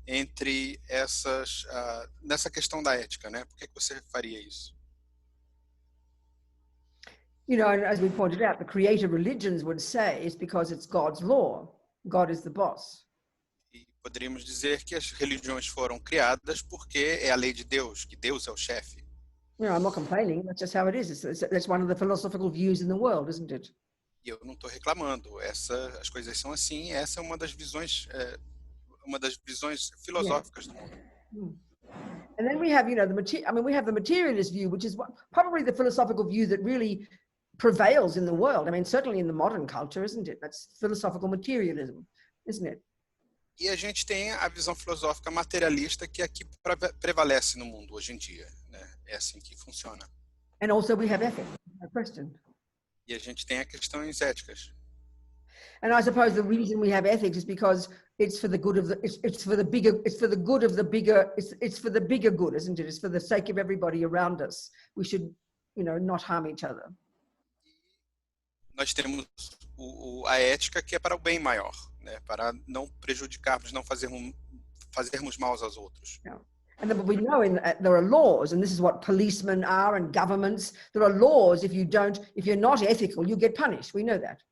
entre essas, nessa questão da ética, né? Por que você faria isso? You know, as we pointed out, the creator religions would say it's because it's God's law. God is the boss. E poderíamos dizer que as religiões foram criadas porque é a lei de Deus, que Deus é o chefe. You know, I'm not complaining. That's just how it is. That's one of the philosophical views in the world, isn't it? E eu não estou reclamando. As coisas são assim. Essa é uma das visões filosóficas do mundo. And then we have, you know, we have the materialist view, which is probably the philosophical view that really prevails in the world. I mean, certainly in the modern culture, isn't it? That's philosophical materialism, isn't it? E a gente tem a visão filosófica materialista que aqui prevalece no mundo hoje em dia, né? É assim que funciona. And also we have ethics, no question. E a gente tem as questões éticas. And I suppose the reason we have ethics is because it's for the good of it's for the bigger good, isn't it? It's for the sake of everybody around us. We should, you know, not harm each other. Nós temos a ética que é para o bem maior, né? Para não prejudicarmos, não fazermos mal aos outros. Yeah. And then we know there are laws, and this is what policemen are and governments. There are laws. If you're not ethical, you get punished. We know that.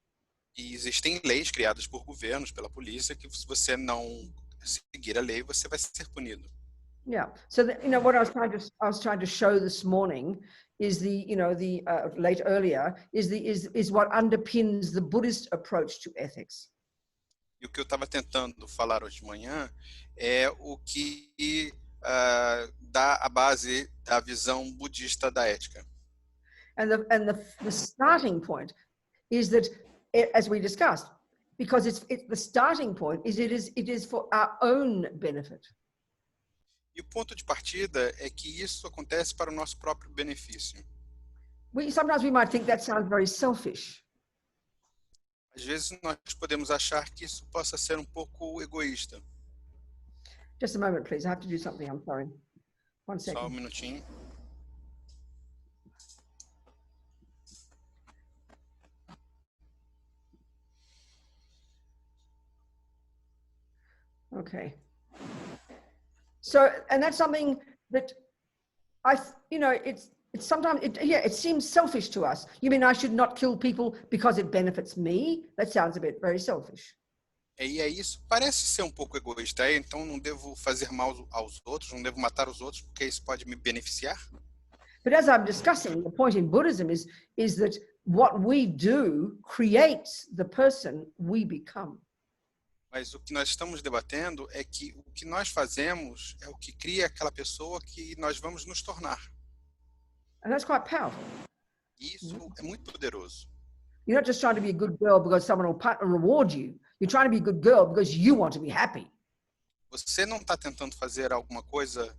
E existem leis criadas por governos, pela polícia, que se você não seguir a lei, você vai ser punido. Yeah. So you know what I was trying to show this morning is is what underpins the Buddhist approach to ethics. E o que eu estava tentando falar hoje de manhã é o que dá a base da visão budista da ética. And the starting point is that, as we discussed, because the starting point is it is for our own benefit. E o ponto de partida é que isso acontece para o nosso próprio benefício. Sometimes we might think that sounds very selfish. Às vezes nós podemos achar que isso possa ser um pouco egoísta. Just a moment, please. I have to do something. I'm sorry. One second. Só um minutinho. Okay. So, and that's something that it's sometimes, it seems selfish to us. You mean I should not kill people because it benefits me? That sounds a bit very selfish. E é isso, parece ser um pouco egoísta. Então não devo fazer mal aos outros, não devo matar os outros porque isso pode me beneficiar. But as I'm discussing, the point in Buddhism is that what we do creates the person we become. Mas o que nós estamos debatendo é que o que nós fazemos é o que cria aquela pessoa que nós vamos nos tornar. And that's quite powerful. E isso é muito poderoso. You're not just trying to be a good girl because someone will reward you. You're trying to be a good girl because you want to be happy. Você não está tentando fazer alguma coisa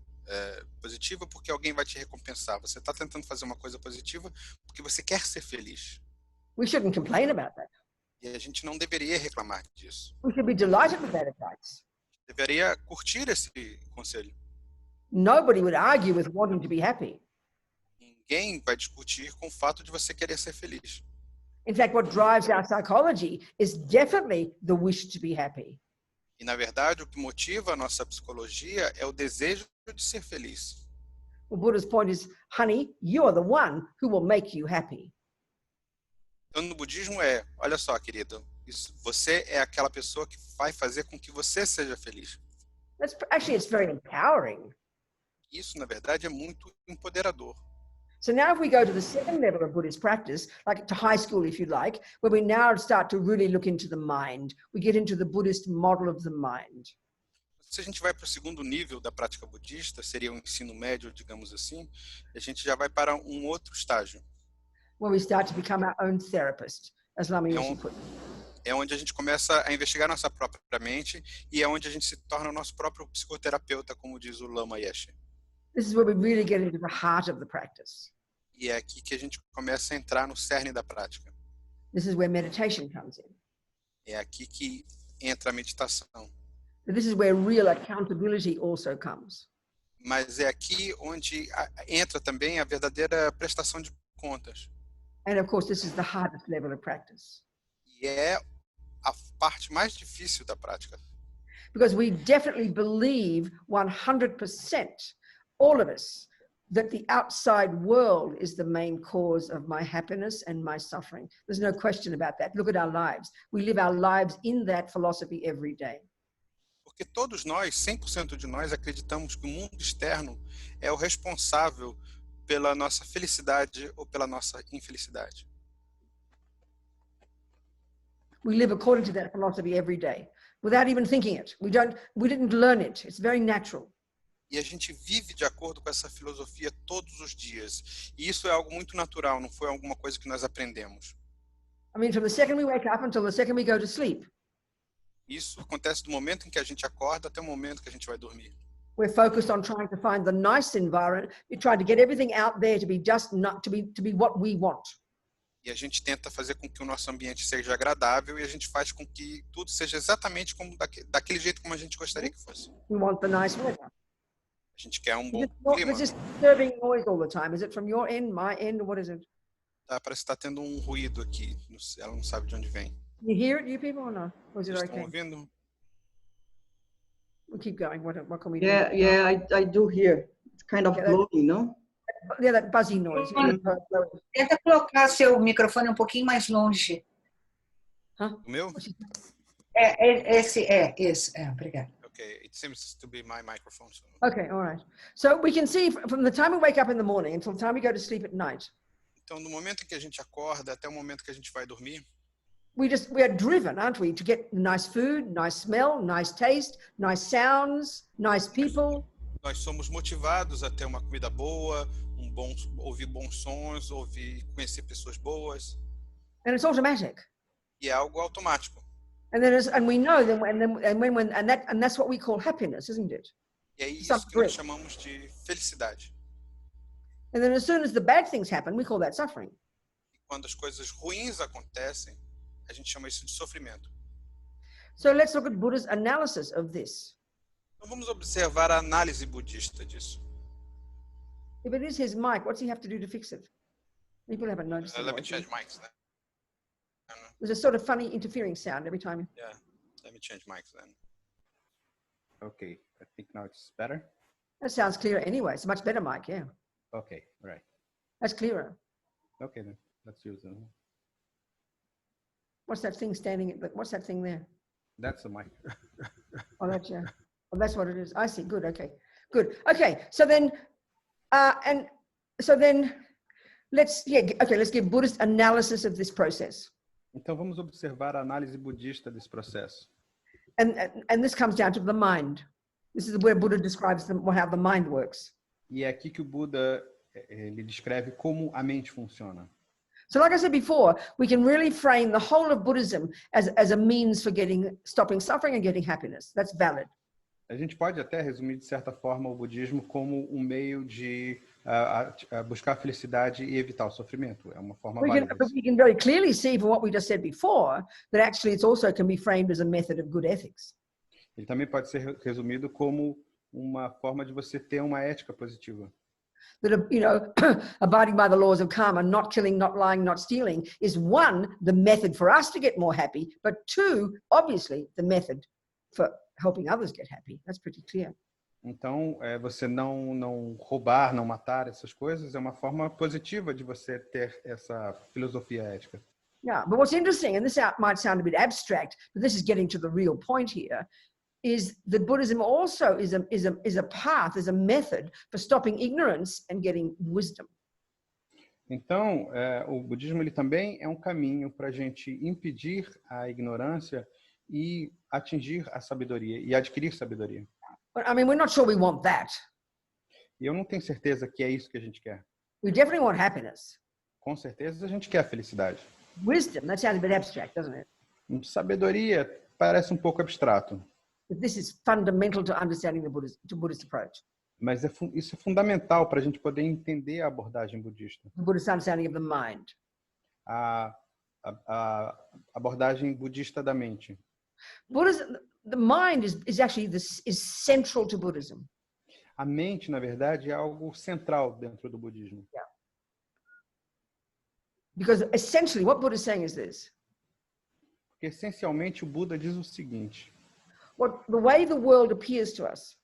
positiva porque alguém vai te recompensar. Você está tentando fazer uma coisa positiva porque você quer ser feliz. We shouldn't complain about that. E a gente não deveria reclamar disso. We should be delighted with that advice. Deveria curtir esse conselho. Nobody would argue with wanting to be happy. Ninguém vai discutir com o fato de você querer ser feliz. In fact, what drives our psychology is definitely the wish to be happy. E na verdade, o que motiva a nossa psicologia é o desejo de ser feliz. The Buddha's point is, honey, you are the one who will make you happy. Então, no budismo olha só, querido, você é aquela pessoa que vai fazer com que você seja feliz. It's very empowering. Isso, na verdade, é muito empoderador. So now if we go to the second level of Buddhist practice, like to high school, if you like, where we now start to really look into the mind, we get into the Buddhist model of the mind. Se a gente vai para o segundo nível da prática budista, seria o ensino médio, digamos assim, a gente já vai para um outro estágio. Where we start to become our own therapist, as Lama Yeshe put it. É onde a gente começa a investigar nossa própria mente e é onde a gente se torna o nosso próprio psicoterapeuta, como diz o Lama Yeshe. This is where we really get into the heart of the practice. E é aqui que a gente começa a entrar no cerne da prática. This is where meditation comes in. É aqui que entra a meditação. But this is where real accountability also comes. Mas é aqui onde entra também a verdadeira prestação de contas. And of course, this is the hardest level of practice. E é a parte mais difícil da prática. because we definitely believe 100%, all of us, that the outside world is the main cause of my happiness and my suffering. There's no question about that. Look at our lives. We live our lives in that philosophy every day. Porque todos nós, 100% de nós, acreditamos que o mundo externo é o responsável pela nossa felicidade ou pela nossa infelicidade. We live according to that philosophy every day, without even thinking it. We didn't learn it. It's very natural. E a gente vive de acordo com essa filosofia todos os dias. E isso é algo muito natural, não foi alguma coisa que nós aprendemos. I mean, from the second we wake up until the second we go to sleep. Isso acontece do momento em que a gente acorda até o momento que a gente vai dormir. We're focused on trying to find the nice environment. We're trying to get everything out there to be just not to be what we want. E a gente tenta fazer com que o nosso ambiente seja agradável e a gente faz com que tudo seja exatamente como daquele jeito como a gente gostaria que fosse. We want the nice weather. A gente quer um bom There's clima. this disturbing noise all the time. Is it from your end, my end, or what is it? Tá, parece que está tendo um ruído aqui. Ela não sabe de onde vem. You hear it, you people, or not? Or is it Vocês estão okay? ouvindo? We'll keep going. What can we do? Yeah, I do hear. It's kind of blowing, no? Yeah, that buzzy noise. Tenta colocar seu microfone um pouquinho mais longe. Huh? O meu? Esse, obrigada. Okay, it seems to be my microphone. So. Okay, all right. So we can see from the time we wake up in the morning until the time we go to sleep at night, Então, no momento em que a gente acorda até o momento que a gente vai dormir, we are driven, aren't we, to get nice food, nice smell, nice taste, nice sounds, nice people. nós somos motivados a ter uma comida boa, ouvir bons sons, conhecer pessoas boas. And it's automatic. E é algo automático. And we know that and that's what we call happiness, isn't it? E é isso que nós chamamos de felicidade. And then as soon as the bad things happen, we call that suffering. E quando as coisas ruins acontecem, a gente chama isso de sofrimento. So let's look at Buddha's analysis of this. Então vamos observar a análise budista disso. If it is his mic, what's he have to do to fix it? People haven't noticed. Let me change mics then. There's a sort of funny interfering sound every time. Yeah, let me change mics then. Okay, I think now it's better. That sounds clearer anyway. It's a much better mic, yeah. Okay, right. That's clearer. Okay, then let's use it. What's that thing what's that thing there? That's the mic. Oh, that's yeah. Oh, that's what it is. I see. Good. Okay. Good. Okay. So then, let's give Buddhist analysis of this process. Então vamos observar a análise budista desse processo. And this comes down to the mind. This is where Buddha describes how the mind works. E é aqui que o Buda ele descreve como a mente funciona. So like I said before, we can really frame the whole of Buddhism as a means for stopping suffering and getting happiness. That's valid. A gente pode até resumir de certa forma o budismo como um meio de buscar a felicidade e evitar o sofrimento. É uma forma válida. We can very clearly see from what we just said before that actually it also can be framed as a method of good ethics. Ele também pode ser resumido como uma forma de você ter uma ética positiva. That, abiding by the laws of karma, not killing, not lying, not stealing, is one, the method for us to get more happy, but two, obviously, the method for helping others get happy. That's pretty clear. Então, você não roubar, não matar, essas coisas, é uma forma positiva de você ter essa filosofia ética. Yeah, but what's interesting, and this might sound a bit abstract, but this is getting to the real point here, is that Buddhism also is a path, is a method for stopping ignorance and getting wisdom. Então, o budismo ele também é um caminho para a gente impedir a ignorância e atingir a sabedoria e adquirir sabedoria. But I mean, we're not sure we want that. E eu não tenho certeza que é isso que a gente quer. We definitely want happiness. Com certeza a gente quer a felicidade. Wisdom, that sounds a bit abstract, doesn't it? Sabedoria parece um pouco abstrato. But this is fundamental to understanding the Buddhist approach. Mas isso é fundamental para a gente poder entender a abordagem budista. The Buddhist understanding of the mind. A abordagem budista da mente. Buddhism, the mind is actually is central to Buddhism. A mente, na verdade, é algo central dentro do budismo. Yeah. Because essentially what Buddha is saying is this. Porque essencialmente o Buda diz o seguinte. the way the world appears to us,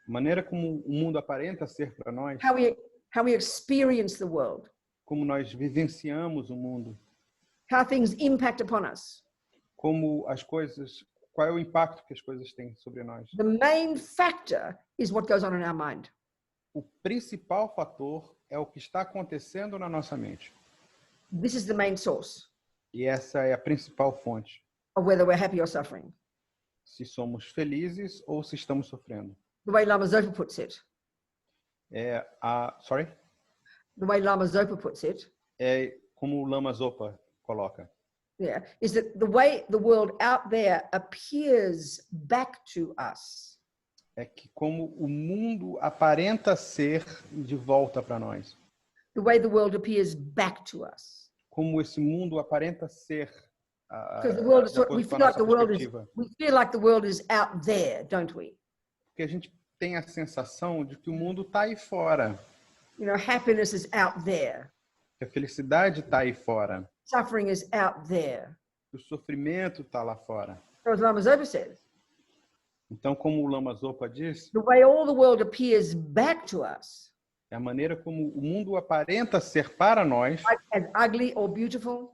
A maneira como o mundo aparenta ser para nós, how we experience the world, como nós vivenciamos o mundo, how things impact upon us. como as coisas, qual é o impacto que as coisas têm sobre nós. The main factor is what goes on in our mind. O principal fator é o que está acontecendo na nossa mente. This is the main source E essa é a principal fonte. of whether we're happy or suffering. Se somos felizes ou se estamos sofrendo. The way Lama Zopa puts it, the way Lama Zopa puts it, é como o Lama Zopa coloca. yeah, is that the way the world out there appears back to us É que como o mundo aparenta ser de volta para nós. the way the world appears back to us. Como esse mundo aparenta ser Because the world is de acordo we com a feel like nossa the world is perspectiva. we feel like the world is out there, don't we? Porque a gente tem a sensação de que o mundo está aí fora, You know, happiness is out there, que a felicidade está aí fora, suffering is out there. que o sofrimento está lá fora. So as Lama Zopa says, Então, como o Lama Zopa diz, the way all the world appears back to us, é a maneira como o mundo aparenta ser para nós, as ugly or beautiful,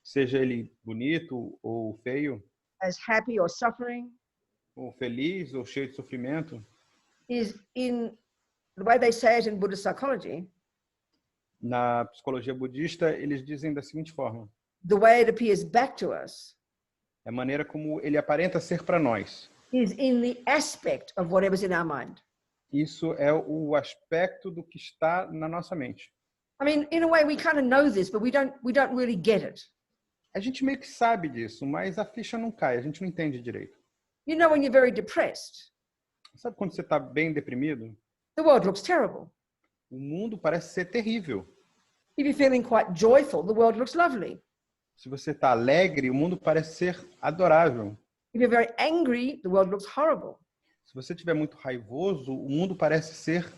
seja ele bonito ou feio, as happy or suffering, ou feliz ou cheio de sofrimento, is in the way they say it in Buddhist psychology, na psicologia budista, eles dizem da seguinte forma: the way it appears back to us é a maneira como ele aparenta ser para nós. is in the aspect of whatever's in our mind. Isso é o aspecto do que está na nossa mente. I mean, in a way, we kind of know this, but we don't really get it. A gente meio que sabe disso, mas a ficha não cai, a gente não entende direito. You know, when you're very depressed, Sabe quando você está bem deprimido? the world looks terrible. O mundo parece ser terrível. If you're feeling quite joyful, the world looks lovely. Se você está alegre, o mundo parece ser adorável. If you're very angry, the world looks horrible. Se você estiver muito raivoso, o mundo parece ser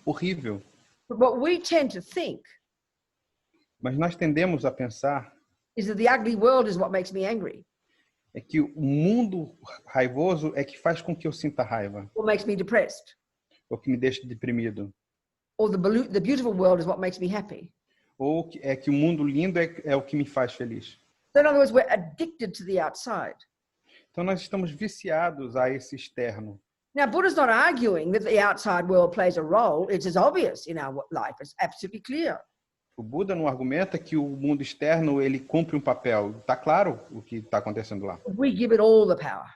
horrível. But what we tend to think Mas nós tendemos a pensar is that the ugly world is what makes me angry, é que o mundo raivoso é que faz com que eu sinta raiva, or makes me depressed, ou que me deixe deprimido, or the beautiful world is what makes me happy. ou que o mundo lindo é o que me faz feliz. So in other words, we're addicted to the outside. Então nós estamos viciados a esse externo. Now, Buddha's not arguing that the outside world plays a role. It's as obvious in our life. It's absolutely clear. O Buda não argumenta que o mundo externo ele cumpre um papel. Está claro o que está acontecendo lá. We give it all the power.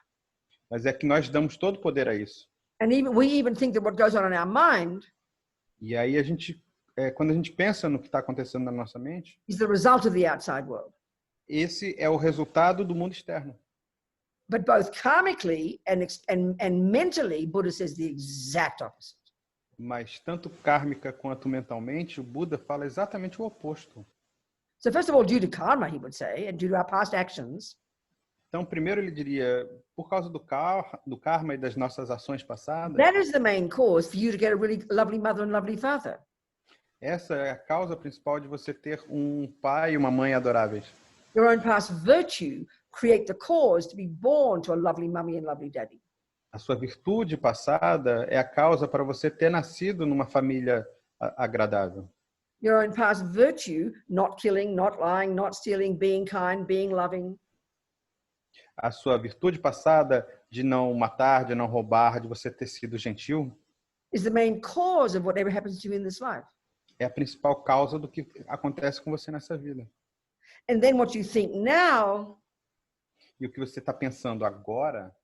Mas é que nós damos todo o poder a isso. And we even think that what goes on in our mind E aí quando a gente pensa no que está acontecendo na nossa mente, is the result of the outside world. esse é o resultado do mundo externo. But both karmically and mentally, Buddha says the exact opposite. Mas tanto kármica quanto mentalmente, o Buda fala exatamente o oposto. So first of all, due to karma, he would say, and due to our past actions, Então, primeiro ele diria, por causa do karma e das nossas ações passadas, that is the main cause for you to get a really lovely mother and lovely father. essa é a causa principal de você ter um pai e uma mãe adoráveis. Your own past virtue create the cause to be born to a lovely mummy and lovely daddy. A sua virtude passada é a causa para você ter nascido numa família agradável. Your own past virtue, not killing, not lying, not stealing, being kind, being loving, A sua virtude passada de não matar, de não roubar, de você ter sido gentil, is the main cause of whatever happens to you in this life. é a principal causa do que acontece com você nessa vida. And then what you think now E o que você está pensando agora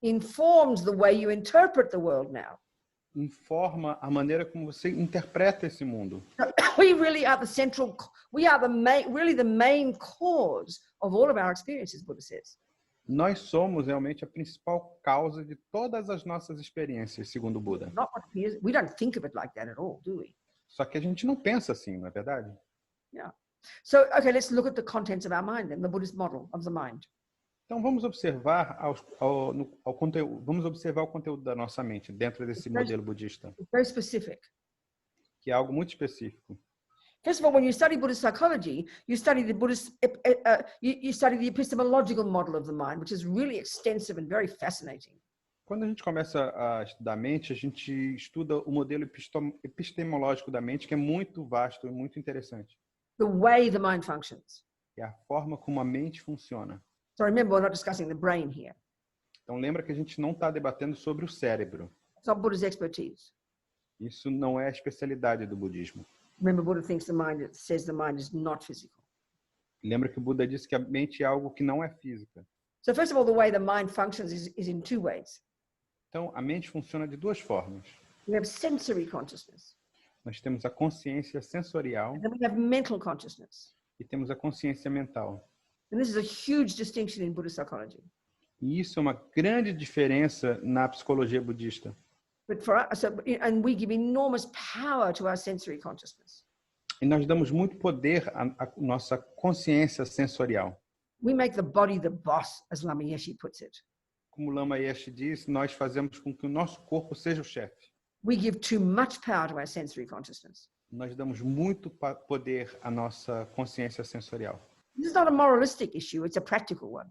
informs the way you interpret the world now. informa a maneira como você interpreta esse mundo. We really are the central, we are really the main cause of all of our experiences, Buddha says. Nós somos realmente a principal causa de todas as nossas experiências, segundo o Buda. Not what appears, we don't think of it like that at all, do we? Só que a gente não pensa assim, não é verdade? Yeah. So, okay, let's look at the contents of our mind then, the Buddhist model of the mind. Então vamos observar vamos observar o conteúdo da nossa mente dentro desse modelo budista, It's very specific. que é algo muito específico. First of all, when you study Buddhist psychology, you study the Buddhist, you study the epistemological model of the mind, which is really extensive and very fascinating. Quando a gente começa a estudar a mente, a gente estuda o modelo epistemológico da mente, que é muito vasto e muito interessante. The way the mind functions. É a forma como a mente funciona. So remember, we're not discussing the brain here. Então lembra que a gente não está debatendo sobre o cérebro. It's not Buddha's expertise. Isso não é a especialidade do budismo. Remember, Buddha thinks says the mind is not physical. Lembra que o Buda disse que a mente é algo que não é física. So first of all, the way the mind functions is in two ways. Então a mente funciona de duas formas. We have sensory consciousness, Nós temos a consciência sensorial and then we have mental consciousness. e temos a consciência mental. And this is a huge distinction in Buddhist psychology. E isso é uma grande diferença na psicologia budista. But for us, and we give enormous power to our sensory consciousness. E nós damos muito poder à nossa consciência sensorial. We make the body the boss, as Lama Yeshe puts it. Como Lama Yeshe diz, nós fazemos com que o nosso corpo seja o chefe. We give too much power to our sensory consciousness. Nós damos muito poder à nossa consciência sensorial. This is not a moralistic issue, it's a practical one.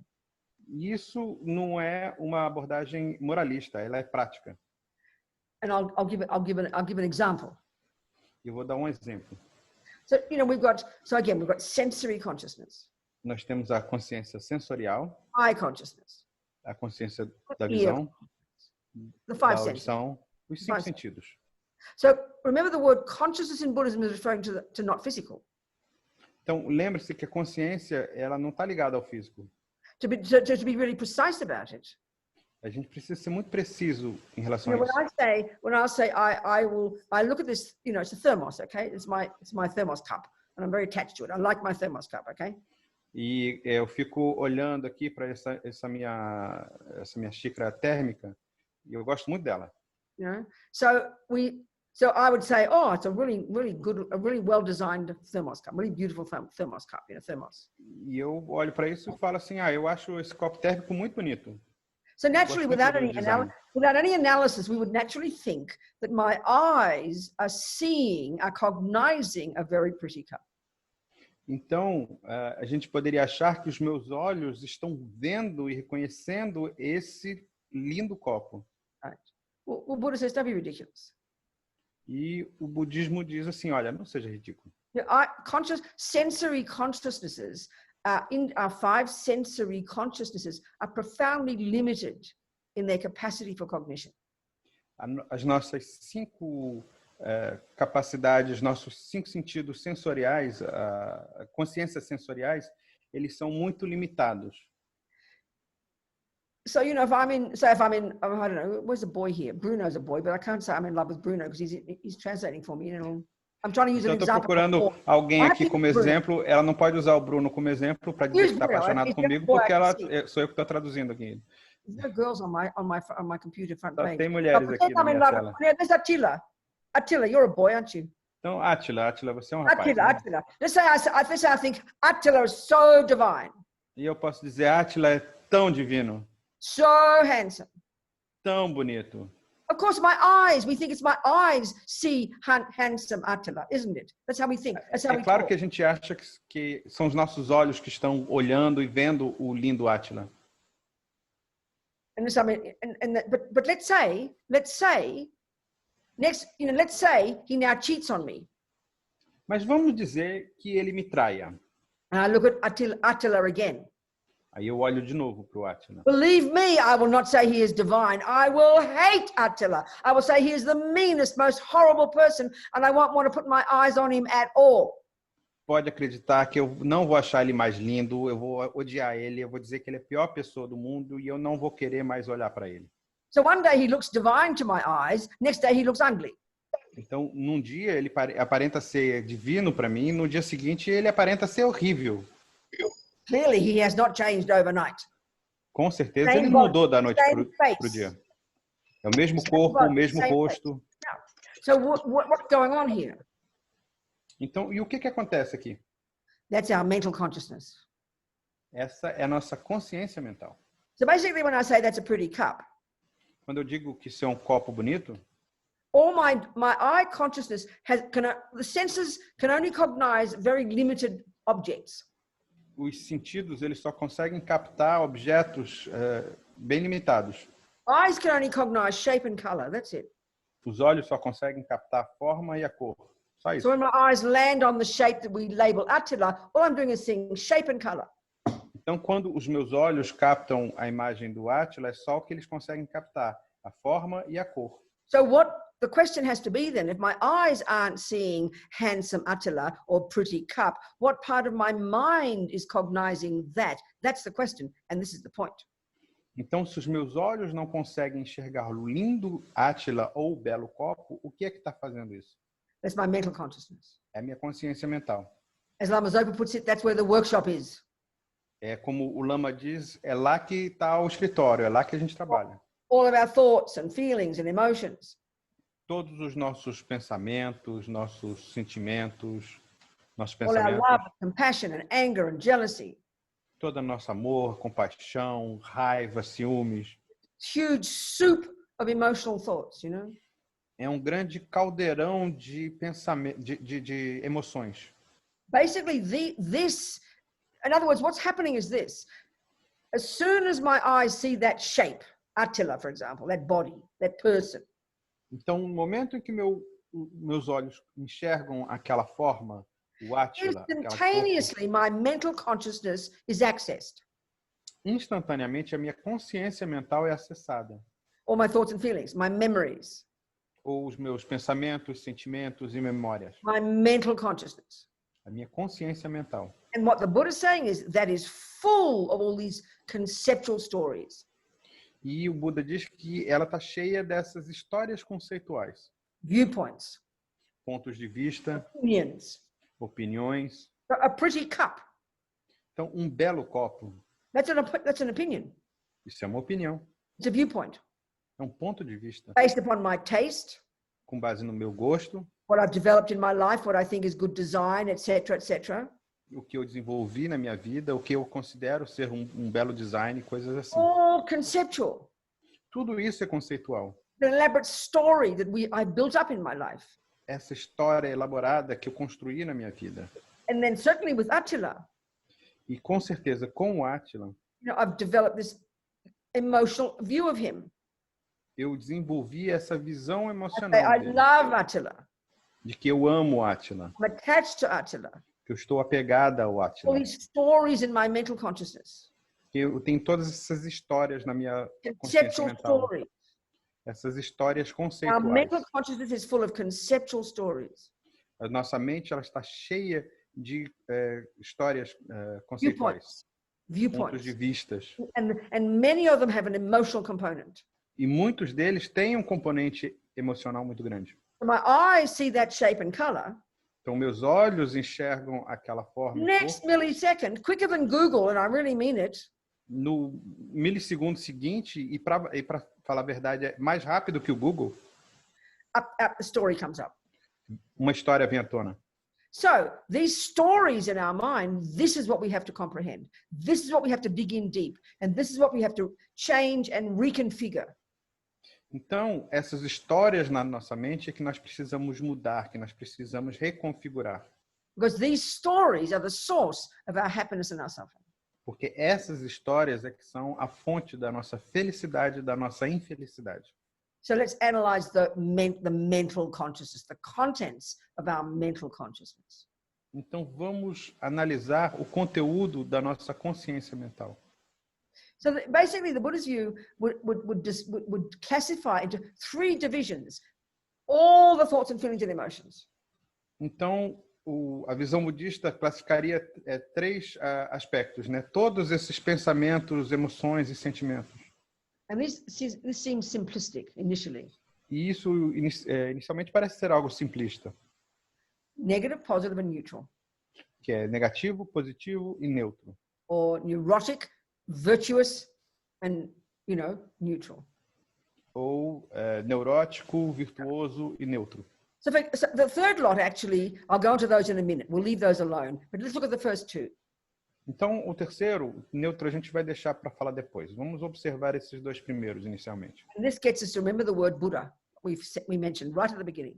E isso não é uma abordagem moralista, ela é prática. And I'll give an example. Eu vou dar um exemplo. So, we've got sensory consciousness, Nós temos a consciência sensorial, eye consciousness, a consciência da visão, the da five senses. audição, os cinco sentidos. So remember, the word consciousness in Buddhism is referring to not physical. Então, lembre-se que a consciência, ela não está ligada ao físico. To be really precise about it. A gente precisa ser muito preciso em relação a When isso. I say I look at this, it's a thermos, okay? It's my thermos cup, and I'm very attached to it. I like my thermos cup, okay? E eu fico olhando aqui para essa minha xícara térmica e eu gosto muito dela. So I would say, oh, it's a really good, a really well-designed thermos cup, really beautiful thermos cup, thermos. E eu olho para isso e falo assim, eu acho esse copo térmico muito bonito. So naturally, without any analysis, we would naturally think that my eyes are cognizing a very pretty cup. Então, a gente poderia achar que os meus olhos estão vendo e reconhecendo esse lindo copo. Right. Well, Buddha says, don't be ridiculous. E o budismo diz assim, olha, não seja ridículo. Sensory consciousnesses, our five sensory consciousnesses are profoundly limited in their capacity for cognition. As nossas cinco capacidades, nossos cinco sentidos sensoriais, consciências sensoriais, eles são muito limitados. So, if I'm in, I don't know, where's the boy here? Bruno's a boy, but I can't say I'm in love with Bruno because he's translating for me. I'm trying to use an Então, example. estou procurando alguém aqui como exemplo. Ela não pode usar o Bruno como exemplo para dizer que está apaixonado comigo, porque sou eu que estou traduzindo aqui. There are girls on my computer front Só page. tem mulheres aqui na minha tela. There's Attila. Attila, you're a boy, aren't you? Então, Átila, você é um rapaz. Attila. Let's say I think Attila is so divine. E eu posso dizer, Átila é tão divino. So handsome. Tão bonito. Of course, we think it's my eyes see handsome Attila, isn't it? That's how we think. That's how we claro talk. que a gente acha que são os nossos olhos que estão olhando e vendo o lindo Átila. But let's say he now cheats on me. Mas vamos dizer que ele me traia. And I look at Attila again. Aí eu olho de novo para o Átila. Believe me, I will not say he is divine. I will hate Attila. I will say he is the meanest, most horrible person, and I won't want to put my eyes on him at all. Pode acreditar que eu não vou achar ele mais lindo, eu vou odiar ele, eu vou dizer que ele é a pior pessoa do mundo e eu não vou querer mais olhar para ele. So one day he looks divine to my eyes, next day he looks ugly. Então, num dia ele aparenta ser divino para mim, no dia seguinte ele aparenta ser horrível. Clearly he has not changed overnight. Com certeza ele não mudou da noite para o dia. É o mesmo corpo, o mesmo rosto. So what's going on here? Então, e o que acontece aqui? That's our mental consciousness. Essa é a nossa consciência mental. So basically when I say that's a pretty cup, quando eu digo que isso é um copo bonito, all my eye consciousness the senses can only cognize very limited objects. Os sentidos eles só conseguem captar objetos bem limitados. Eyes can only cognize shape and color. That's it. Os olhos só conseguem captar a forma e a cor. Só isso. So when my eyes land on the shape that we label Attila, all I'm doing is seeing shape and color. Então, quando os meus olhos captam a imagem do Átila, é só o que eles conseguem captar, a forma e a cor. So what the question has to be then, if my eyes aren't seeing handsome Attila or pretty cup, what part of my mind is cognizing that? That's the question, and this is the point. Então, se os meus olhos não conseguem enxergar o lindo Átila ou o belo copo, o que é que está fazendo isso? That's my mental consciousness. É a minha consciência mental. As Lama Zopa puts it, that's where the workshop is. É como o Lama diz, é lá que está o escritório, é lá que a gente trabalha. All of our thoughts and feelings and emotions. Todos os nossos pensamentos, nossos sentimentos, nossos All our pensamentos, love, compassion and anger and jealousy. todo nosso amor, compaixão, raiva, ciúmes. Huge soup of emotional thoughts, you know? É um grande caldeirão de pensamento, de emoções. Basically, this, in other words, what's happening is this. As soon as my eyes see that shape, Attila, for example, that body, that person, Então, no momento em que meus olhos enxergam aquela forma, o Átila, aquela corpo, instantaneously my mental consciousness is accessed. instantaneamente a minha consciência mental é acessada. All my thoughts and feelings, my memories, Ou os meus pensamentos, sentimentos e memórias. my mental consciousness. A minha consciência mental. And what the Buddha is saying is that is full of all these conceptual stories. E o Buda diz que ela está cheia dessas histórias conceituais. Viewpoints, Pontos de vista, opinions. opiniões. A pretty cup, Então, um belo copo, that's an opinion. isso é uma opinião. It's a viewpoint É um ponto de vista. based upon my taste, Com base no meu gosto, what I've developed in my life, what I think is good design, etc., etc. o que eu desenvolvi na minha vida, o que eu considero ser um belo design, coisas assim. All conceptual. Tudo isso é conceitual. The elaborate story that I built up in my life. Essa história elaborada que eu construí na minha vida. And then certainly with Attila, E com certeza, com o Átila, you know, I've developed this emotional view of him. eu desenvolvi essa visão I emocional dele, love Attila. de que eu amo o Átila, I'm attached to Attila. que eu estou apegada ao All Átila, these stories in my mental consciousness. que eu tenho todas essas histórias na minha consciência Conceptual mental, stories. essas histórias Our conceituais. mental consciousness is full of conceptual stories. A nossa mente ela está cheia de histórias conceituais, pontos Viewpoints. de vistas. And many of them have an emotional component. E muitos deles têm um componente emocional muito grande. So my eyes see that shape and color. Então, meus olhos enxergam aquela forma e Next cor. millisecond, quicker than Google, and I really mean it, No milissegundo seguinte, e para falar a verdade, é mais rápido que o Google, up the story comes up. uma história vem à tona. So these stories in our mind, this is what we have to comprehend. This is what we have to dig in deep. And this is what we have to change and reconfigure. Então, essas histórias na nossa mente é que nós precisamos mudar, que nós precisamos reconfigurar. Because these stories are the source of our happiness and our suffering. Porque essas histórias é que são a fonte da nossa felicidade e da nossa infelicidade. So let's analyze the mental consciousness, the contents of our mental consciousness. Então, vamos analisar o conteúdo da nossa consciência mental. So basically, the Buddha's view would classify into 3 divisions all the thoughts and feelings and emotions. Então, a visão budista classificaria 3 aspectos, né? Todos esses pensamentos, emoções e sentimentos. And this seems simplistic initially. E isso inicialmente parece ser algo simplista, Negative, positive, and neutral. que é negativo, positivo e neutro. Or neurotic, virtuous, and, neutral. Ou neurótico, virtuoso e neutro. So the third lot, actually, I'll go into those in a minute. We'll leave those alone. But let's look at the first 2. Então, o terceiro, neutro, a gente vai deixar para falar depois. Vamos observar esses 2 primeiros inicialmente. And this gets us to remember the word Buddha we mentioned right at the beginning.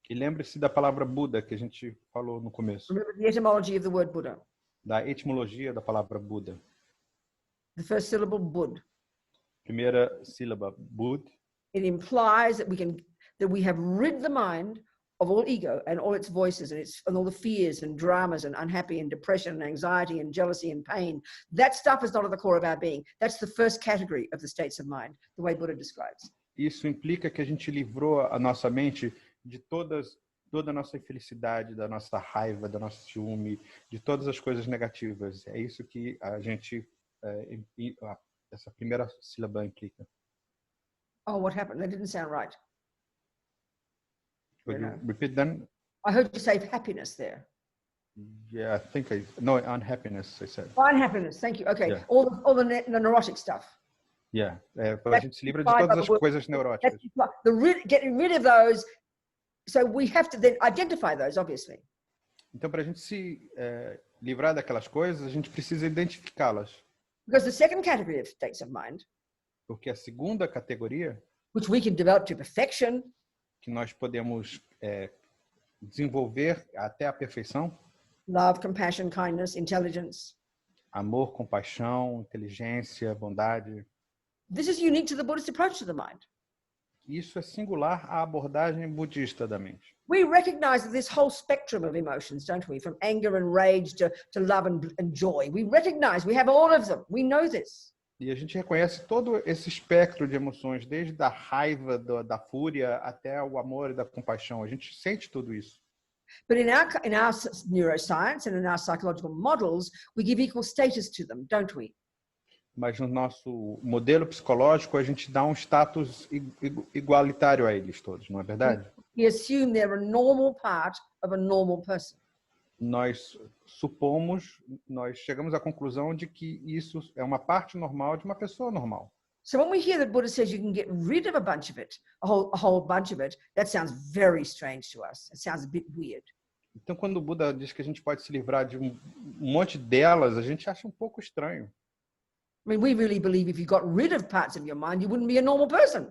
E lembre-se da palavra Buda que a gente falou no começo, Remember the etymology of the word Buddha. da etimologia da palavra Buda. The first syllable, Bud. Primeira sílaba, bud, it implies that we have rid the mind of all ego and all its voices and all the fears and dramas and unhappy and depression and anxiety and jealousy and pain. That stuff is not at the core of our being. That's the first category of the states of mind, the way Buddha describes. Isso implica que a gente livrou a nossa mente de toda a nossa infelicidade, da nossa raiva, do nosso ciúme, de todas as coisas negativas. É isso que a gente, essa primeira sílaba implica. Oh, what happened? That didn't sound right. Could you repeat then? I heard you say happiness there. Yeah, I think no, unhappiness, I said. Unhappiness, thank you. Okay, Yeah. all the neurotic stuff. Yeah, a gente se livra de todas as coisas neuróticas. Getting rid of those, so we have to then identify those, obviously. Então, para a gente se livrar daquelas coisas, a gente precisa identificá-las. Because the second category of states of mind, Porque a segunda categoria, which we can develop to perfection, que nós podemos desenvolver até a perfeição, love, compassion, kindness, intelligence. amor, compaixão, inteligência, bondade. This is unique to the Buddhist approach to the mind. Isso é singular à abordagem budista da mente. We recognize this whole spectrum of emotions, don't we? From anger and rage to love and joy. We recognize we have all of them. We know this. E a gente reconhece todo esse espectro de emoções, desde a raiva, da fúria, até o amor e da compaixão. A gente sente tudo isso. But in our neuroscience and in our psychological models, we give equal status to them, don't we? Mas no nosso modelo psicológico, a gente dá um status igualitário a eles todos, não é verdade? We assume they're a normal part of a normal person. Nós chegamos à conclusão de que isso é uma parte normal de uma pessoa normal. So when we hear that Buddha says you can get rid of a bunch of it, a whole bunch of it, that sounds very strange to us. It sounds a bit weird. Então, quando o Buda diz que a gente pode se livrar de um monte delas, a gente acha um pouco estranho. I mean, we really believe if you got rid of parts of your mind, you wouldn't be a normal person.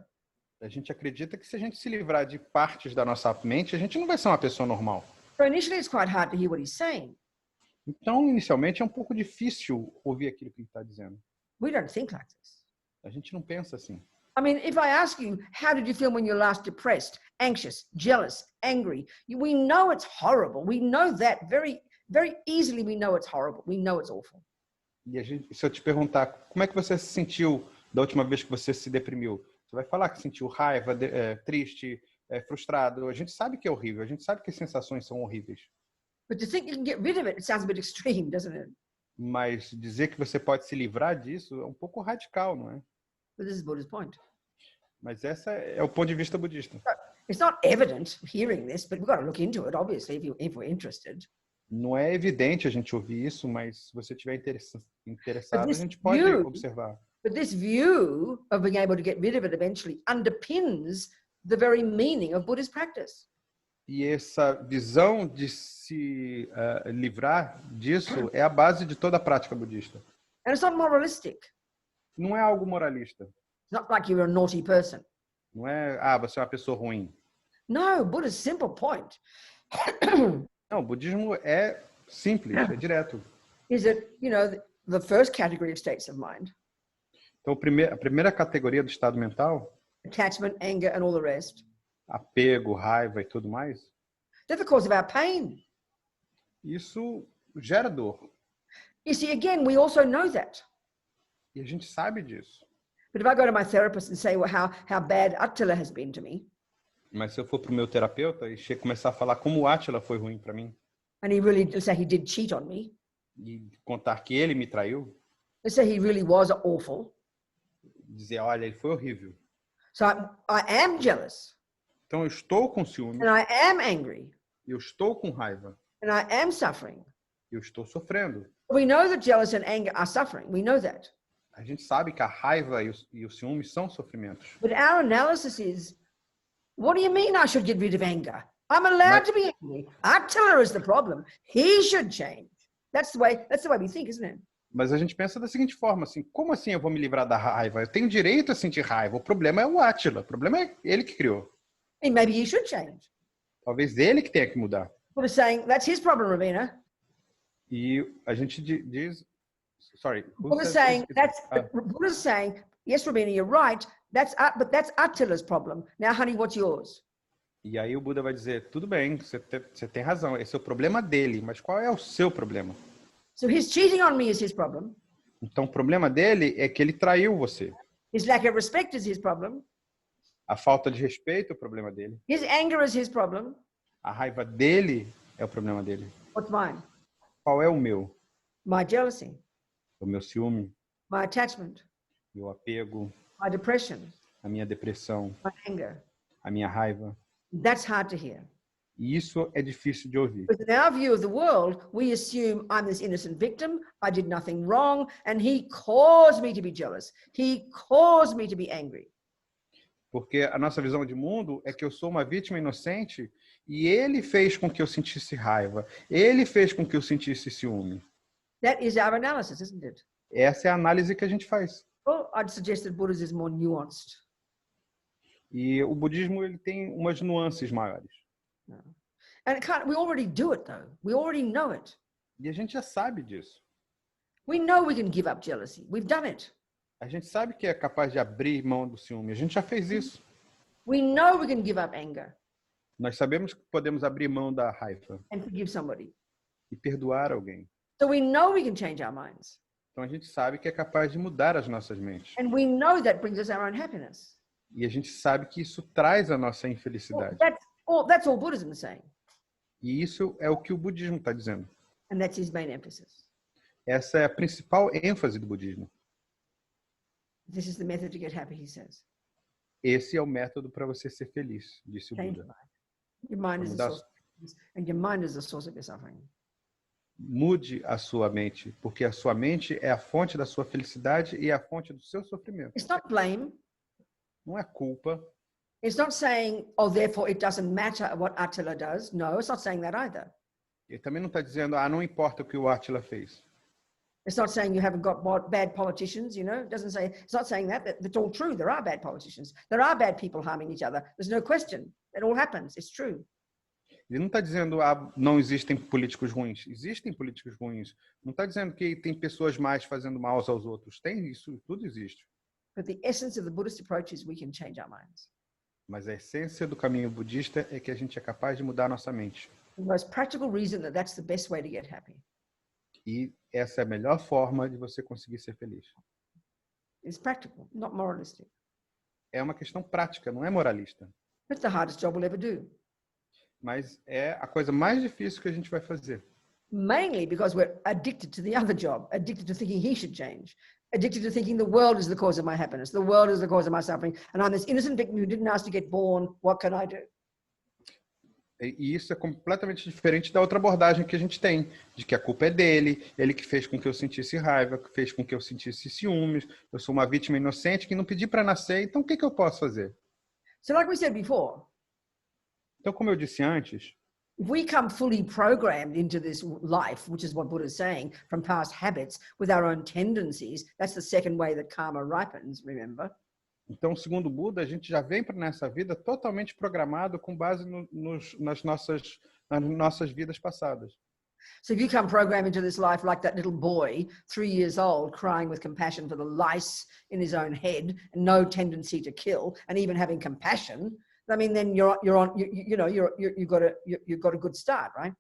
A gente acredita que se a gente se livrar de partes da nossa mente, a gente não vai ser uma pessoa normal. So initially it's quite hard to hear what he's saying. Então, inicialmente, é um pouco difícil ouvir aquilo que ele está dizendo. We don't think like this. A gente não pensa assim. I mean, if I ask you, how did you feel when you were last depressed, anxious, jealous, angry? We know it's horrible. We know that very, very easily. We know it's horrible. We know it's awful. E se eu te perguntar, como é que você se sentiu da última vez que você se deprimiu? Você vai falar que sentiu raiva, triste, frustrado. A gente sabe que é horrível. A gente sabe que as sensações são horríveis. But to think you can get rid of it sounds a bit extreme, doesn't it? Mas dizer que você pode se livrar disso é um pouco radical, não é? But this is Buddha's point. Mas esse é o ponto de vista budista. It's not evident hearing this, but we've got to look into it, obviously, if we're interested. Não é evidente a gente ouvir isso, mas se você estiver interessado, a gente pode observar. But this view of being able to get rid of it eventually underpins the very meaning of Buddhist practice. E essa visão de se livrar disso é a base de toda a prática budista. And it's not moralistic. Não é algo moralista. It's not like you're a naughty person. Não é, você é uma pessoa ruim. No, Buddha's simple point Não, o budismo é simples, é direto. is that, you know, the first category of states of mind, Então, a primeira categoria do estado mental, attachment, anger, and all the rest, apego, raiva e tudo mais, they're the cause of our pain. isso gera dor. You see, again, we also know that. E a gente sabe disso. But if I go to my therapist and say, well, how bad Attila has been to me, Mas se eu for para o meu terapeuta e começar a falar como o Átila foi ruim para mim, and he really, let's say he did cheat on me, e contar que ele me traiu, let's say he really was awful, dizer, olha, ele foi horrível. so I am jealous, Então eu estou com ciúme, and I am angry, eu estou com raiva, and I am suffering. eu estou sofrendo. We know that jealousy and anger are suffering. We know that. A gente sabe que a raiva e o ciúme são sofrimentos. But our analysis is, what do you mean I should get rid of anger? I'm allowed to be angry. Attila is the problem. He should change. That's the way we think, isn't it? Mas a gente pensa da seguinte forma, assim, como assim eu vou me livrar da raiva? Eu tenho direito a sentir raiva. O problema é o Átila. O problema é ele que criou. And maybe he should change. Talvez ele que tenha que mudar. Buddha saying, that's his problem, Robina. E a gente diz... Sorry. Buddha's saying, Buddha's saying, yes, Robina, you're right. But that's Attila's problem. Now, honey, what's yours? E aí o Buda vai dizer, tudo bem, você tem razão, esse é o problema dele, mas qual é o seu problema? So his cheating on me is his problem. Então o problema dele é que ele traiu você. His lack of respect is his problem. A falta de respeito é o problema dele. His anger is his problem. A raiva dele é o problema dele. What's mine? Qual é o meu? My jealousy, O meu ciúme, my attachment, meu apego, my depression, a minha depressão, my anger. a minha raiva. That's hard to hear. E isso é difícil de ouvir. Because in our view of the world, we assume I'm this innocent victim, I did nothing wrong, and he caused me to be jealous. He caused me to be angry. Porque a nossa visão de mundo é que eu sou uma vítima inocente e ele fez com que eu sentisse raiva. Ele fez com que eu sentisse ciúme. That is our analysis, isn't it? Essa é a análise que a gente faz. Well, I'd suggest that Buddhism is more nuanced. E o budismo ele tem umas nuances maiores. And we already do it, though. We already know it. E a gente já sabe disso. We know we can give up jealousy. We've done it. A gente sabe que é capaz de abrir mão do ciúme. A gente já fez isso. We know we can give up anger Nós sabemos que podemos abrir mão da raiva and forgive somebody. e perdoar alguém. So we know we can change our minds. Então a gente sabe que é capaz de mudar as nossas mentes. And we know that brings us our own happiness. E a gente sabe que isso traz a nossa Well, infelicidade. that's all Buddhism is saying. E isso é o que o budismo está dizendo. And that's his main emphasis. Essa é a principal ênfase do budismo. This is the method to get happy, he says. Esse é o método para você ser feliz, disse o Change Buda. your mind. Your mind is the Mudar- source of happiness, and your mind is the source of your suffering. Mude a sua mente, porque a sua mente é a fonte da sua felicidade e é a fonte do seu sofrimento. It's not blame. Não é culpa. It's not saying, oh, therefore it doesn't matter what Attila does. No, it's not saying that either. Ele também não está dizendo, não importa o que o Átila fez. It's not saying you haven't got bad politicians, you know. It doesn't say, it's not saying that. That's all true. There are bad politicians. There are bad people harming each other. There's no question. It all happens. It's true. Ele não está dizendo, não existem políticos ruins. Existem políticos ruins. Não está dizendo que tem pessoas mais fazendo mal aos outros. Tem isso, tudo existe. But the essence of the Buddhist approach is we can change our minds. Mas a essência do caminho budista é que a gente é capaz de mudar a nossa mente. The most practical reason that that's the best way to get happy E essa é a melhor forma de você conseguir ser feliz. is practical, not moralistic. É uma questão prática, não é moralista. It's the hardest job we'll ever do. Mas é a coisa mais difícil que a gente vai fazer. Mainly because we're addicted to the other job, addicted to thinking he should change, addicted to thinking the world is the cause of my happiness, the world is the cause of my suffering, and I'm this innocent victim who didn't ask to get born. What can I do? E isso é completamente diferente da outra abordagem que a gente tem, de que a culpa é dele, ele que fez com que eu sentisse raiva, que fez com que eu sentisse ciúmes, eu sou uma vítima inocente que não pedi para nascer, então o que eu posso fazer? So like we said before, Então, como eu disse antes, if we come fully programmed into this life, which is what Buddha is saying, from past habits with our own tendencies, that's the second way that karma ripens, remember? então, segundo o Buda, a gente já vem para nessa vida totalmente programado com base nas nossas vidas passadas. So if you come programmed into this life like that little boy, 3 years old, crying with compassion for the lice in his own head and no tendency to kill, and even having compassion, I mean, then you've got a good start, right?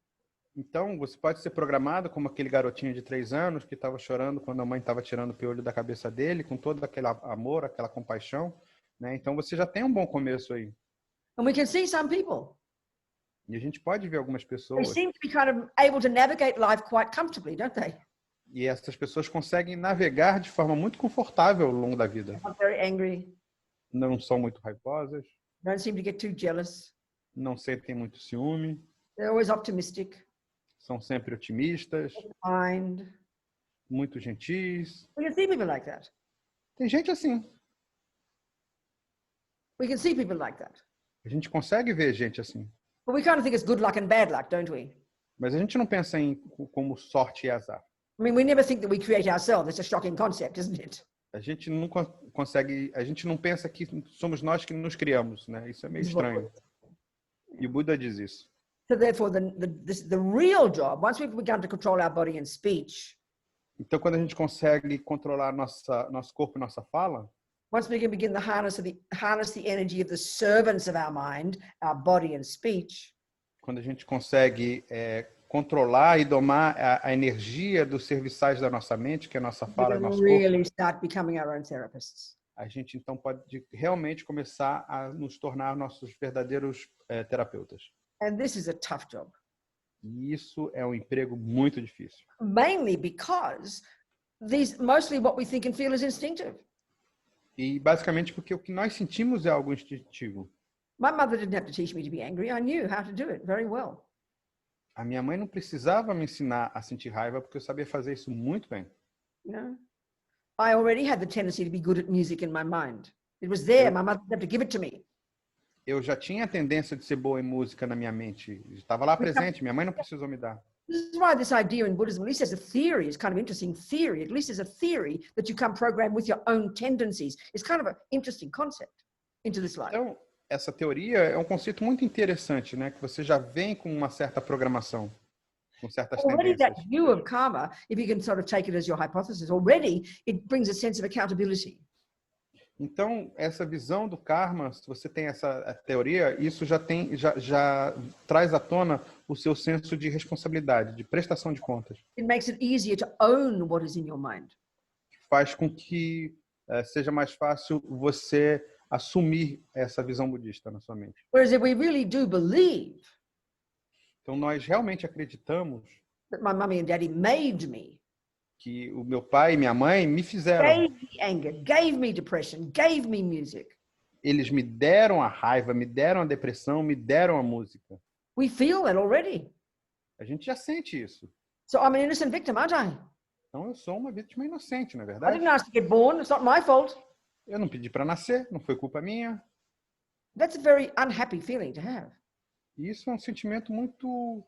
Então, você pode ser programado como aquele garotinho de 3 anos que estava chorando quando a mãe estava tirando o piolho da cabeça dele, com todo aquele amor, aquela compaixão, né? Então, você já tem um bom começo aí. And we can see some people. E a gente pode ver algumas They pessoas, seem to be kind of able to navigate life quite comfortably, don't they? e essas pessoas conseguem navegar de forma muito confortável ao longo da vida. Not very angry, Não são muito raivosas, don't seem to get too jealous. não sentem muito ciúme, They're always optimistic, são sempre otimistas, kind. muito gentis. We can see people like that. Tem gente assim. We can see people like that. A gente consegue ver gente assim. But we kind of think it's good luck and bad luck, don't we? Mas a gente não pensa em como sorte e azar. I mean, we never think that we create ourselves. It's a shocking concept, isn't it? A gente nunca consegue, a gente não pensa que somos nós que nos criamos, né? Isso é meio estranho. E o Buda diz isso. So therefore, the real job, once we've begun to control our body and speech, Então, quando a gente consegue controlar nosso corpo e nossa fala, Once we can begin to harness the energy of the servants of our mind, our body and speech, quando a gente consegue controlar e domar a energia dos serviçais da nossa mente, que é a nossa we fala e can nosso really corpo, start becoming our own therapists. a gente então pode realmente começar a nos tornar nossos verdadeiros terapeutas. And this is a tough job. E isso é um emprego muito difícil. Mainly because mostly what we think and feel is instinctive. E basicamente porque o que nós sentimos é algo instintivo. My mother didn't have to teach me to be angry. I knew how to do it very well. A minha mãe não precisava me ensinar a sentir raiva porque eu sabia fazer isso muito bem. You know, I already had the tendency to be good at music in my mind. It was there. My mother didn't have to give it to me. Eu já tinha a tendência de ser boa em música na minha mente. Estava lá presente. Minha mãe não precisou me dar. This is why this idea in Buddhism, at least as a theory, is kind of interesting theory. At least as a theory that you come programmed with your own tendencies. It's kind of an interesting concept into this life. Então, essa teoria é um conceito muito interessante, né? Que você já vem com uma certa programação, com certas Already tendências. that view of karma, if you can sort of take it as your hypothesis, already it brings a sense of accountability. Então, essa visão do karma, se você tem essa teoria, isso já traz à tona o seu senso de responsabilidade, de prestação de contas. It makes it easier to own what is in your mind. Faz com que seja mais fácil você assumir essa visão budista na sua mente. Whereas if we really do believe Então, nós realmente acreditamos that my mummy and daddy made me, que o meu pai e minha mãe me fizeram. gave me anger, gave me depression, gave me music. Eles me deram a raiva, me deram a depressão, me deram a música. We feel that already. A gente já sente isso. So I'm an innocent victim, aren't I? Então, eu sou uma vítima inocente, não é I verdade? didn't ask to get born. It's not my fault. Eu não pedi para nascer, não foi culpa minha. That's a very unhappy feeling to have. E isso é um sentimento muito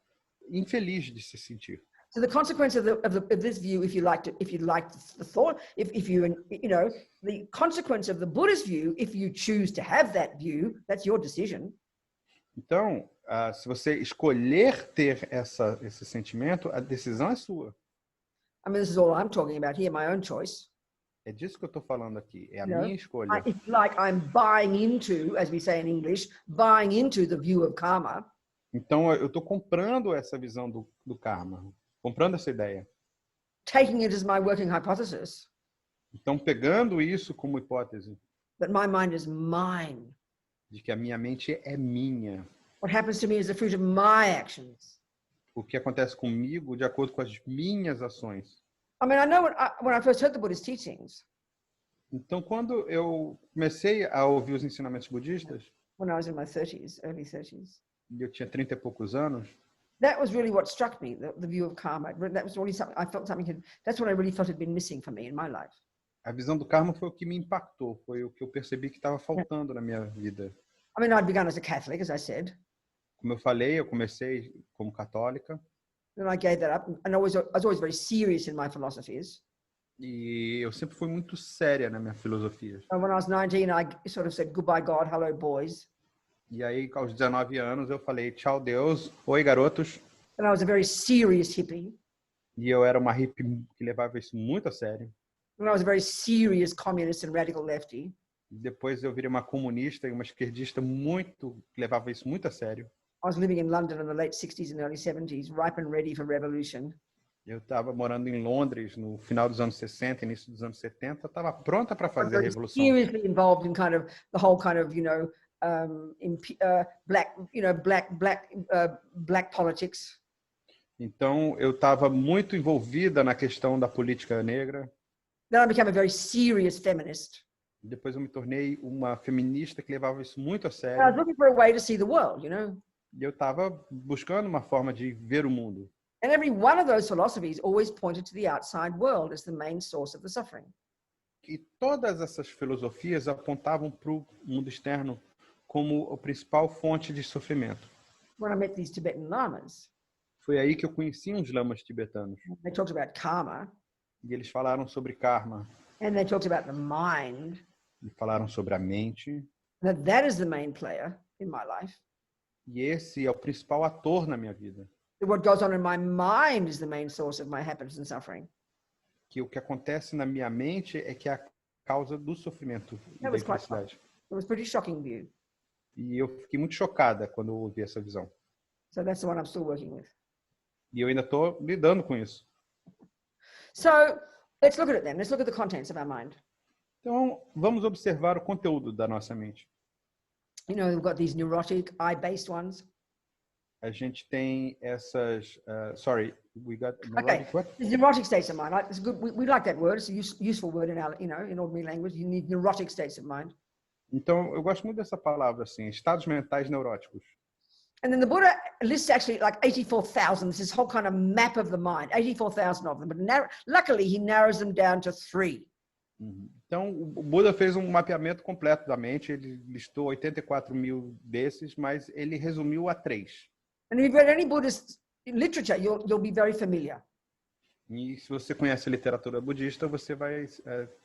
infeliz de se sentir. So the consequence of this view, if you like the thought, if you know, the consequence of the Buddhist view, if you choose to have that view, that's your decision. Então, se você escolher ter esse sentimento, a decisão é sua. I mean, this is all I'm talking about here, my own choice. É disso que eu estou falando aqui. É a You know, minha escolha. If you like, I'm buying into, as we say in English, buying into the view of karma. Então, eu estou comprando essa visão do karma. Comprando essa ideia. Taking it as my working hypothesis. Então, pegando isso como hipótese That my mind is mine. de que a minha mente é minha. What happens to me is the fruit of my actions. O que acontece comigo de acordo com as minhas ações. I mean, I know when I first heard the Buddhist teachings, Então, quando eu comecei a ouvir os ensinamentos budistas, when I was in my 30s, early 30s, e eu tinha 30 e poucos anos, that was really what struck me, the view of karma. That was really something, I felt something, that's what I really felt had been missing for me in my life. a visão do karma foi o que me impactou, foi o que eu percebi que estava faltando na minha vida. I mean, I'd begun as a Catholic, as I said. Como eu falei, eu comecei como católica, Then I gave that up, and I was always very serious in my philosophies. e eu sempre fui muito séria na minha filosofia. And when I was 19, I sort of said, goodbye, God, hello, boys. E aí, aos 19 anos, eu falei, tchau, Deus, oi, garotos. And I was a very serious hippie. E eu era uma hippie que levava isso muito a sério. And I was a very serious communist and radical lefty. Depois eu virei uma comunista e uma esquerdista que levava isso muito a sério. I was living in London in the late 60s and early 70s, ripe and ready for revolution. Eu estava morando em Londres no final dos anos 60, início dos anos 70, estava pronta para fazer a revolução. Seriously involved in kind of the whole kind of, black politics. Então eu estava muito envolvida na questão da política negra. Then I became a very serious feminist. Depois eu me tornei uma feminista que levava isso muito a I was sério. looking for a way to see the world, E eu estava buscando uma forma de ver o mundo. And every one of those philosophies always pointed to the outside world as the main source of the suffering. E todas essas filosofias apontavam para o mundo externo como a principal fonte de sofrimento. When I met these Tibetan lamas, Foi aí que eu conheci uns lamas tibetanos. they talked about karma, E eles falaram sobre karma, and they talked about the mind, e falaram sobre a mente. that is the main player in my life. E esse é o principal ator na minha vida. That what goes on in my mind is the main source of my happiness and suffering. Que o que acontece na minha mente é que é a causa do sofrimento e da That was quite infelicidade. It was pretty shocking view. E eu fiquei muito chocada quando eu ouvi essa visão. So that's the one I'm still working with. E eu ainda estou lidando com isso. So let's look at it then. Let's look at the contents of our mind. Então, vamos observar o conteúdo da nossa mente. You know, we've got these neurotic, I-based ones. A gente tem essas... we got... Okay, what? these neurotic states of mind. It's good. We like that word. It's a useful word in our, in ordinary language. You need neurotic states of mind. Então, eu gosto muito dessa palavra, assim, estados mentais neuróticos. And then the Buddha lists actually like 84,000. This whole kind of map of the mind, 84,000 of them. But luckily, he narrows them down to 3. Então, o Buda fez um mapeamento completo da mente. Ele listou 84 mil desses, mas ele resumiu a 3. And if you've read any Buddhist literature, you'll be very familiar. E se você conhece a literatura budista, você vai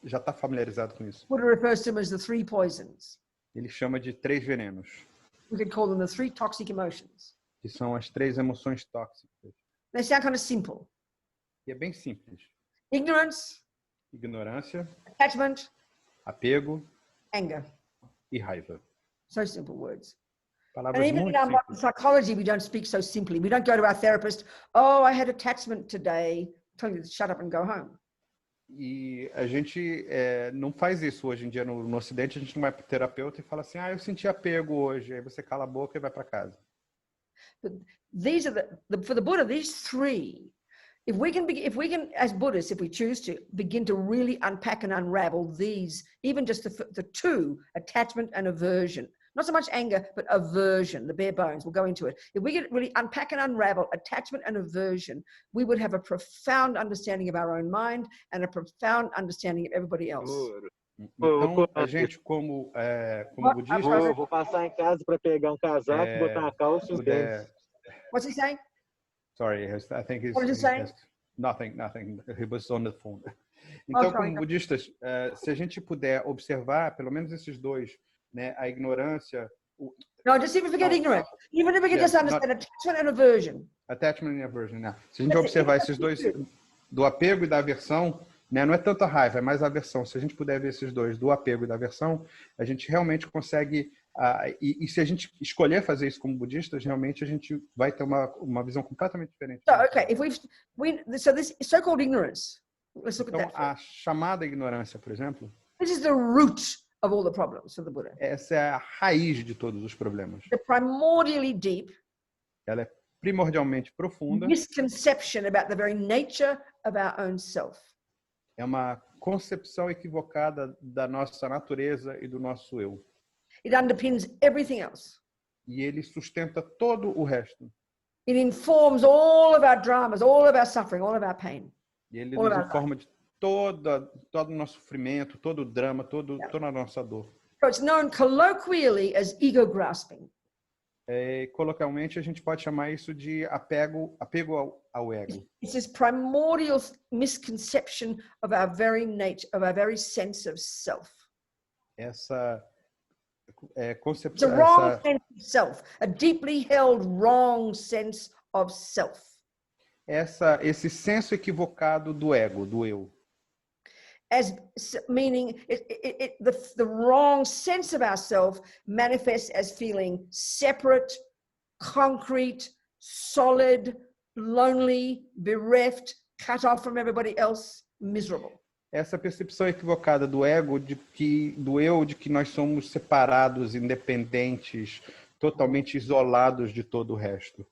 já está familiarizado com isso. Buddha refers to them as the 3 poisons. Ele chama de 3 venenos, We could call them the 3 toxic emotions. que são as 3 emoções tóxicas. They sound kind of simple. E é bem simples. Ignorance, Ignorância, attachment, apego anger. e raiva. So simple words. And Palavras even in muito our modern simples. psychology, we don't speak so simply. We don't go to our therapist, oh, I had attachment today. Tell you to shut up and go home. E a gente não faz isso hoje em dia no Ocidente. A gente não vai para o terapeuta e fala assim, eu senti apego hoje. Aí você cala a boca e vai para casa. But these are for the Buddha, these 3, if we can, as Buddhists, if we choose to, begin to really unpack and unravel these, even just the 2, attachment and aversion. Not so much anger, but aversion, the bare bones. We'll go into it. If we could really unpack and unravel attachment and aversion, we would have a profound understanding of our own mind and a profound understanding of everybody else. Então, a gente, como budista... Vou passar em casa para pegar casaco, botar uma calça e os tênis. What's he saying? Sorry, I think he's... What did you say? Nothing. He was on the phone. Então, como budistas, se a gente puder observar, pelo menos esses 2, né, a ignorância... No, just even forget ignorance. Even if we can just understand attachment and aversion. Attachment and aversion, né? Se a gente observar esses 2, do apego e da aversão, né, não é tanto a raiva, é mais a aversão. Se a gente puder ver esses 2, do apego e da aversão, a gente realmente consegue... e se a gente escolher fazer isso como budistas, realmente a gente vai ter uma visão completamente diferente. So, okay, so this so-called ignorance, let's look at Então, that. a chamada ignorância, por exemplo, This is the root of all the problems for the Buddha. essa é a raiz de todos os problemas. The primordially deep Ela é primordialmente profunda, misconception about the very nature of our own self. é uma concepção equivocada da nossa natureza e do nosso eu. It underpins everything else. E ele sustenta todo o resto. It informs all of our dramas, all of our suffering, all of our pain. E ele nos informa de todo o nosso sofrimento, todo o drama, toda a nossa dor. So it's known colloquially as ego grasping. Coloquialmente, a gente pode chamar isso de apego ao ego. It's this primordial misconception of our very nature, of our very sense of self. Essa It's concepção, a wrong sense of self, a deeply held wrong sense of self. esse senso equivocado do ego, do eu. As meaning the wrong sense of ourself manifests as feeling separate, concrete, solid, lonely, bereft, cut off from everybody else, miserable. Essa percepção equivocada do ego, do eu, de que nós somos separados, independentes, totalmente isolados de todo o resto.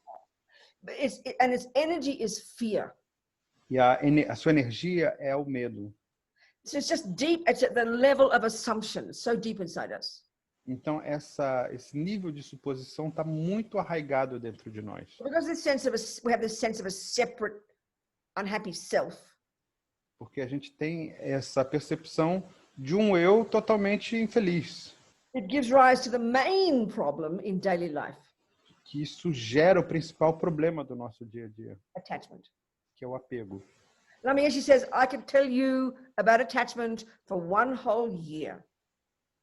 And its energy is fear. E a sua energia é o medo. So it's just deep. It's at the level of assumption. It's so deep inside us. Então, esse nível de suposição está muito arraigado dentro de nós. Because we have this sense of a separate, unhappy self. Porque a gente tem essa percepção de um eu totalmente infeliz. It gives rise to the main problem in daily life. Que isso gera o principal problema do nosso dia a dia. Attachment. Que é o apego. Lamiashi says, I could tell you about attachment for one whole year.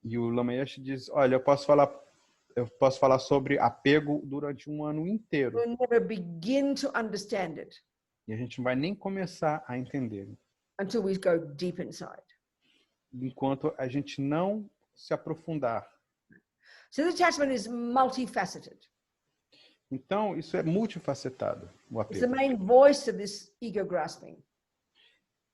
E o Lamayesh diz, olha, eu posso falar sobre apego durante um ano inteiro. We'll never begin to understand it E a gente não vai nem começar a entender. until we go deep inside. enquanto a gente não se aprofundar. So the attachment is multifaceted. Então, isso é multifacetado, o It's the apego. main voice of this ego grasping.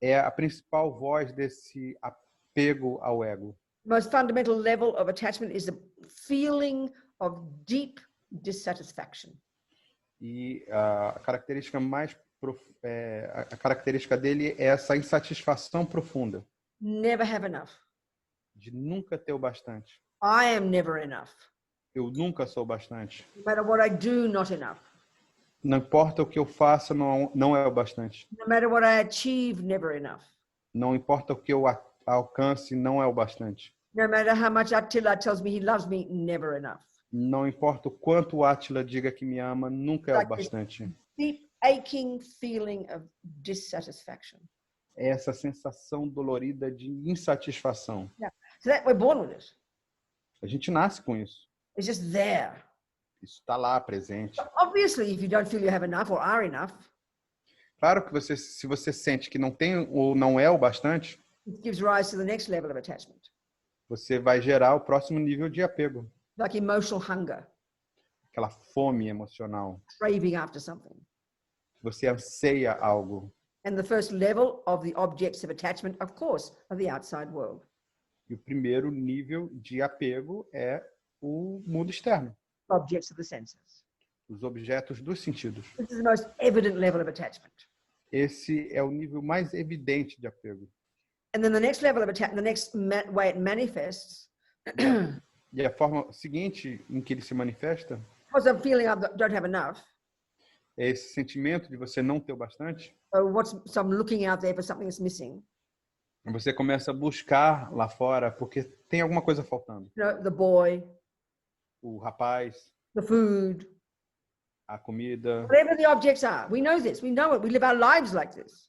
É a principal voz desse apego ao ego. The most fundamental level of attachment is the feeling of deep dissatisfaction. E a característica a característica dele é essa insatisfação profunda, Never have enough. de nunca ter o bastante. I am never enough. Eu nunca sou bastante. No matter what I do, not enough. Não importa o que eu faça, não é o bastante. No matter what I achieve, never enough. Não importa o que eu alcance, não é o bastante. No matter how much Attila tells me he loves me, never enough. Não importa o quanto o Átila diga que me ama, nunca é o bastante. Deep aching feeling of dissatisfaction. É essa sensação dolorida de insatisfação. So that we're born with it. A gente nasce com isso. It's just there. Isso está lá, presente. Obviously, if you don't feel you have enough or are enough, Claro que se você sente que não tem ou não é o bastante, it gives rise to the next level of attachment, você vai gerar o próximo nível de apego. like emotional hunger, Aquela fome emocional. craving after something. Você anseia algo. And the first level of the objects of attachment, of course, are the outside world. E o primeiro nível de apego é o mundo externo. Objects of the senses. Os objetos dos sentidos. This is the most evident level of attachment. Esse é o nível mais evidente de apego. And then the next level of attachment, the next way it manifests, E a forma seguinte em que ele se manifesta because I'm feeling I don't have enough. é esse sentimento de você não ter o bastante. So I'm looking out there for something that's missing. Você começa a buscar lá fora porque tem alguma coisa faltando. You know, the boy, O rapaz, the food, a comida. whatever the objects are. We know this. We know it. We live our lives like this.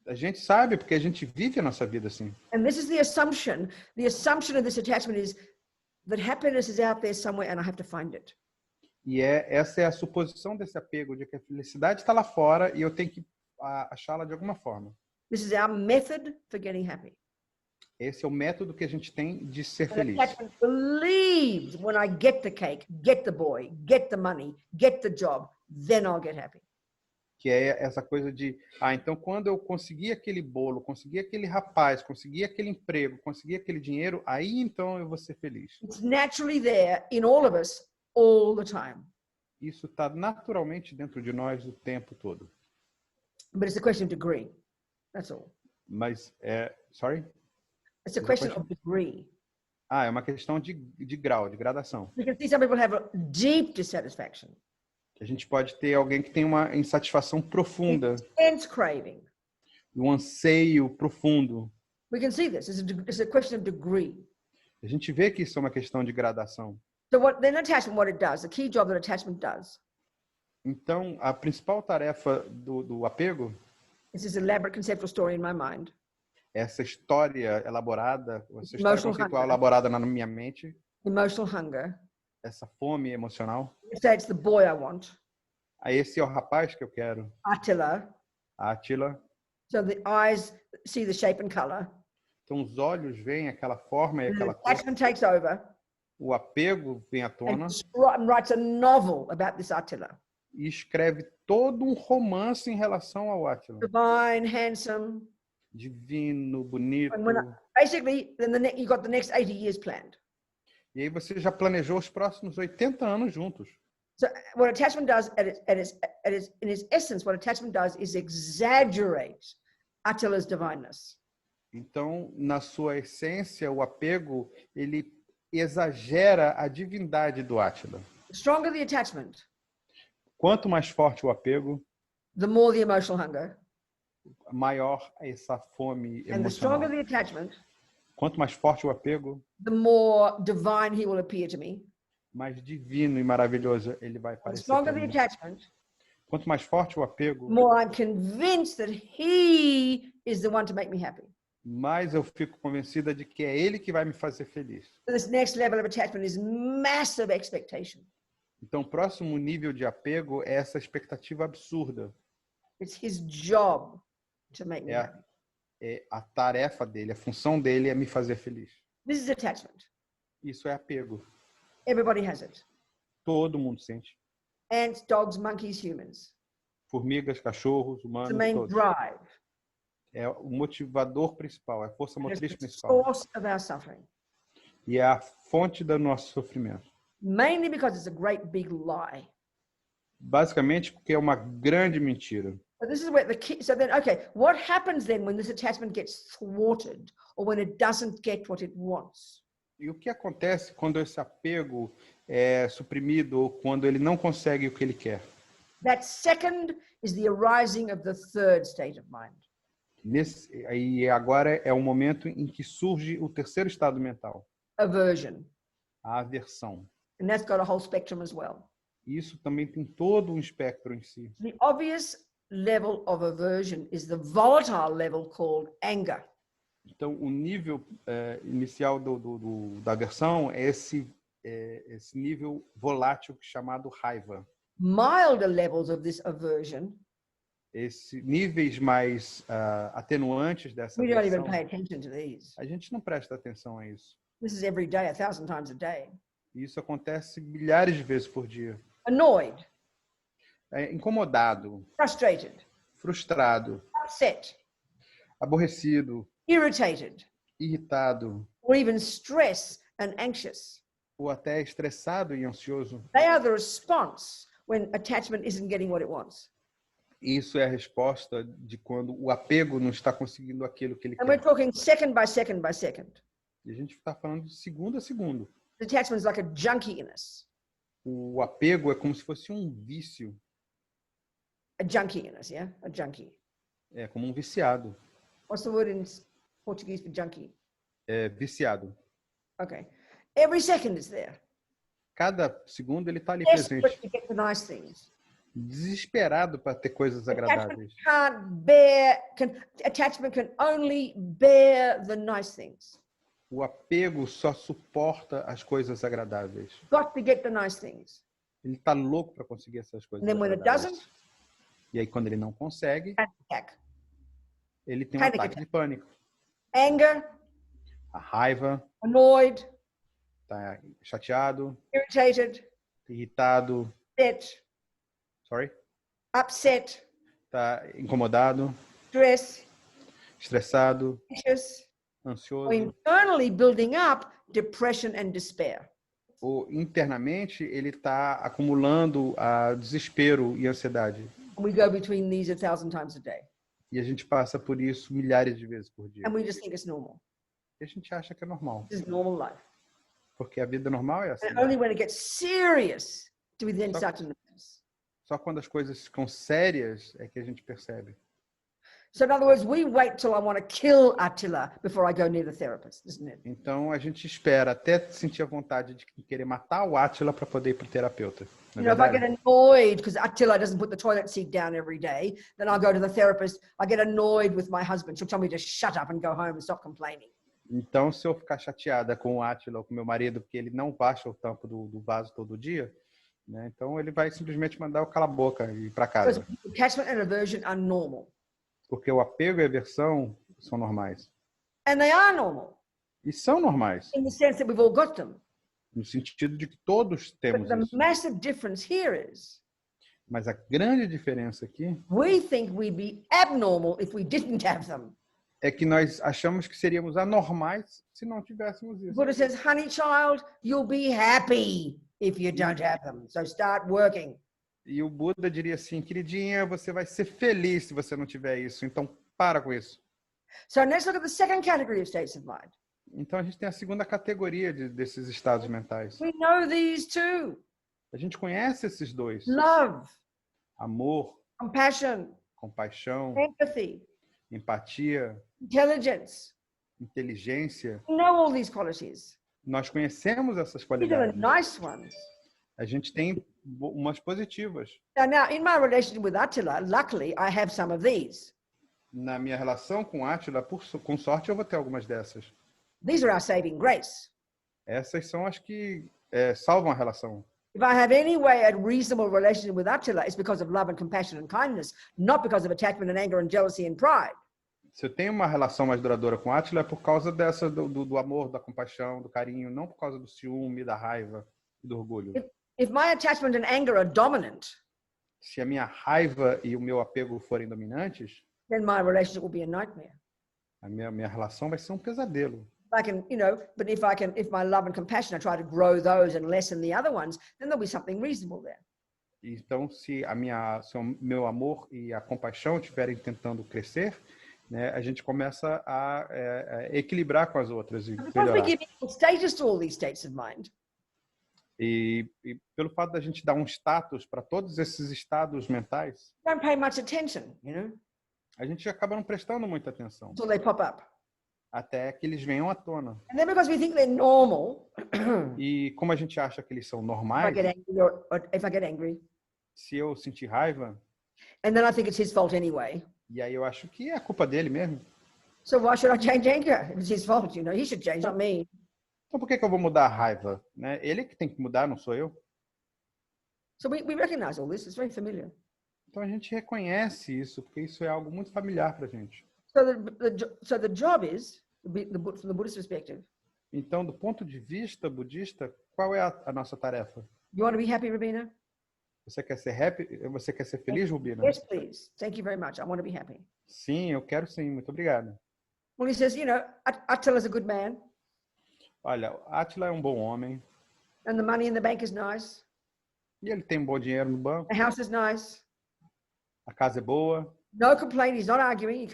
A gente sabe porque a gente vive a nossa vida assim. And this is the assumption. The assumption of this attachment is that happiness is out there somewhere and I have to find it. E essa é a suposição desse apego, de que a felicidade está lá fora e eu tenho que achá-la de alguma forma. This is our method for getting happy. Esse é o método que a gente tem de ser And feliz. attachment believes when I get the cake, get the boy, get the money, get the job, then I'll get happy. Que é essa coisa de, então quando eu conseguir aquele bolo, conseguir aquele rapaz, conseguir aquele emprego, conseguir aquele dinheiro, aí então eu vou ser feliz. It's naturally there in all of us all the time. Isso está naturalmente dentro de nós o tempo todo. But it's a question of degree. That's all. Mas sorry? It's a question of degree. É uma questão de grau, de gradação. You can see some people have a deep dissatisfaction. A gente pode ter alguém que tem uma insatisfação profunda, Intense craving. um anseio profundo. We can see this. It's a question of degree. A gente vê que isso é uma questão de gradação. So attachment, what it does, the key job that attachment does, Então, a principal tarefa do apego, is this elaborate conceptual story in my mind. essa história elaborada, essa história Emotional conceitual hunger. elaborada na minha mente, Emotional hunger. essa fome emocional. Let's say it's the boy I want. Aí esse é o rapaz que eu quero, Attila. a Átila. So the eyes see the shape and color. Então os olhos veem aquela forma e And aquela cor. attachment takes over O apego vem à tona and writes a novel about this Attila. e escreve todo um romance em relação ao Átila. Divine, handsome. Divino, bonito. And basically, then you got the next 80 years planned. E aí você já planejou os próximos 80 anos juntos. So what attachment does, in its essence, what attachment does is exaggerate Attila's divineness. Então, na sua essência, o apego, ele exagera a divindade do Átila. The stronger the attachment, Quanto mais forte o apego, the more the emotional hunger. maior essa fome And the stronger emocional. the attachment, Quanto mais forte o apego, the more divine he will appear to me. mais divino e maravilhoso ele vai And the parecer stronger para the mim. attachment, Quanto mais forte o apego, the more I'm convinced that he is the one to make me happy. mais eu fico convencida de que é ele que vai me fazer feliz. So this next level of attachment is massive expectation. Então, o próximo nível de apego é essa expectativa absurda. It's his job to make me happy. a tarefa dele, a função dele é me fazer feliz. This is attachment. Isso é apego. Everybody has it. Todo mundo sente. Ants, dogs, monkeys, humans. Formigas, cachorros, It's the humanos, main todos. drive. É o motivador principal, é a força It's motriz the principal. source of our suffering. E é a fonte do nosso sofrimento. Mainly because it's a great big lie. Basicamente porque é uma grande mentira. But this is where the key, so then, okay, what happens then when this attachment gets thwarted or when it doesn't get what it wants? E o que acontece quando esse apego é suprimido ou quando ele não consegue o que ele quer? That second is the arising of the third state of mind. Aí agora é o momento em que surge o terceiro estado mental, Aversion. a aversão. And that's got a whole spectrum as well. Isso também tem todo um espectro em si. The obvious level of aversion is the volatile level called anger. Então, o nível inicial da aversão é esse nível volátil chamado raiva. Milder levels of this aversion, Níveis mais atenuantes dessa we don't even aversão, pay attention to these. a gente não presta atenção a isso. This is every day, 1,000 times a day. E isso acontece milhares de vezes por dia. Annoyed, Incomodado, frustrated, frustrado, upset, aborrecido, irritated, irritado, or even stressed and anxious. ou até estressado e ansioso. They are the response when attachment isn't getting what it wants. Isso é a resposta de quando o apego não está conseguindo aquilo que ele And we're quer. talking second by second by second. E a gente está falando de segundo a segundo. The attachment is like a junkie in us. O apego é como se fosse um vício, A junkie in us, yeah? A junkie. é como um viciado. What's the word in Portuguese for junkie? É viciado. Okay. Every second is there. Cada segundo ele está ali Desperate presente, to get the nice things. desesperado para ter coisas agradáveis. Attachment can only bear the nice things. O apego só suporta as coisas agradáveis. Got to get the nice things. Ele está louco para conseguir essas coisas And then when it agradáveis. doesn't, E aí quando ele não consegue, attack. ele tem um Panic ataque de pânico. Anger, A raiva, annoyed, tá chateado, irritated, irritado, upset, tá incomodado, estressado, anxious, ansioso. or internally building up depression and despair. Ou internamente ele está acumulando desespero e ansiedade. And we go between these 1,000 times a day. E a gente passa por isso milhares de vezes por dia. And we just think it's normal. E a gente acha que é normal. This is normal life. Porque a vida normal é assim. And only when it gets serious do we then start to notice. Só quando as coisas ficam sérias é que a gente percebe. So in other words, we wait till I want to kill Attila before I go near the therapist, isn't it? Então a gente espera até sentir a vontade de querer matar o Átila para poder ir para o terapeuta. You know, if I get annoyed because Attila doesn't put the toilet seat down every day, then I'll go to the therapist. I get annoyed with my husband. She'll tell me to shut up and go home and stop complaining. Então, se eu ficar chateada com o Átila ou com meu marido porque ele não baixa o tampo do vaso todo dia, né? Então ele vai simplesmente mandar eu calar a boca e ir para casa. Because attachment and aversion are normal. Porque o apego e a aversão são normais. And they are normal E são normais, in the sense that we've all got them. no sentido de que todos But temos the isso. massive difference here is Mas a grande diferença aqui we think we'd be abnormal if we didn't have them. é que nós achamos que seríamos anormais se não tivéssemos isso. Buddha says, honey child, you'll be happy if you don't have them. So start working. E o Buda diria assim, queridinha, você vai ser feliz se você não tiver isso. Então, para com isso. So let's look at the second category of states of mind. Então, a gente tem a segunda categoria desses estados mentais. We know these two. A gente conhece esses dois. Love, Amor, compassion, compaixão, empathy, empatia, intelligence. inteligência. We know all these qualities. Nós conhecemos essas These are the qualidades. nice ones. A gente tem umas positivas. Now, in my relationship with Attila, luckily, I have some of these. Na minha relação com Átila, com sorte, eu vou ter algumas dessas. These are our saving grace. Essas são as que salvam a relação. If I have any way a reasonable relationship with Attila, it's because of love and compassion and kindness, not because of attachment and anger and jealousy and pride. Se eu tenho uma relação mais duradoura com o Átila é por causa do amor, da compaixão, do carinho, não por causa do ciúme, da raiva e do orgulho. If my attachment and anger are dominant, Se a minha raiva e o meu apego forem dominantes, then my relationship will be a nightmare. a minha relação vai ser um pesadelo. I can, but if my love and compassion, I try to grow those and lessen the other ones, then there'll be something reasonable there. Então, se o meu amor e a compaixão estiverem tentando crescer, né, a gente começa a equilibrar com as outras e Because we melhorar. give equal status to all these states of mind, E pelo fato da gente dar um status para todos esses estados mentais, don't pay much attention, a gente acaba não prestando muita atenção, until they pop up. até que eles venham à tona. And then because we think they're normal, E como a gente acha que eles são if I normais, get angry or if I get angry, se eu sentir raiva, and then I think it's his fault anyway. e aí eu acho que é culpa dele mesmo. So why should I change anger? If it's his fault, he should change, not me. Então por que eu vou mudar a raiva? Né? Ele que tem que mudar, não sou eu. So we recognize all this. It's very familiar. Então a gente reconhece isso, porque isso é algo muito familiar para a gente. So the job is, from the Buddhist perspective, Então, do ponto de vista budista, qual é a nossa tarefa? you want to be happy, Robina? Você quer ser happy? Você quer ser feliz, Rubina? Yes, please. Thank you very much. I want to be happy. Sim, eu quero sim. Muito obrigado. Well, he says, Attila is a good man, Olha, Átila é um bom homem. and the money in the bank is nice. E ele tem bom dinheiro no banco. The house is nice. A casa é boa. No complaint. He's not arguing.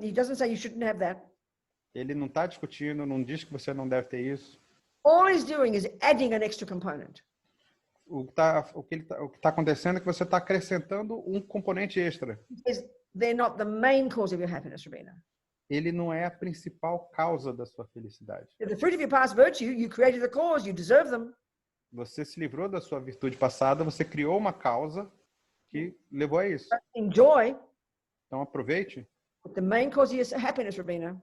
He doesn't say you shouldn't have that. Ele não está discutindo, não diz que você não deve ter isso. All he's doing is adding an extra component. O que tá acontecendo é que você está acrescentando um componente extra. He says they're not the main cause of your happiness, Robina. Ele não é a principal causa da sua felicidade. If the fruit of your past virtue, you created the cause, you deserve them. Você se livrou da sua virtude passada, você criou uma causa que levou a isso. Enjoy. Então aproveite, But the main cause of your happiness, Robina,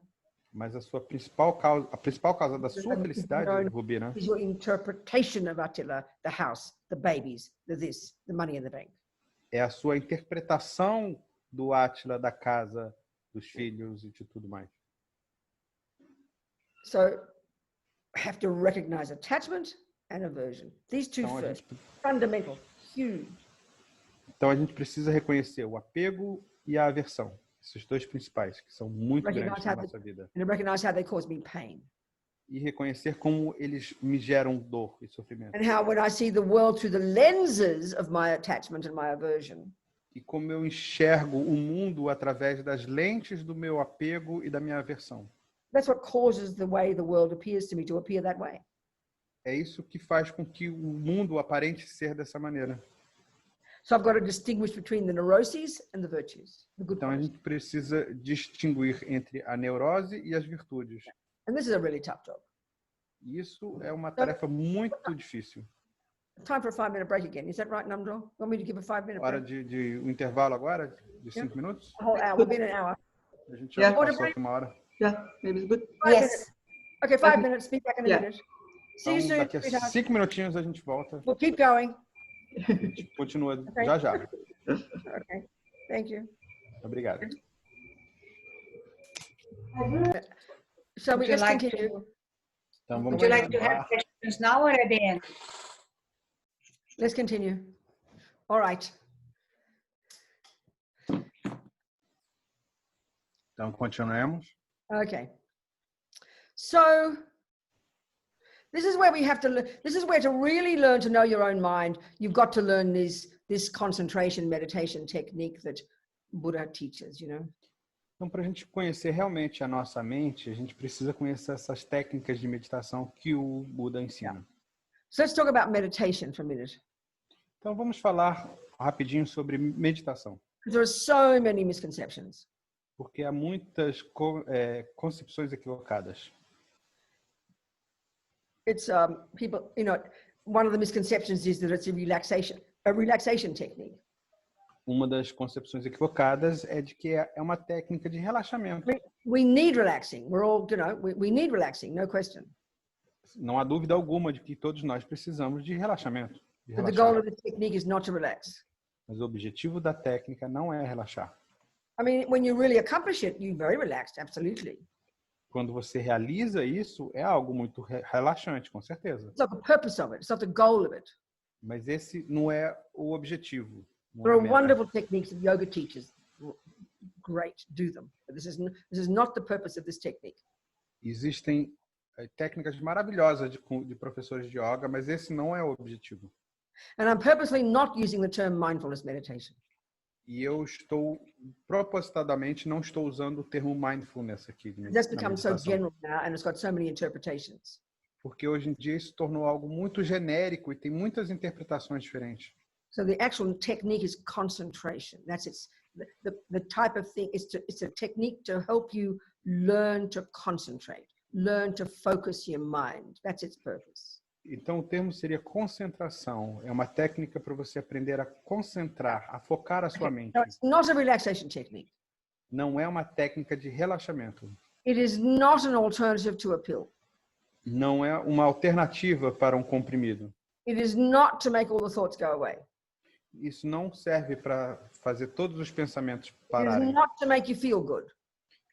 mas a principal causa da sua felicidade, Rubina, is your interpretation of Attila, the house, the babies, the this, the money in the bank. é a sua interpretação do Átila, da casa, dos filhos e de tudo mais. So, have to recognize attachment and aversion. These two Então, first, fundamental, huge. Então a gente precisa reconhecer o apego e a aversão. Esses dois principais, que são muito grandes na nossa vida. And recognize how they cause me pain. E reconhecer como eles me geram dor e sofrimento. And how when I see the world through the lenses of my attachment and my aversion, E como eu enxergo o mundo através das lentes do meu apego e da minha aversão. that's what causes the way the world appears to me to appear that way. É isso que faz com que o mundo aparente ser dessa maneira. So I've got to distinguish between the neuroses and the virtues, the good Então a qualities. gente precisa distinguir entre a neurose e as virtudes. And this is a really tough job. E isso é uma tarefa muito difícil. Time for a 5-minute break again. Is that right, Namdrol? You want me to give a 5-minute Hora break? de um intervalo agora, de 5 minutos? A whole hour. We've been an hour. A gente Yeah. já passou aqui uma hora. Yeah, maybe it's good. 5 Yes. minutes. Okay, 5 minutes. Be back in a Yeah. minute. See you Então, soon, daqui a sweetheart. 5 minutinhos a gente volta. We'll keep going. A gente continua Ok. já já. Okay. Thank you. Obrigado. So Would you let's like continue. Então vamos Would you like to continuar. have questions now or at the end? Let's continue. All right. Então continuemos. Okay. So this is where we have to this is where to really learn to know your own mind, you've got to learn this concentration meditation technique that Buddha teaches, Então, para a gente conhecer realmente a nossa mente, a gente precisa conhecer essas técnicas de meditação que o Buda ensina. So let's talk about meditation for a minute. Então, vamos falar rapidinho sobre meditação, There are so many misconceptions. porque há muitas concepções equivocadas. It's people, one of the misconceptions is that it's a relaxation technique. Uma das concepções equivocadas é de que é uma técnica de relaxamento. We need relaxing. We're all, we need relaxing, no question. Não há dúvida alguma de que todos nós precisamos de relaxamento. De But the goal relaxar. of the technique is not to relax. Mas o objetivo da técnica não é relaxar. I mean, when you really accomplish it, you're very relaxed, absolutely. Quando você realiza isso, é algo muito relaxante, com certeza. It's not the purpose of it. It's not the goal of it. Mas esse não é o objetivo. Não There é a are meta. wonderful techniques that yoga teachers, great, do them. But this is not the purpose of this technique. Existem técnicas maravilhosas de professores de yoga, mas esse não é o objetivo. And I'm purposely not using the term mindfulness meditation. E eu estou, propositadamente, não estou usando o termo mindfulness aqui. That's become so general now and it's got so many interpretations. Porque hoje em dia isso tornou algo muito genérico e tem muitas interpretações diferentes. So the actual technique is concentration. That's the type of thing. It's a technique to help you learn to concentrate, learn to focus your mind. That's its purpose. Então o termo seria concentração. É uma técnica para você aprender a concentrar, a focar a sua mente. No, it's not a relaxation technique. Não é uma técnica de relaxamento. It is not an alternative to a pill. Não é uma alternativa para um comprimido. It is not to make all the thoughts go away. Isso não serve para fazer todos os pensamentos It is pararem. not to make you feel good.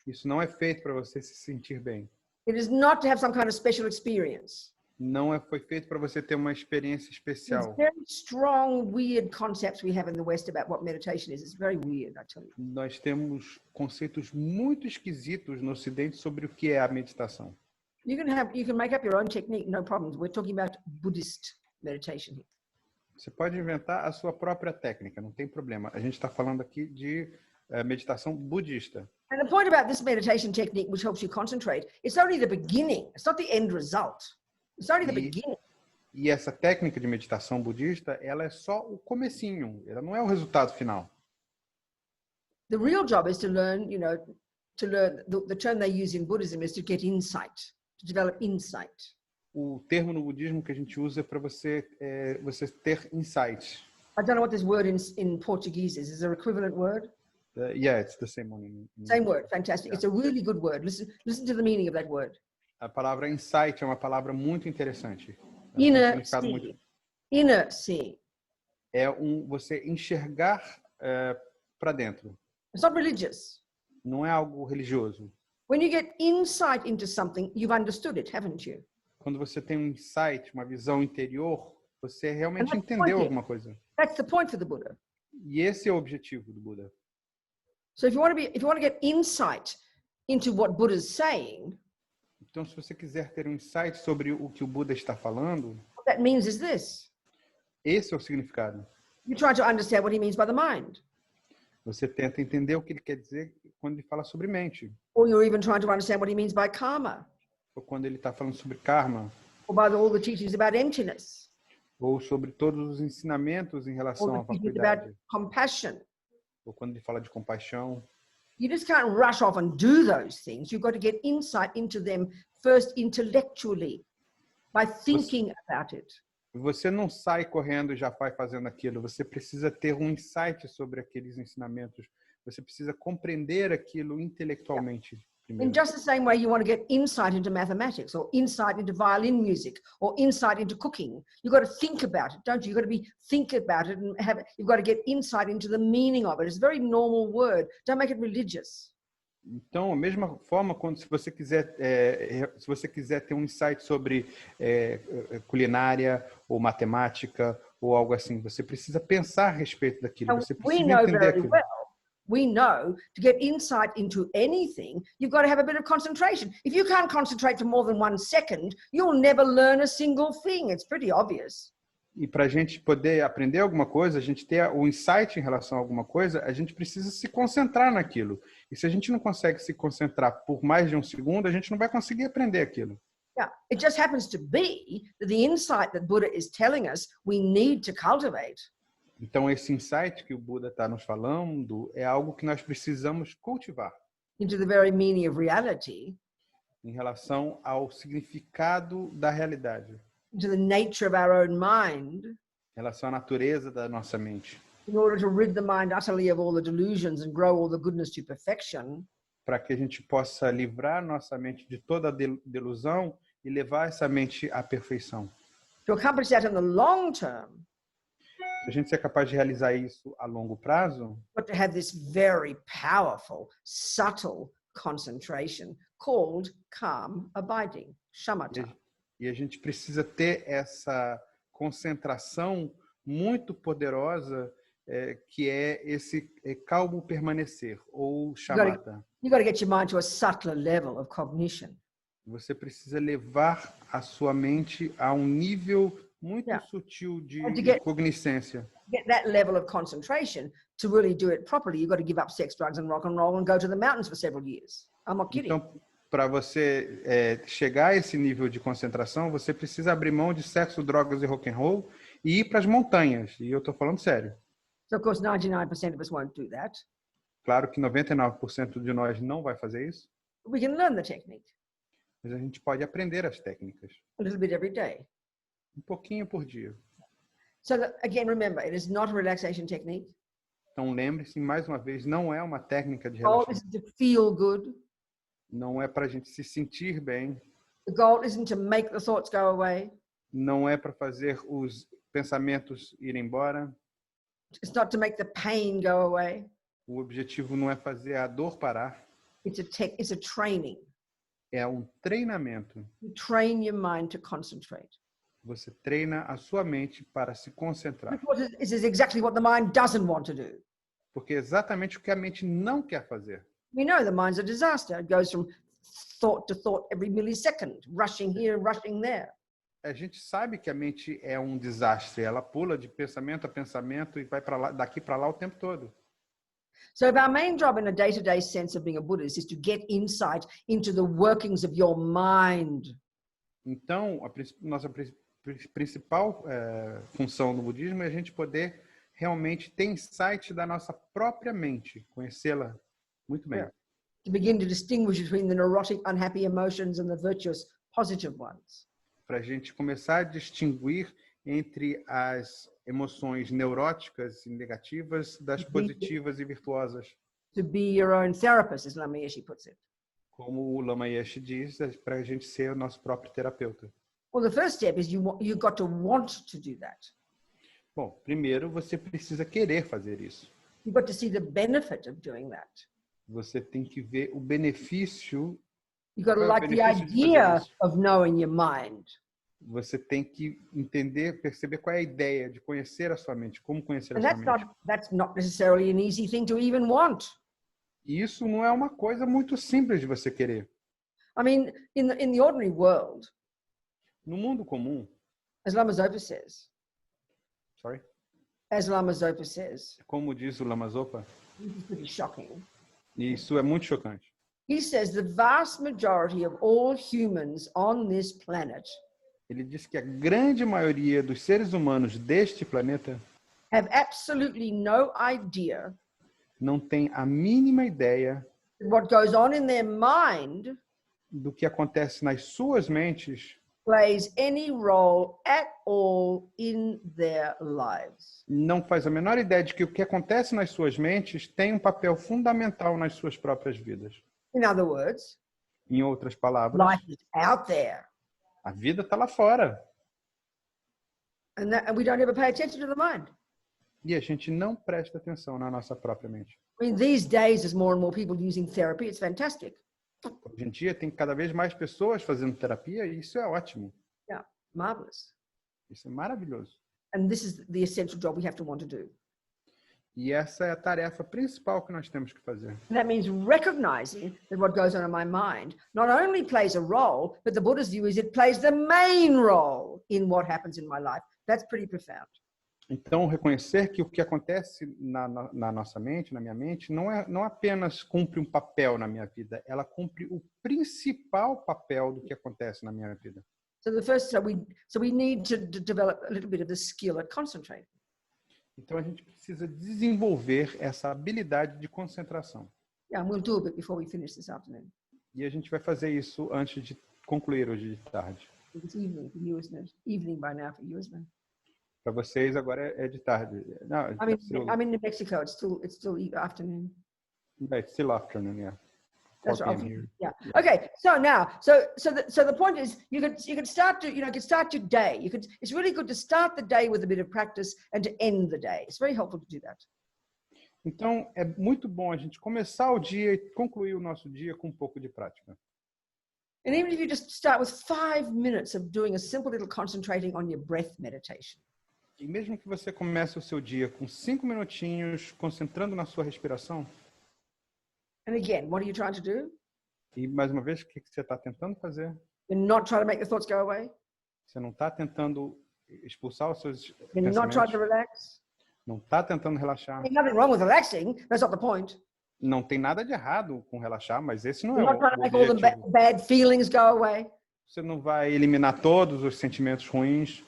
Isso não é feito para você se sentir bem. It is not to have some kind of special experience. Não foi feito para você ter uma experiência There's especial. very strong, weird concepts we have in the West about what meditation is. It's very weird, I tell you. Nós temos conceitos muito esquisitos no Ocidente sobre o que é a meditação. You can make up your own technique, no problems. We're talking about Buddhist meditation here. Você pode inventar a sua própria técnica, não tem problema. A gente está falando aqui de meditação budista. And the point about this meditation technique, which helps you concentrate, it's only the beginning. It's not the end result. It's only the beginning. E essa técnica de meditação budista, ela é só o comecinho, ela não é o resultado final. The real job is to learn, the term they use in Buddhism is to get insight, to develop insight. O termo no budismo que a gente usa é para você ter insights. I don't know what this word in Portuguese is. Is there an equivalent word? Yeah, it's the same one. Same word, fantastic. Yeah. It's a really good word. Listen to the meaning of that word. A palavra insight é uma palavra muito interessante. Inner see. Inner see. É você enxergar para dentro. It's not religious. Não é algo religioso. When you get insight into something, you've understood it, haven't you? Quando você tem um insight, uma visão interior, você realmente And that's entendeu the point alguma coisa. That's the point for the Buddha. E esse é o objetivo do Buda. So if you want to get insight into what Buddha's saying, Então, se você quiser ter um insight sobre o que o Buda está falando, what that means is this. esse é o significado. You try to understand what he means by the mind. Você tenta entender o que ele quer dizer quando ele fala sobre mente. Or you're even trying to understand what he means by karma. Ou quando ele está falando sobre karma. Or by all the teachings about emptiness. Ou sobre todos os ensinamentos em Or relação à the teachings about vacuidade. compassion. Ou quando ele fala de compaixão. You just can't rush off and do those things. You've got to get insight into them first intellectually by thinking about it. Você não sai correndo e já vai fazendo aquilo. Você precisa ter um insight sobre aqueles ensinamentos. Você precisa compreender aquilo intelectualmente primeiro. In just the same way you want to get insight into mathematics or insight into violin music or insight into cooking. You've got to think about it, don't you? You've got to think about it and you've got to get insight into the meaning of it. It's a very normal word. Don't make it religious. Então, a mesma forma, se você quiser ter um insight sobre culinária ou matemática ou algo assim, você precisa pensar a respeito daquilo. Você precisa entender aquilo. We know to get insight into anything, you've got to have a bit of concentration. If you can't concentrate for more than 1 second, you'll never learn a single thing. It's pretty obvious. E para a gente poder aprender alguma coisa, a gente ter o insight em relação a alguma coisa, a gente precisa se concentrar naquilo. E se a gente não consegue se concentrar por mais de 1 segundo, a gente não vai conseguir aprender aquilo. Yeah, it just happens to be that the insight that Buddha is telling us we need to cultivate. Então, esse insight que o Buda está nos falando é algo que nós precisamos cultivar. Into the very meaning of reality. Em relação ao significado da realidade. Into the nature of our own mind. Em relação à natureza da nossa mente. In order to rid the mind utterly of all the delusions and grow all the goodness to perfection. Para que a gente possa livrar nossa mente de toda a delusão e levar essa mente à perfeição. To accomplish that in the long term. a gente ser capaz de realizar isso a longo prazo, got to have this very powerful, subtle concentration called calm abiding, shamatha. e a gente precisa ter essa concentração muito poderosa que é esse calmo permanecer, ou shamatha. You've got to get your mind to a subtler level of cognition. Você precisa levar a sua mente a um nível muito sutil de cognicência. Get that level of concentration to really do it properly. You've got to give up sex, drugs, and rock and roll and go to the mountains for several years. I'm not kidding. Então, para você chegar a esse nível de concentração, você precisa abrir mão de sexo, drogas e rock and roll e ir para as montanhas. E eu estou falando sério. So, of course, 99% of us won't do that. Claro que 99% de nós não vai fazer isso. We can learn the technique Mas a gente pode aprender as técnicas. a little bit every day. Um pouquinho por dia. So, that, again, remember, it is not a relaxation technique. Então, lembre-se, mais uma vez, não é uma técnica de The goal relaxamento. isn't to feel good. Não é para a gente se sentir bem. The goal isn't to make the thoughts go away. Não é para fazer os pensamentos ir embora. It's not to make the pain go away. O objetivo não é fazer a dor parar. It's a training. É um treinamento. You train your mind to concentrate. Você treina a sua mente para se concentrar. Because this is exactly what the mind doesn't want to do. Porque é exatamente o que a mente não quer fazer. We know the mind's a disaster. It goes from thought to thought every millisecond, rushing here, rushing there. A gente sabe que a mente é um desastre. Ela pula de pensamento a pensamento e vai para lá, daqui para lá o tempo todo. So if our main job in a day-to-day sense of being a Buddhist is to get insight into the workings of your mind. Então, nossa principal função no budismo é a gente poder realmente ter insight da nossa própria mente, conhecê-la muito bem. To begin to distinguish between the neurotic, unhappy emotions and the virtuous, positive ones. Para a gente começar a distinguir entre as emoções neuróticas e negativas das positivas e virtuosas. To be your own therapist, as Lama Yeshe puts it. Como o Lama Yeshe diz, para a gente ser o nosso próprio terapeuta. Well, the first step is you've got to want to do that. Bom, primeiro você precisa querer fazer isso. You've got to see the benefit of doing that. Você tem que ver o benefício. You've got to qual é o like the benefício de fazer idea isso. of knowing your mind. Você tem que entender, perceber qual é a ideia de conhecer a sua mente, como conhecer a And sua mente. that's not necessarily an easy thing to even want. E isso não é uma coisa muito simples de você querer. I mean, in the ordinary world, No mundo comum, as Lama Zopa says, sorry, as Lama Zopa says, como diz o Lama Zopa, this is pretty shocking. e isso é muito chocante. He says the vast majority of all humans on this planet Ele diz que a grande maioria dos seres humanos deste planeta have absolutely no idea não tem a mínima ideia that what goes on in their mind do que acontece nas suas mentes, plays any role at all in their lives. não faz a menor ideia de que o que acontece nas suas mentes tem um papel fundamental nas suas próprias vidas. In other words, Em outras palavras, life is out there. a vida está lá fora. And we don't ever pay attention to the mind. E a gente não presta atenção na nossa própria mente. I mean, these days, there's more and more people using therapy. It's fantastic. Hoje em dia tem cada vez mais pessoas fazendo terapia e isso é ótimo. Yeah, marvelous. Isso é maravilhoso. And this is the essential job we have to want to do. E essa é a tarefa principal que nós temos que fazer. And that means recognizing that what goes on in my mind not only plays a role, but the Buddha's view is it plays the main role in what happens in my life. That's pretty profound. Então, reconhecer que o que acontece na nossa mente, na minha mente, não apenas cumpre um papel na minha vida, ela cumpre o principal papel do que acontece na minha vida. So we need to develop a little bit of the skill at concentrating. Então, a gente precisa desenvolver essa habilidade de concentração. Yeah, and we'll do a bit before we finish this afternoon. E a gente vai fazer isso antes de concluir hoje de tarde. It's evening for you, isn't it? Evening by now for you, isn't it? Para vocês agora é de tarde. Não, I'm in New Mexico. It's still afternoon. it's still afternoon, yeah. That's 4 right. p.m. here. Yeah. Okay. So now, so the point is, you could start to, start your day. It's really good to start the day with a bit of practice and to end the day. It's very helpful to do that. Então, é muito bom a gente começar o dia e concluir o nosso dia com um pouco de prática. And even if you just start with 5 minutes of doing a simple little concentrating on your breath meditation. E mesmo que você comece o seu dia com 5 minutinhos concentrando na sua respiração. And again, what are you trying to do? E mais uma vez, o que você está tentando fazer? You're not trying to make the thoughts go away. Você não está tentando expulsar os seus You're not trying to pensamentos. relax. Não está tentando relaxar. There's nothing wrong with relaxing. That's not the point. Não tem nada de errado com relaxar, mas esse não é You're not trying to o make all the objetivo. bad feelings go away. Você não vai eliminar todos os sentimentos ruins.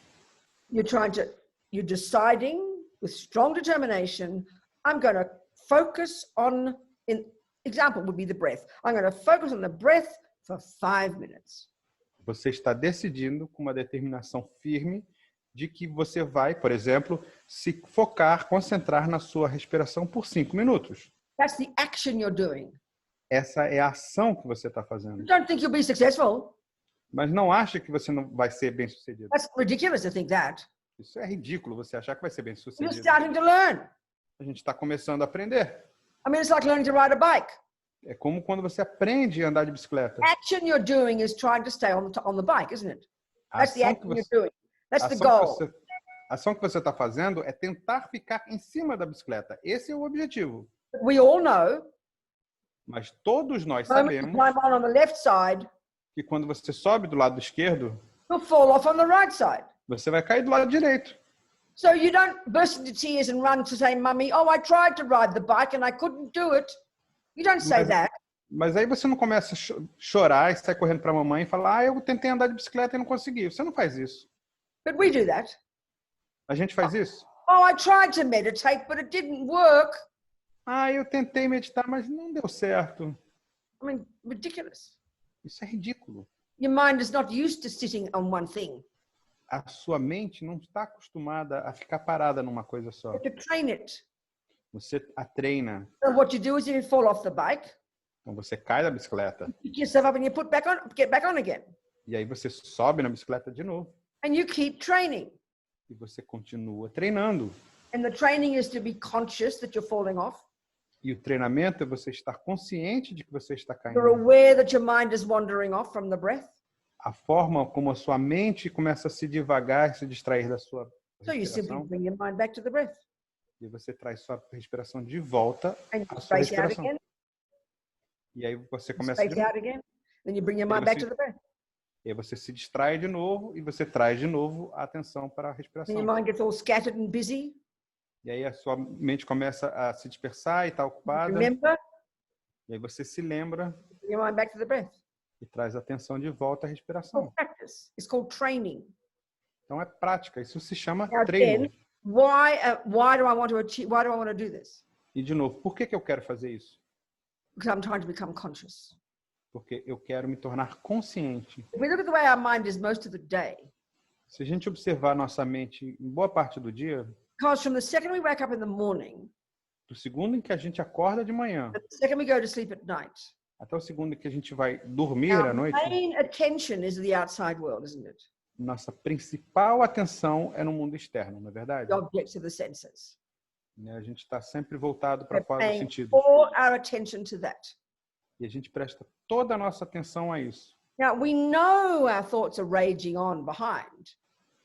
You're deciding with strong determination, I'm going to focus on, example would be the breath. I'm going to focus on the breath for 5 minutes. Você está decidindo com uma determinação firme de que você vai, por exemplo, se focar, concentrar na sua respiração por 5 minutos. That's the action you're doing. Essa é a ação que você está fazendo. You don't think you'll be successful. Mas não acha que você não vai ser bem-sucedido. That's ridiculous to think that. Isso é ridículo, você achar que vai ser You're bem-sucedido. starting to learn. A gente está começando a aprender. I mean, it's like learning to ride a bike. É como quando você aprende a andar de bicicleta. Action you're doing is trying to stay on the bike, isn't it? A That's the ação que action you're você- doing. That's the a goal. ação que você está fazendo é tentar ficar em cima da bicicleta. Esse é o objetivo. We all know, Mas todos nós the moment you sabemos climb on the left side, que quando você sobe do lado esquerdo, you'll fall off on the right side. você vai cair do lado direito. So you don't burst into tears and run to say, Mummy, oh, I tried to ride the bike and I couldn't do it. You don't say that. Mas aí você não começa a chorar e sai correndo para a mamãe e falar, eu tentei andar de bicicleta e não consegui. Você não faz isso. But we do that. A gente faz isso. Oh, I tried to meditate, but it didn't work. Eu tentei meditar, mas não deu certo. I mean, ridiculous. Isso é ridículo. Your mind is not used to sitting on one thing. A sua mente não está acostumada a ficar parada numa coisa só. You have to train it. Você a treina. So what you do is you fall off the bike, Então você cai da bicicleta. pick yourself up and you get back on again. E aí você sobe na bicicleta de novo. And you keep training. E você continua treinando. And the training is to be conscious that you're falling off. E o treinamento é você estar consciente de que você está caindo. You're aware that your mind is wandering off from the breath. A forma como a sua mente começa a se divagar, se distrair da sua So you simply respiração. bring your mind back to the breath. E você traz sua respiração de volta And you à sua space out respiração. again, E aí você começa de space novo. out again. Then you bring your mind back to the breath. E aí você se distrai de novo e você traz de novo a atenção para a Then respiração. your mind gets all scattered and busy. E aí a sua mente começa a se dispersar e está ocupada. Remember, E aí você se lembra bring your mind back to the breath. e traz a atenção de volta à It's respiração. called practice. It's called training. Então é prática, isso se chama Now treino. then, why do I want to achieve? Why do I want to do this? E de novo, por que eu quero fazer isso? Because I'm trying to become conscious. Porque eu quero me tornar consciente. If we look at the way our mind is most of the day, Se a gente observar nossa mente em boa parte do dia, because from the second we wake up in the morning, do segundo em que a gente acorda de manhã and the second we go to sleep at night, até o segundo em que a gente vai dormir à our noite, main attention is the outside world, isn't it? nossa principal atenção é no mundo externo, não é verdade? The objects of the senses. Né, a gente está sempre voltado para We're fora dos paying sentidos. all our attention to that. E a gente presta toda a nossa atenção a isso. Now we know our thoughts are raging on behind,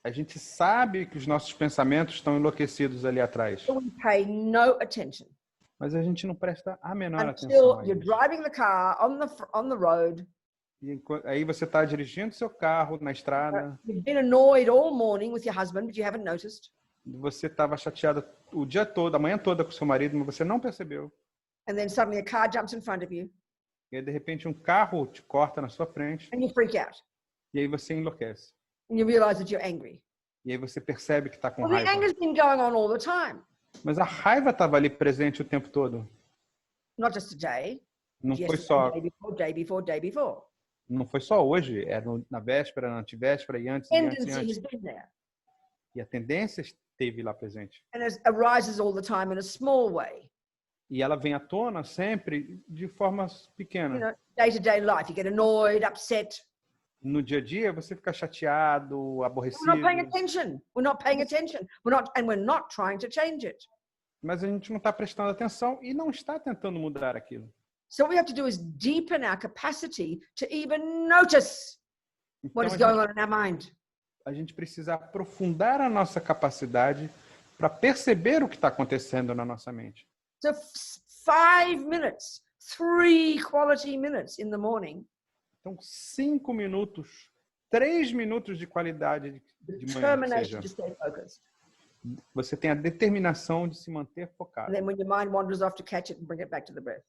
A gente sabe que os nossos pensamentos estão enlouquecidos ali atrás, but we pay no attention mas a gente não presta a menor atenção until a you're isso. driving the car on the road. E aí você está dirigindo seu carro na estrada, You've been annoyed all morning with your husband, but you haven't noticed. você estava chateado o dia todo, a manhã toda com seu marido, mas você não percebeu. And then suddenly a car jumps in front of you E aí, de repente, um carro te corta na sua frente, and you freak out e aí você enlouquece. and you realize that you're angry. E aí você percebe que está com Well, the raiva. anger's been going on all the time, Mas a raiva estava ali presente o tempo todo. not just today. Não foi Yesterday, só, day before, day before, day before. não foi só hoje, era na véspera, na antivéspera e antes, e antes, e Tendency antes. has been there, E a tendência esteve lá presente. and it arises all the time in a small way. E ela vem à tona sempre de formas You pequenas. know, day-to-day life, you get annoyed, upset. No dia a dia, você fica chateado, We're not aborrecido, paying attention. We're not paying attention. We're not trying to change it. mas a gente não está prestando atenção e não está tentando mudar aquilo. So what we have to do is deepen our capacity to even notice what Então, is going on in our mind. a gente precisa aprofundar a nossa capacidade para perceber o que está acontecendo na nossa mente. So 5 minutes, 3 quality minutes in the morning, Então, 5 minutos, 3 minutos de qualidade de manhã, que determination seja. to stay focused. Você tem a determinação de se manter focado. And then when your mind wanders off, to catch it and bring it back to the breath.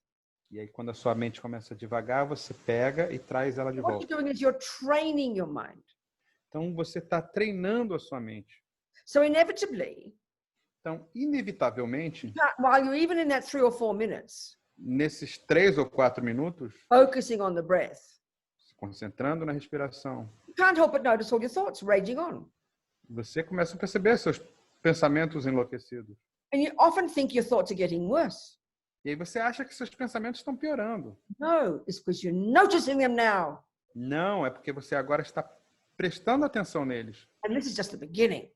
E aí, quando a sua mente começa devagar, você pega e traz ela de What volta. you're doing is you're training your mind. Então, você está treinando a sua mente. So inevitably, Então, inevitavelmente, while you're even in that 3 or 4 minutes, nesses 3 ou 4 minutos, focusing on the breath, se concentrando na respiração, you can't help but notice all your thoughts raging on. você começa a perceber seus pensamentos enlouquecidos. And you often think your thoughts are getting worse. E aí você acha que seus pensamentos estão piorando. No, it's because you're noticing them now. Não, é porque você agora está prestando atenção neles. And this is just the beginning.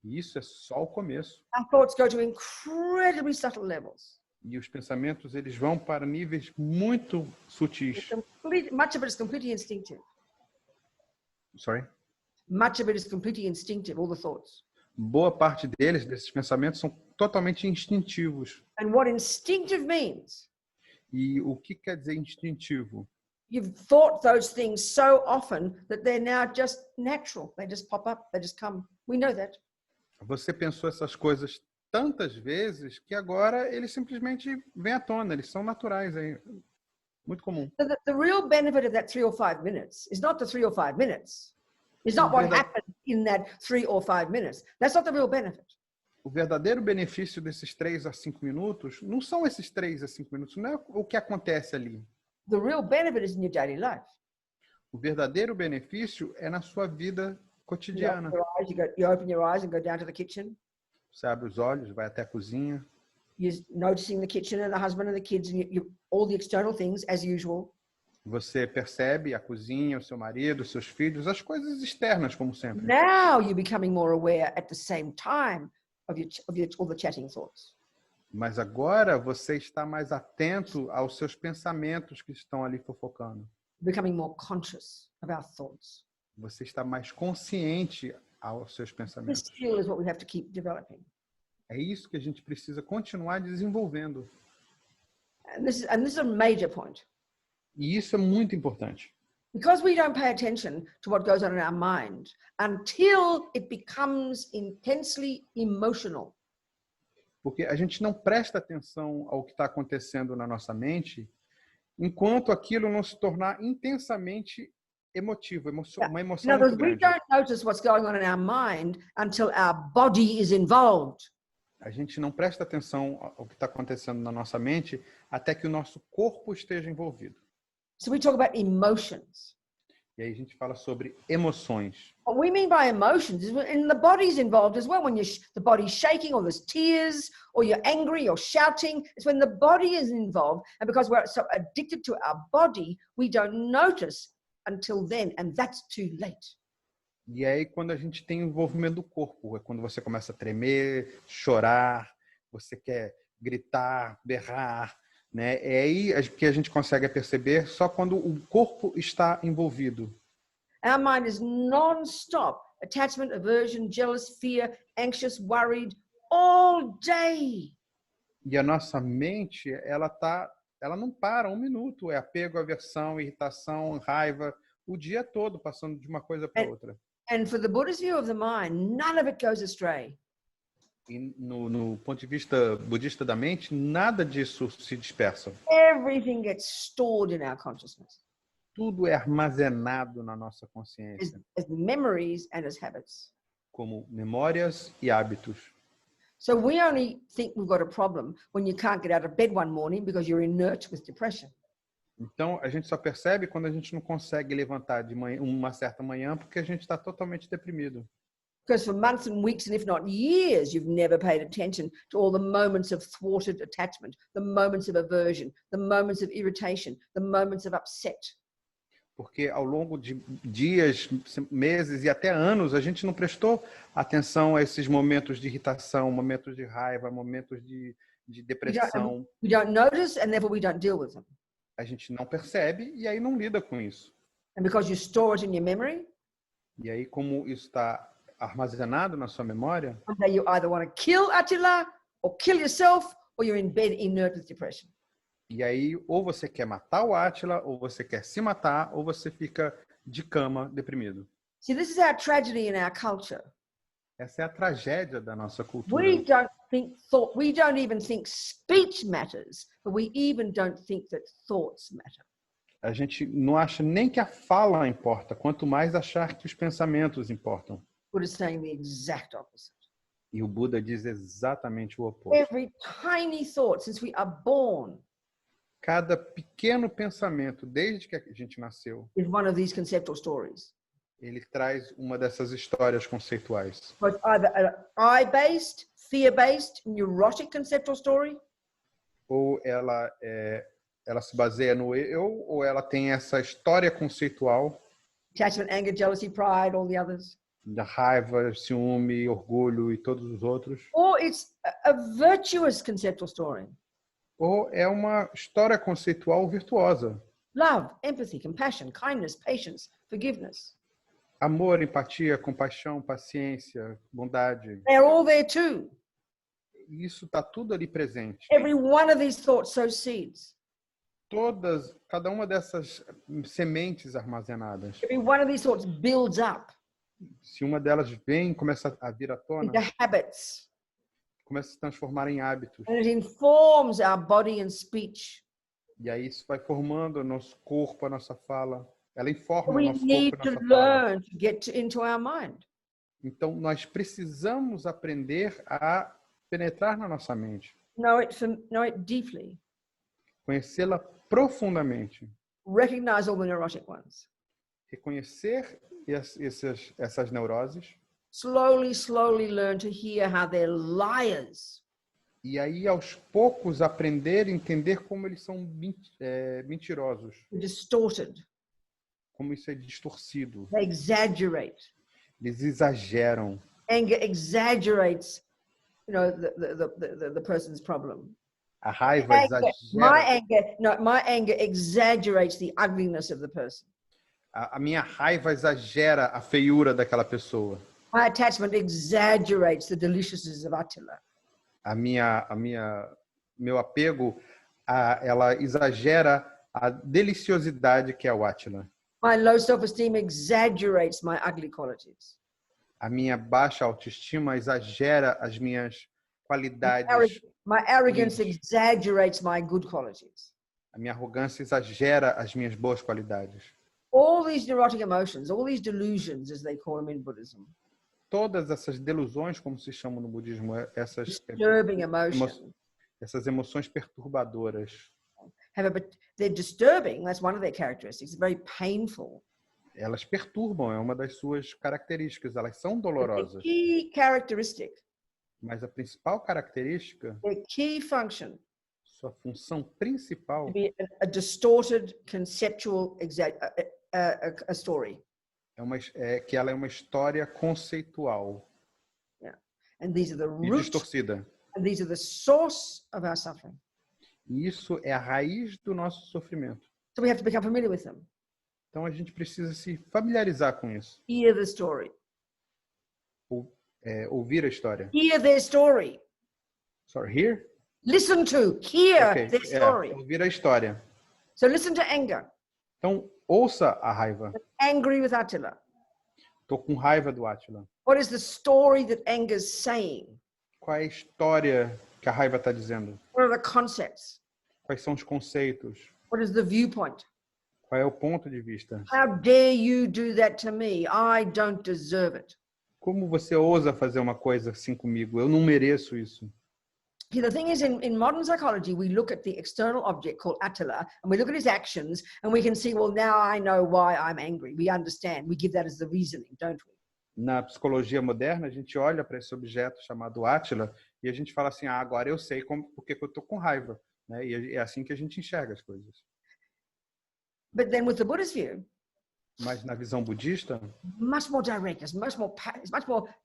E isso é só o começo. Our thoughts go to incredibly subtle levels. E os pensamentos, eles vão para níveis muito sutis. Much of it is completely instinctive. Sorry? Much of it is completely instinctive, all the thoughts. Boa parte deles, desses pensamentos, são totalmente instintivos. And what instinctive means, E o que quer dizer instintivo? you've thought those things so often that they're now just natural. They just pop up, they just come. We know that. Você pensou essas coisas tantas vezes que agora eles simplesmente vêm à tona, eles são naturais. É muito comum. So the real benefit of that 3 or 5 minutes is not the 3 or 5 minutes. It's not what happened in that 3 or 5 minutes. That's not the real benefit. O verdadeiro benefício desses 3 a 5 minutos não são esses 3 a 5 minutos, não é o que acontece ali. The real benefit is in your daily life. O verdadeiro benefício é na sua vida cotidiana. You open your eyes and go down to the kitchen. Você abre os olhos, vai até a cozinha, You're noticing the kitchen and the husband and the kids and all the external things as usual. você percebe a cozinha, o seu marido, os seus filhos, as coisas externas, como sempre. Now you're becoming more aware at the same time of all the chatting thoughts. Mas agora você está mais atento aos seus pensamentos que estão ali fofocando. Becoming more conscious of our thoughts. Você está mais consciente aos seus This pensamentos. skill is what we have to keep developing. É isso que a gente precisa continuar desenvolvendo. And this is a major point. E isso é muito importante. Because we don't pay attention to what goes on in our mind until it becomes intensely emotional. Porque a gente não presta atenção ao que está acontecendo na nossa mente enquanto aquilo não se tornar intensamente emotivo, uma emoção In other muito words, we grande. don't notice what's going on in our mind until our body is involved. A gente não presta atenção ao que está acontecendo na nossa mente até que o nosso corpo esteja envolvido. So we talk about emotions. E aí a gente fala sobre emoções. What we mean by emotions is when the body's involved as well. When the body's shaking, or there's tears, or you're angry, or shouting, it's when the body is involved. And because we're so addicted to our body, we don't notice until then, and that's too late. E aí quando a gente tem envolvimento do corpo, é quando você começa a tremer, chorar, você quer gritar, berrar, né? É aí que a gente consegue perceber só quando o corpo está envolvido. Our mind is non-stop. Attachment, aversion, jealous, fear, anxious, worried, all day. E a nossa mente, ela não para um minuto. É apego, aversão, irritação, raiva, o dia todo passando de uma coisa para outra. And for the Buddhist view of the mind, none of it goes astray. E no ponto de vista budista da mente, nada disso se dispersa. Everything gets stored in our consciousness Tudo é armazenado na nossa consciência, as memories and as habits. como memórias e hábitos. So we only think we've got a problem when you can't get out of bed one morning because you're inert with depression. Então, a gente só percebe quando a gente não consegue levantar de manhã, uma certa manhã porque a gente está totalmente deprimido. Because for months and weeks, and if not years, you've never paid attention to all the moments of thwarted attachment, the moments of aversion, the moments of irritation, the moments of upset. Porque ao longo de dias, meses e até anos, a gente não prestou atenção a esses momentos de irritação, momentos de raiva, momentos de depressão. We don't notice, and therefore we don't deal with them. A gente não percebe e aí não lida com isso. And because you store it in your memory, E aí, como isso está armazenado na sua memória, one day you either want to kill Attila or kill yourself, or you're in bed inert with depression. e aí ou você quer matar o Átila, ou você quer se matar, ou você fica de cama deprimido. See, this is our tragedy in our culture. Essa é a tragédia da nossa cultura. We don't think thought, we don't even think speech matters, but we even don't think that thoughts matter. A gente não acha nem que a fala importa, quanto mais achar que os pensamentos importam. Buddha is saying the exact opposite. E o Buda diz exatamente o oposto. Every tiny thought since we are born Cada pequeno pensamento, desde que a gente nasceu, is one of these conceptual stories. ele traz uma dessas histórias conceituais. But either an I-based, fear-based, neurotic conceptual story, Ou ela se baseia no eu, ou ela tem essa história conceitual attachment, anger, jealousy, pride, all the others. da raiva, ciúme, orgulho e todos os outros. Or it's a virtuous conceptual story. Ou é uma história conceitual virtuosa. Love, empathy, compassion, kindness, patience, forgiveness. Amor, empatia, compaixão, paciência, bondade. They're all there too. Isso está tudo ali presente. Every one of these thoughts sows seeds. Cada uma dessas sementes armazenadas, Every one of these thoughts builds up se uma delas vem, começa a vir à tona, into habits. começa a se transformar em hábitos. And it informs our body and speech. E aí isso vai formando o nosso corpo, a nossa fala. Ela informa o We nosso need corpo e a to nossa fala. learn to get into our mind. Então, nós precisamos aprender a penetrar na nossa mente, Know it deeply. conhecê-la profundamente, Recognize all the neurotic ones. reconhecer essas neuroses Slowly learn to hear how they're liars. e aí, aos poucos, aprender e entender como eles são mentirosos, Distorted. como isso é distorcido. They exaggerate. Eles exageram. Anger exaggerates, the person's problem. A raiva My anger exaggerates the ugliness of the person. A minha raiva exagera a feiura daquela pessoa. My attachment exaggerates the deliciousness of Attila. Meu apego, ela exagera a deliciosidade que é o Átila. My low self-esteem exaggerates my ugly qualities. A minha baixa autoestima exagera as minhas qualidades. My arrogance exaggerates my good qualities. A minha arrogância exagera as minhas boas qualidades. All these neurotic emotions, all these delusions, as they call them in Buddhism. Todas essas delusões, como se chamam no budismo, Disturbing emotions. essas emoções perturbadoras. They're disturbing. That's one of their characteristics. It's very painful. Elas perturbam, é uma das suas características. Elas são dolorosas. The key characteristic, Mas a principal característica, their key function, sua função principal, to be a distorted conceptual a story. é que ela é uma história conceitual Yeah. And these are the e roots, distorcida. and these are the source of our suffering. E isso é a raiz do nosso sofrimento. So we have to become familiar with them. Então a gente precisa se familiarizar com isso. Hear the story. Ouvir a história. Hear their story. Sorry, hear? Listen to, hear Okay, their story. ouvir a história. So listen to anger. Então, ouça a raiva. Angry with Attila. Estou com raiva do Átila. What is the story that anger is saying? Qual é a história que a raiva está dizendo? What are the concepts? Quais são os conceitos? What is the viewpoint? Qual é o ponto de vista? How dare you do that to me? I don't deserve it. Como você ousa fazer uma coisa assim comigo? Eu não mereço isso. See, the thing is, in modern psychology, we look at the external object called Attila, and we look at his actions, and we can see, well, now I know why I'm angry. We understand. We give that as the reasoning, don't we? Na psicologia moderna, a gente olha para esse objeto chamado Átila e a gente fala assim, agora eu sei por que eu estou com raiva. Né? E é assim que a gente enxerga as coisas. But then with the Buddhist view, Mas na visão budista, much more direct, it's much more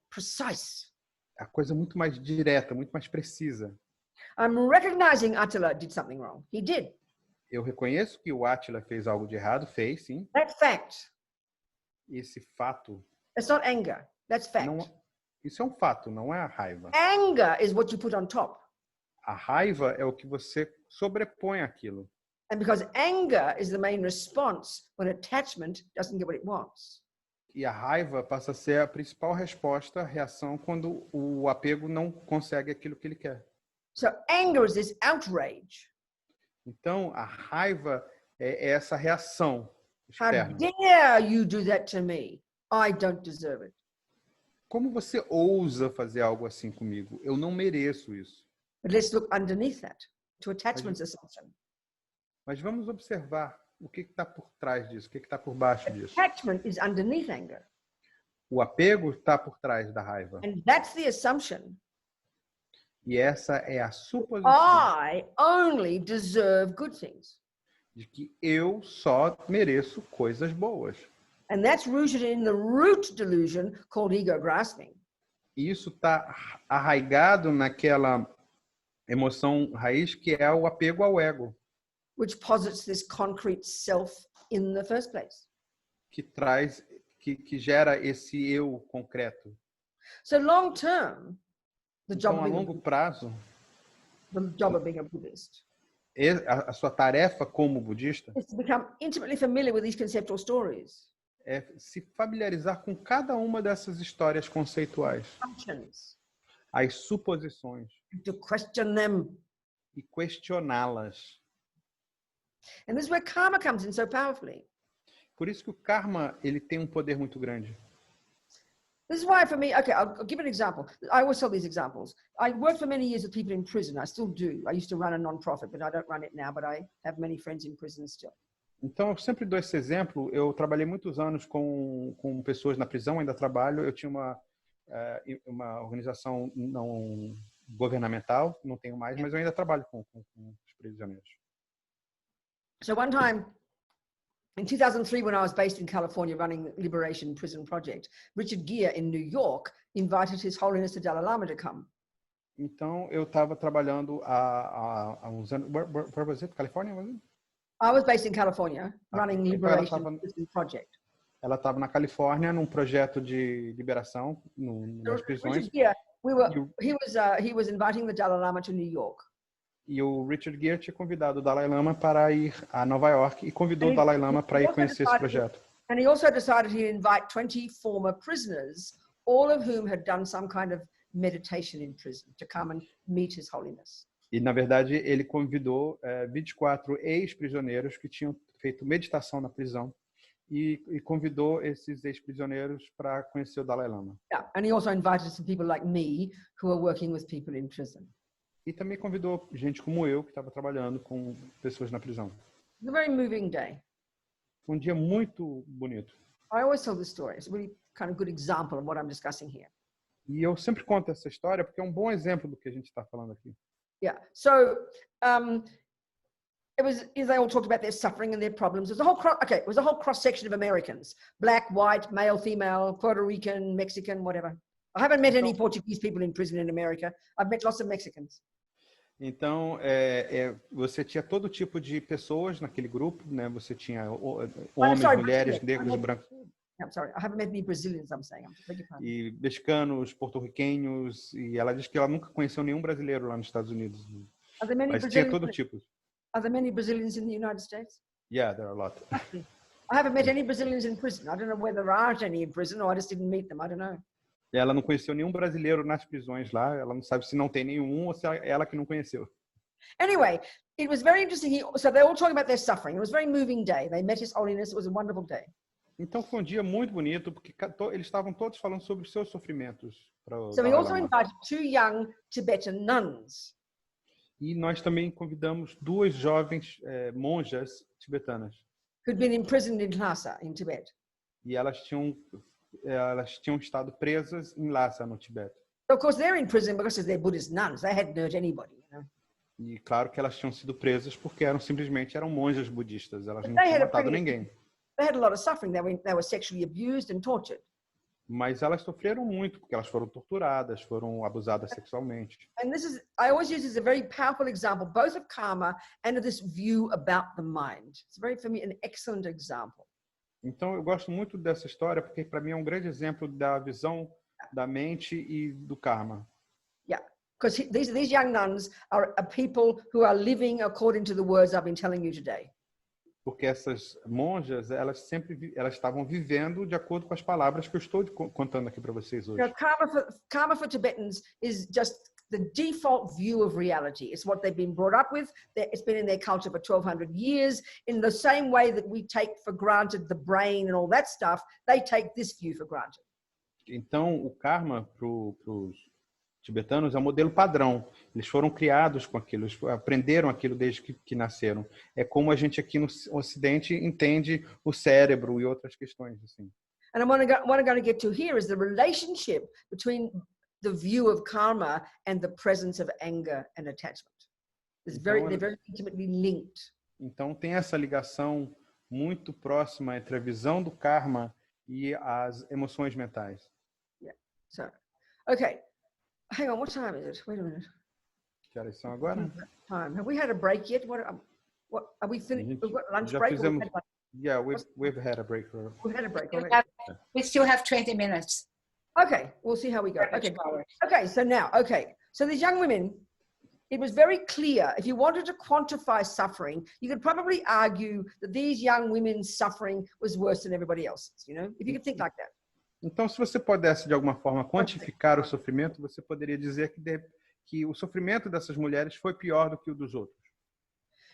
precise. a coisa é muito mais direta, muito mais precisa. I'm recognizing Attila did something wrong. He did. Eu reconheço que o Átila fez algo de errado, fez, sim. That's fact. Esse fato, It's not anger. That's fact. isso é um fato, não é a raiva. Anger is what you put on top. A raiva é o que você sobrepõe aquilo. And because anger is the main response when attachment doesn't get what it wants. E a raiva passa a ser a principal resposta, a reação, quando o apego não consegue aquilo que ele quer. So anger is this outrage. Então, a raiva é essa reação How externa. dare you do that to me? I don't deserve it. Como você ousa fazer algo assim comigo? Eu não mereço isso. But let's look underneath that to attachment's assumption. Mas vamos observar o que está por trás disso, o que está por baixo disso. Attachment is underneath anger. O apego está por trás da raiva. And that's the assumption. E essa é a suposição I only deserve good things. de que eu só mereço coisas boas. And that's rooted in the root delusion called ego grasping. E isso está arraigado naquela emoção raiz que é o apego ao ego, Which posits this concrete self in the first place. que gera esse eu concreto. So long term, the Então, a longo prazo, job of being a Buddhist a sua tarefa como budista is to become intimately familiar with these conceptual stories, é se familiarizar com cada uma dessas histórias conceituais, assumptions, as suposições, to question them. e questioná-las. And this is where karma comes in so powerfully. Por isso que o karma ele tem um poder muito grande. This is why for me, okay, I'll give an example. I always tell these examples. I worked for many years with people in prison. I still do. I used to run a non-profit, but I don't run it now, but I have many friends in prison still. Então, eu sempre dou esse exemplo. Eu trabalhei muitos anos com pessoas na prisão, ainda trabalho. Eu tinha uma organização não governamental, não tenho mais, mas eu ainda trabalho com os prisioneiros. So one time, in 2003, when I was based in California running the Liberation Prison Project, Richard Gere in New York invited His Holiness the Dalai Lama to come. Então, eu estava trabalhando há uns anos. Where was it? California, was it? I was based in California running Liberation Prison Project. Ela estava na Califórnia num projeto de liberação nas prisões. Richard Gere, he was inviting the Dalai Lama to New York. E o Richard Gere tinha convidado o Dalai Lama para ir a Nova York e convidou o Dalai Lama para ir conhecer esse projeto. And he also decided he'd invite 20 former prisoners, all of whom had done some kind of meditation in prison, to come and meet His Holiness. E, na verdade, ele convidou 24 ex-prisioneiros que tinham feito meditação na prisão e convidou esses ex-prisioneiros para conhecer o Dalai Lama. Yeah, and he also invited some people like me who are working with people in prison. E também convidou gente como eu, que estava trabalhando com pessoas na prisão. It's a very moving day. Foi um dia muito bonito. I always tell this story. It's a really kind of good example of what I'm discussing here. E eu sempre conto essa história porque é um bom exemplo do que a gente está falando aqui. Yeah. So they all talked about their suffering and their problems. It was a whole cross section of Americans: black, white, male, female, Puerto Rican, Mexican, whatever. I haven't met any Portuguese people in prison in America. I've met lots of Mexicans. Então, você tinha todo tipo de pessoas naquele grupo, né? Você tinha homens, mulheres, negros, brancos. I'm sorry, I haven't met any Brazilians, I'm saying. E mexicanos, porto-riquenhos, e ela diz que ela nunca conheceu nenhum brasileiro lá nos Estados Unidos. Mas tinha todo tipo. Are there many Brazilians in the United States? Yeah, there are a lot. I haven't met any Brazilians in prison. I don't know whether there aren't any in prison or I just didn't meet them. I don't know. Ela não conheceu nenhum brasileiro nas prisões lá. Ela não sabe se não tem nenhum ou se é ela que não conheceu. Anyway, it was very interesting. So they all talking about their suffering. It was a very moving day. They met His Holiness. It was a wonderful day. Então foi um dia muito bonito porque eles estavam todos falando sobre os seus sofrimentos. So we also invited 2 young Tibetan nuns. E nós também convidamos 2 jovens monjas tibetanas. Who'd been imprisoned in Lhasa, in Tibet. E elas tinham elas tinham estado presas em Lhasa, no Tibete. So of course, they're in prison because they're Buddhist nuns. They hadn't hurt anybody. You know? E claro que elas tinham sido presas porque simplesmente eram monjas budistas. Elas não They tinham had a matado pretty- ninguém. They had a lot of suffering. They were sexually abused and tortured. Mas elas sofreram muito porque elas foram torturadas, foram abusadas sexualmente. And I always use this as a very powerful example, both of karma and of this view about the mind. It's very, for me, an excellent example. Então eu gosto muito dessa história porque para mim é um grande exemplo da visão da mente e do karma. Yeah, because these young nuns are people who are living according to the words I've been telling you today. Porque essas monjas, elas estavam vivendo de acordo com as palavras que eu estou contando aqui para vocês hoje. You know, karma for Tibetans is just the default view of reality. It's what they've been brought up with. It's been in their culture for 1,200 years. In the same way that we take for granted the brain and all that stuff, they take this view for granted. Então, o karma para os tibetanos é um modelo padrão. Eles foram criados com aquilo, eles aprenderam aquilo desde que nasceram. É como a gente aqui no Ocidente entende o cérebro e outras questões assim. And what I'm going to get to here is the relationship between the view of karma and the presence of anger and attachment. They're very intimately linked. Então tem essa ligação muito próxima entre a visão do karma e as emoções mentais. Yeah. So, okay. Hang on, what time is it? Wait a minute. Que horas são agora? Time. Have we had a break yet? What are we finished? We've got lunch Já break. fizemos, yeah, we've had a break. We've had a break already. We still have 20 minutes. Okay, we'll see how we go. For Okay. each hour. Okay, so these young women, it was very clear. If you wanted to quantify suffering, you could probably argue that these young women's suffering was worse than everybody else's, you know, if you could think like that. Então, se você pudesse, de alguma forma, quantificar o sofrimento, você poderia dizer que o sofrimento dessas mulheres foi pior do que o dos outros.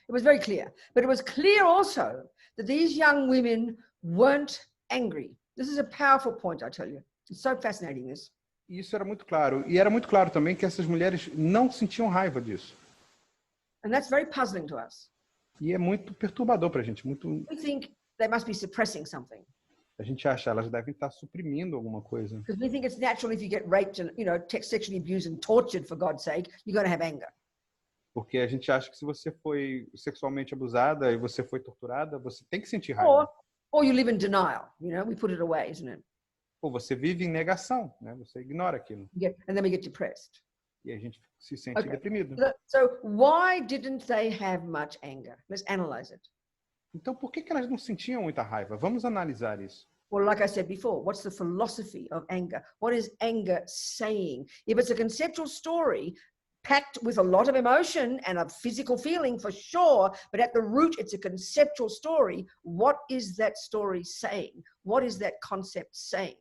It was very clear. But it was clear also that these young women weren't angry. This is a powerful point, I tell you. It's so fascinating, this. E isso era muito claro. E era muito claro também que essas mulheres não sentiam raiva disso. And that's very puzzling to us. E é muito perturbador para a gente. We think they must be suppressing something. A gente acha elas devem estar suprimindo alguma coisa. Because we think it's natural if you get raped and, you know, sexually abused and tortured, for God's sake, you're going to have anger. Porque a gente acha que se você foi sexualmente abusada e você foi torturada, você tem que sentir raiva. Or you live in denial, you know, we put it away, isn't it? Ou você vive em negação, né? Você ignora aquilo. And then we get depressed. E a gente se sente deprimido. So why didn't they have much anger? Let's analyze it. Então, por que elas não sentiam muita raiva? Vamos analisar isso. Well, like I said before, what's the philosophy of anger? What is anger saying? If it's a conceptual story packed with a lot of emotion and a physical feeling for sure, but at the root, it's a conceptual story. What is that story saying? What is that concept saying?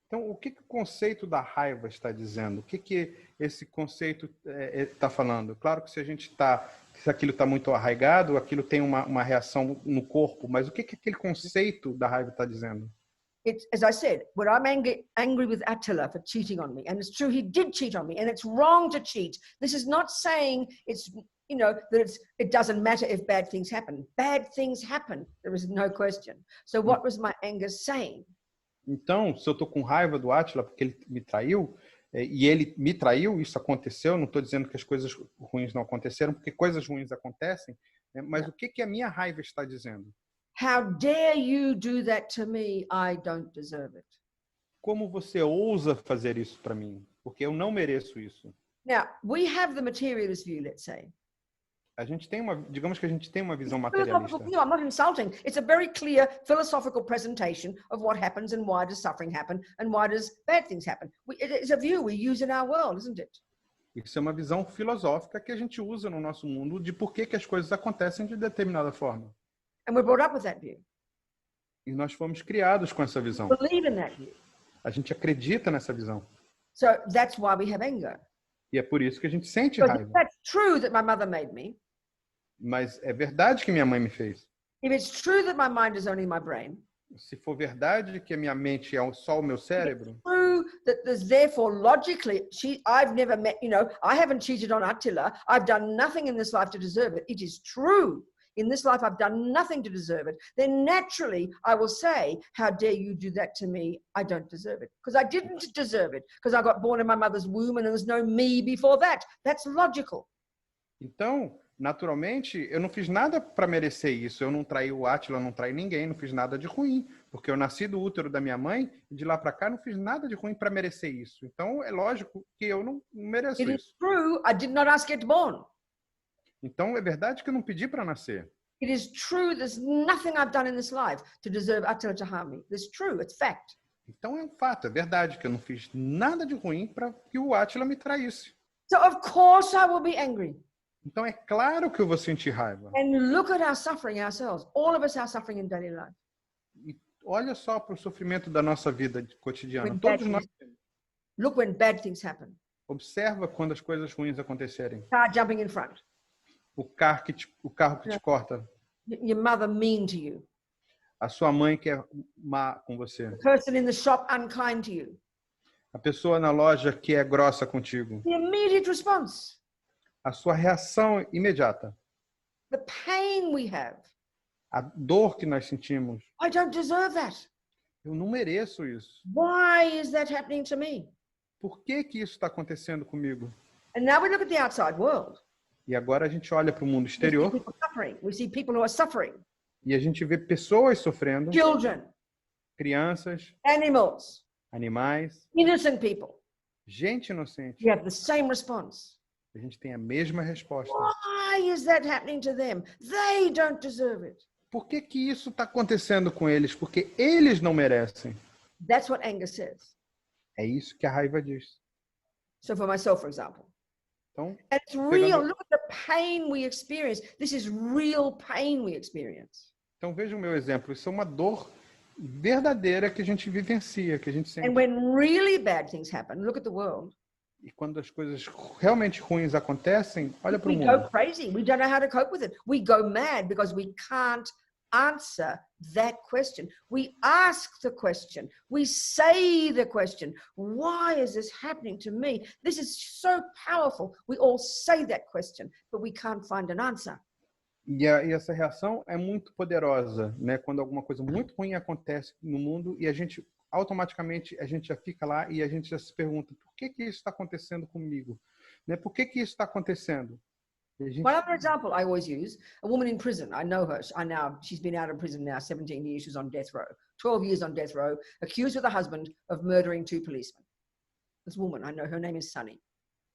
Então, o que o conceito da raiva está dizendo? O que esse conceito está falando? Claro que se aquilo está muito arraigado, aquilo tem uma reação no corpo, mas o que aquele conceito da raiva está dizendo? It's, as I said, when I'm angry with Attila for cheating on me, and it's true, he did cheat on me, and it's wrong to cheat. This is not saying it's, you know, that it doesn't matter if bad things happen. Bad things happen. There is no question. So what was my anger saying? Então, se eu estou com raiva do Átila porque ele me traiu, e ele me traiu, isso aconteceu, não estou dizendo que as coisas ruins não aconteceram, porque coisas ruins acontecem, né? Mas o que a minha raiva está dizendo? How dare you do that to me? I don't deserve it. Como você ousa fazer isso para mim? Porque eu não mereço isso. Now, we have the materialist view, let's say. A gente tem digamos que a gente tem uma visão materialista. I'm not insulting. It's a very clear philosophical presentation of what happens and why does suffering happen and why does bad things happen. It's a view we use in our world, isn't it? Isso é uma visão filosófica que a gente usa no nosso mundo de por que as coisas acontecem de determinada forma. And we're brought up with that view. E nós fomos criados com essa visão. Believe in that view. A gente acredita nessa visão. So that's why we have anger. E é por isso que a gente sente raiva. That's true that my mother made me. Mas é verdade que minha mãe me fez. If it's true that my mind is only my brain. Se for verdade que a minha mente é só o meu cérebro. True that there's therefore logically I've never met, you know, I haven't cheated on Attila. I've done nothing in this life to deserve it. It is true. in this life I've done nothing to deserve it, then naturally I will say, how dare you do that to me? I don't deserve it. Because I didn't deserve it. Because I got born in my mother's womb and there was no me before that. That's logical. Então, naturalmente, eu não fiz nada para merecer isso. Eu não traí o Átila, não traí ninguém, não fiz nada de ruim. Porque eu nasci do útero da minha mãe e de lá para cá não fiz nada de ruim para merecer isso. Então, é lógico que eu não mereço It isso. is true, I did not ask to get born. Então, é verdade que eu não pedi para nascer. It is true, there's nothing I've done in this life to deserve Attila to harm me. It's true, it's fact. Então, é um fato, é verdade que eu não fiz nada de ruim para que o Átila me traísse. So of course I will be angry. Então, é claro que eu vou sentir raiva. And look at our suffering ourselves. All of us are suffering in daily life. E olha só para o sofrimento da nossa vida cotidiana. When Todos bad nós things- Look when bad things happen. observa quando as coisas ruins acontecerem. Car jumping in front. O carro que te corta. Your mother mean to you. A sua mãe que é má com você. The person in the shop unkind to you. A pessoa na loja que é grossa contigo. The immediate response. A sua reação imediata. The pain we have. A dor que nós sentimos. I don't deserve that. Eu não mereço isso. Why is that happening to me? Por que que isso está acontecendo comigo? And now we look at the outside world. E agora a gente olha para o mundo We see exterior people suffering. We see people who are suffering. e a gente vê pessoas sofrendo, Children, crianças, animals, animais, innocent people. gente inocente. You have the same response. A gente tem a mesma resposta. Why is that happening to them? They don't deserve it. Por que que isso está acontecendo com eles? Porque eles não merecem. That's what anger says. É isso que a raiva diz. So for myself, for example, Então, and it's real. Look at the pain we experience. This is real pain we experience. veja o meu exemplo. Isso é uma dor verdadeira que a gente vivencia, que a gente sente. And when really bad things happen, look at the world. E quando as coisas realmente ruins acontecem, olha para o We mundo. go crazy. We don't know how to cope with it. We go mad because we can't answer that question. We ask the question. We say the question. Why is this happening to me? This is so powerful. We all say that question, but we can't find an answer. E essa reação é muito poderosa, né? Quando alguma coisa muito ruim acontece no mundo e a gente automaticamente a gente já fica lá e a gente já se pergunta por que que isso está acontecendo comigo, né? Por que que isso está acontecendo? E a gente... One other example I always use: a woman in prison. I know her. She's been out of prison now 17 years. She's on death row. 12 years on death row, accused with her husband of murdering 2 policemen. This woman, I know her name is Sunny.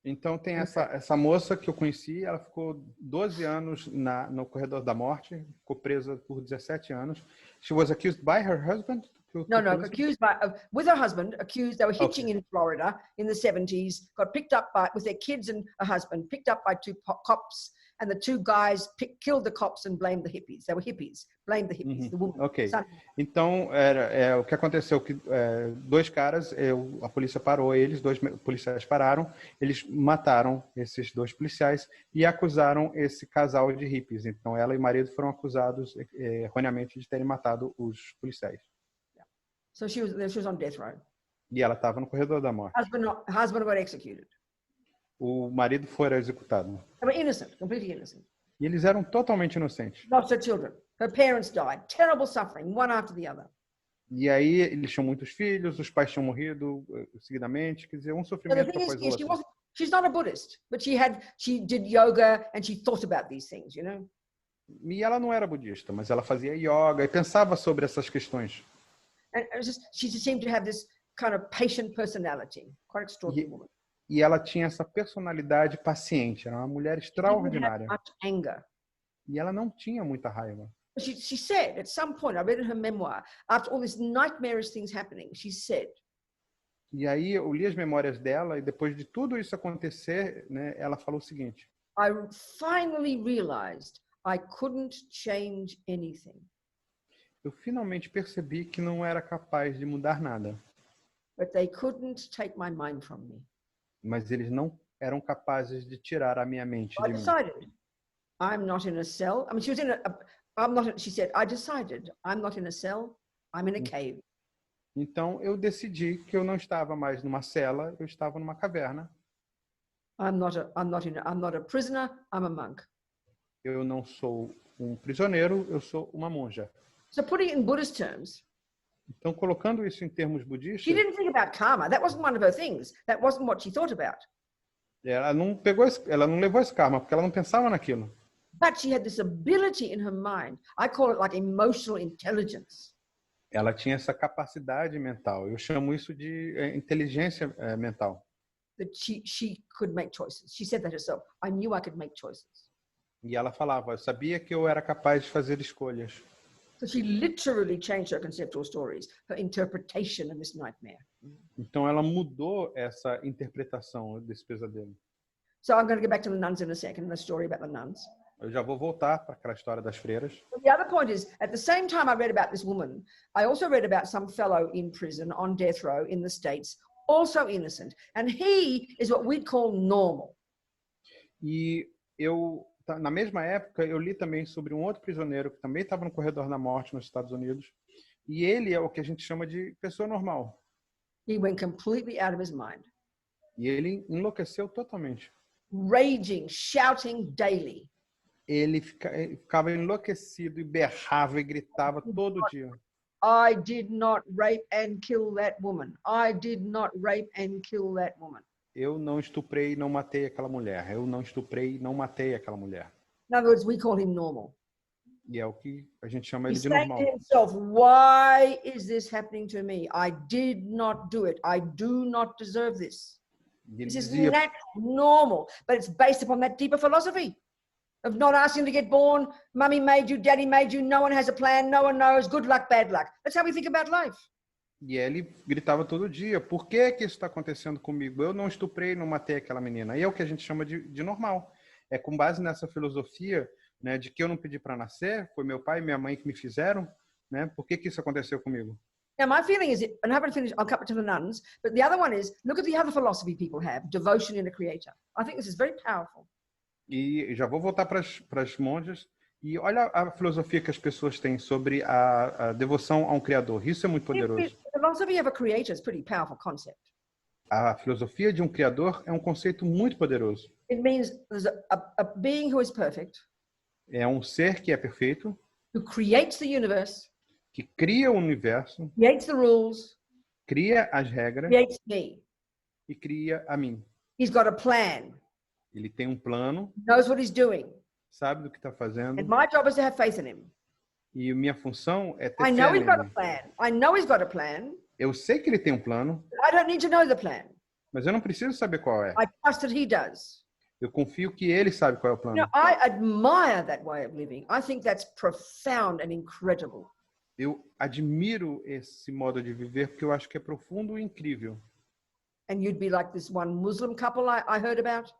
Então tem essa moça que eu conheci, ela ficou 12 anos no corredor da morte, ficou presa por 17 anos. She was accused by her husband? No, accused with her husband, accused. They were hitching in Florida in the 70s, got picked up with their kids and a husband, picked up by 2 cops, and the 2 guys killed the cops and blamed the hippies. They were hippies, blamed the hippies, the woman. Ok. Então, o que aconteceu, que 2 caras, a polícia parou eles, 2 policiais pararam, eles mataram esses 2 policiais e acusaram esse casal de hippies. Então, ela e o marido foram acusados erroneamente de terem matado os policiais. So she was on death row. E ela estava no corredor da morte. Husband got executed. O marido foi executado. They were innocent, completely innocent. E eles eram totalmente inocentes. Lost her children. Her parents died. Terrible suffering, one after the other. E aí eles tinham muitos filhos, os pais tinham morrido seguidamente, quer dizer, um sofrimento após o outro. She's not a Buddhist, but she did yoga and she thought about these things, you know. E ela não era budista, mas ela fazia yoga e pensava sobre essas questões. And she just seemed to have this kind of patient personality. Quite extraordinary woman. E ela tinha essa personalidade paciente, era uma mulher extraordinária. She didn't have much anger. E ela não tinha muita raiva. She said at some point, I read in her memoir, after all these nightmarish things happening, she said. E aí eu li as memórias dela e depois de tudo isso acontecer, né, ela falou o seguinte: I finally realized I couldn't change anything. Eu finalmente percebi que não era capaz de mudar nada. But they couldn't take my mind from me. Mas eles não eram capazes de tirar a minha mente de I mim. decided I'm not in a cell. I mean, she was in I'm not. She said, I decided I'm not in a cell. I'm in a cave. Então eu decidi que eu não estava mais numa cela, eu estava numa caverna. I'm not a prisoner. I'm a monk. Eu não sou um prisioneiro, eu sou uma monja. So putting it in Buddhist terms, Então, colocando isso em termos she budistas, didn't think about karma. That wasn't one of her things. That wasn't what she thought about. ela não levou esse karma, porque ela não pensava naquilo. But she had this ability in her mind. I call it like emotional intelligence. Ela tinha essa capacidade mental. Eu chamo isso de inteligência mental. That she could make choices. She said that herself. I knew I could make choices. E ela falava, eu sabia que eu era capaz de fazer escolhas. So she literally changed her conceptual stories, her interpretation of this nightmare. Então ela mudou essa interpretação desse pesadelo. So I'm going to get back to the nuns in a second, the story about the nuns. Eu já vou voltar para aquela história das freiras. But the other point is, at the same time I read about this woman, I also read about some fellow in prison on death row in the States, also innocent. And he is what we'd call normal. E na mesma época, eu li também sobre um outro prisioneiro que também estava no corredor da morte nos Estados Unidos. E ele é o que a gente chama de pessoa normal. He went completely out of his mind, E ele enlouqueceu totalmente. raging, shouting daily. Ele ficava enlouquecido e berrava e gritava todo dia. I did not rape and kill that woman. I did not rape and kill that woman. Eu não estuprei e não matei aquela mulher. Eu não estuprei e não matei aquela mulher. In other words, we call him normal. E é o que a gente chama He's ele de saying normal. to himself, why is this happening to me? I did not do it. I do not deserve this. E ele This is dizia, natural, normal, but it's based upon that deeper philosophy of not asking to get born. Mummy made you, daddy made you. No one has a plan. No one knows. Good luck, bad luck. That's how we think about life. e ele gritava todo dia, por que que isso está acontecendo comigo? Eu não estuprei, não matei aquela menina. E é o que a gente chama de normal. É com base nessa filosofia, né, de que eu não pedi para nascer, foi meu pai e minha mãe que me fizeram, né? Por que que isso aconteceu comigo? Now, my feeling is, and I haven't finished, I'll come to the nuns, but the other one is, look at the other philosophy people have, devotion in a creator. I think this is very powerful. E já vou voltar para as monjas. E olha a filosofia que as pessoas têm sobre a devoção a um criador. Isso é muito poderoso. The philosophy of a creator is a pretty powerful concept. A filosofia de um criador é um conceito muito poderoso. It means there's a being who is perfect, É um ser que é perfeito, who creates the universe, que cria o universo, creates the rules, cria as regras creates me. e cria a mim. He's got a plan, Ele tem um plano, knows what he's doing. sabe do que está fazendo. And my job is to have faith in him. E minha função é ter I know fé he's got a nele. plan. I know he's got a plan. Eu sei que ele tem um plano, But I don't need to know the plan. mas eu não preciso saber qual é. I trust that he does. Eu confio que ele sabe qual é o You plano. know, I admire that way of living. I think that's profound and incredible. Eu admiro esse modo de viver porque eu acho que é profundo e incrível. And you'd be like this one Muslim couple I heard about.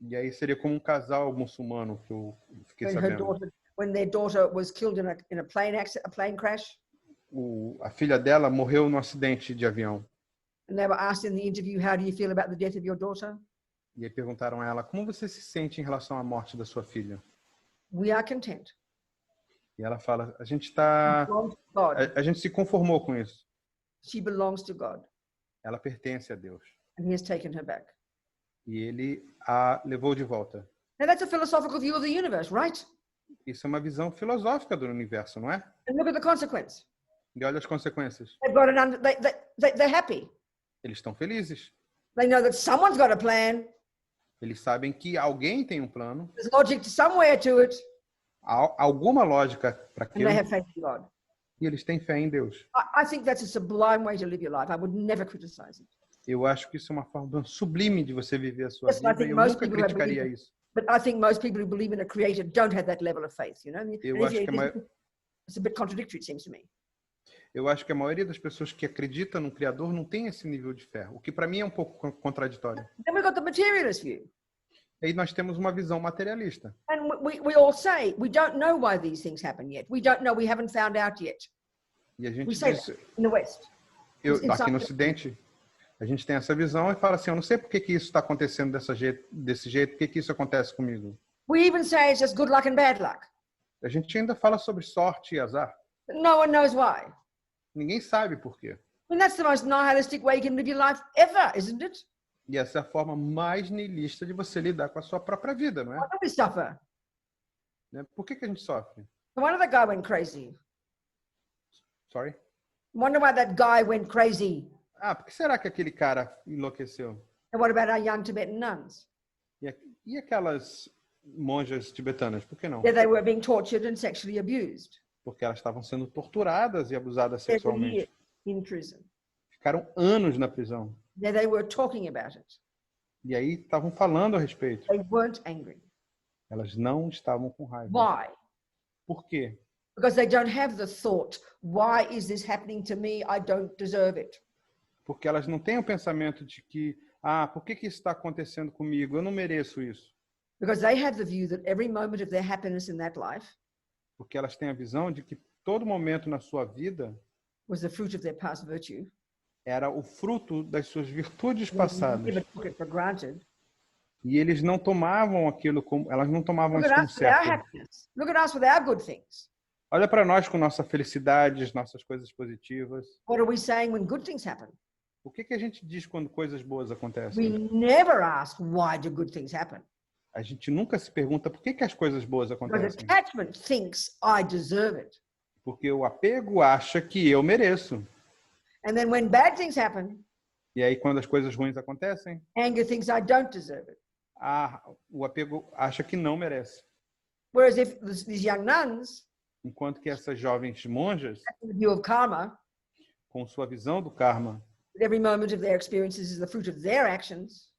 E aí seria como um casal muçulmano que eu fiquei sabendo. When their daughter was killed in a plane crash, A filha dela morreu num acidente de avião. and they were asked in the interview, "How do you feel about the death of your daughter?" E aí perguntaram a ela, como você se sente em relação à morte da sua filha? We are content. E ela fala, a gente está, Belongs to God. a gente se conformou com isso. She belongs to God, Ela pertence a Deus. and He has taken her back. E ele a levou de volta. Now that's a philosophical view of the universe, right? Isso é uma visão filosófica do universo, não é? And look at the consequence. E olha as consequências. They've got they're happy. Eles estão felizes. They know that someone's got a plan. Eles sabem que alguém tem um plano, There's logic somewhere to it, há alguma lógica para and aquilo, they have faith in God. e eles têm fé em Deus. I think that's a sublime way to live your life. I would never criticize it. Eu acho que isso é uma forma sublime de você viver a sua Yes, I vida think e eu most nunca people have criticaria believed isso. But I think most people who believe in a creator don't have that level of faith, you know? Eu acho que It's a bit contradictory, it seems to me. Eu acho que a maioria das pessoas que acreditam no Criador não tem esse nível de fé, o que para mim é um pouco contraditório. Then we've got the materialist view. E aí nós temos uma visão materialista. And we all say, we don't know why these things happen yet. We don't know, we haven't found out yet. E a gente We say diz, that in the West. aqui no Ocidente, a gente tem essa visão e fala assim, eu não sei por que que isso está acontecendo desse jeito, por que que isso acontece comigo. We even say it's just good luck and bad luck. A gente ainda fala sobre sorte e azar. But no one knows why. Ninguém sabe por quê. I mean, that's the most nihilistic way you can live your life ever, isn't it? E essa é a forma mais niilista de você lidar com a sua própria vida, não é? Why don't we suffer? Né? Por que a gente sofre? No wonder that guy went crazy. Sorry? Wonder why that guy went crazy. Ah, por que será que aquele cara enlouqueceu? And what about our young Tibetan nuns? E aquelas monjas tibetanas, por que não? Yeah, they were being tortured and sexually abused. Porque elas estavam sendo torturadas e abusadas They were sexualmente. in prison. Ficaram anos na prisão. Yeah, they were talking about it. E aí estavam falando a respeito. They weren't angry. Elas não estavam com raiva. Why? Por quê? Because they don't have the thought, why is this happening to me? I don't deserve it. Porque elas não têm o pensamento de que, por que isso está acontecendo comigo? Eu não mereço isso. Because they have the view that every moment of their happiness in that life Porque elas têm a visão de que todo momento na sua vida was the fruit of their past virtue. era o fruto das suas virtudes They passadas. never took it for granted. E eles não tomavam aquilo como, elas não tomavam Look isso at como us with our certo. happiness. Look at us with our good things. Olha para nós com nossa felicidade, nossas coisas positivas. What are we saying when good things happen? O que a gente diz quando coisas boas We acontecem? never ask, why do good things happen? A gente nunca se pergunta por que as coisas boas Because acontecem. attachment thinks I deserve it. Porque o apego acha que eu mereço. And then when bad things happen, E aí quando as coisas ruins acontecem, anger thinks I don't deserve it. o apego acha que não merece. Whereas if these young nuns, Enquanto que essas jovens monjas, the view of karma, com sua visão do karma, every moment of their experiences is the fruit of their actions,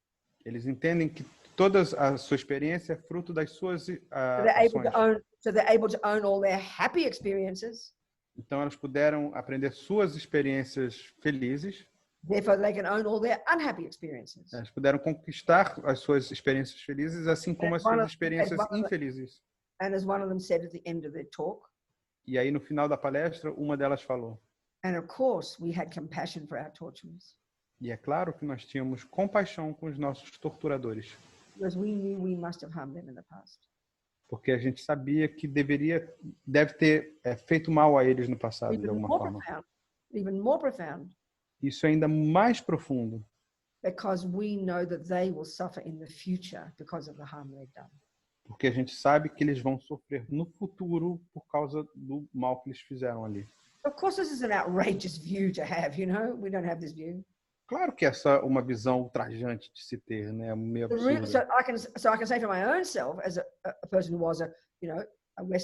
eles entendem que toda a sua experiência é fruto das suas so they're able to ações. own all their happy experiences. Então elas puderam aprender suas experiências felizes, Therefore, they can own all their unhappy experiences. elas puderam conquistar as suas experiências felizes, assim como as suas experiências infelizes. And as one of them said at the end of their talk, E aí no final da palestra, uma delas falou: and of course, we had compassion for our torturers, e é claro que nós tínhamos compaixão com os nossos torturadores, because we knew we must have harmed them in the past. porque a gente sabia que deve ter feito mal a eles no passado, de Even alguma more forma. profound, even more profound, Isso é ainda mais profundo, because we know that they will suffer in the future because of the harm they've done. porque a gente sabe que eles vão sofrer no futuro por causa do mal que eles fizeram ali. Of course, this is an outrageous view to have, you know, we don't have this view. Claro que essa é uma visão ultrajante de se ter, né? Meio absurda. So I can say for my own self, as a person who was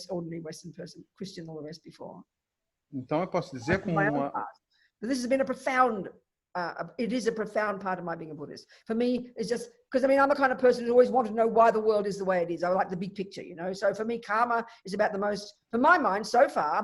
ordinary Western person, Christian, all the rest before. Então eu posso dizer como My own uma past. But this has been a profound. It is a profound part of my being a Buddhist. For me, it's just because I'm the kind of person who always wanted to know why the world is the way it is. I like the big picture, you know. So for me, karma is about the most, for my mind, so far,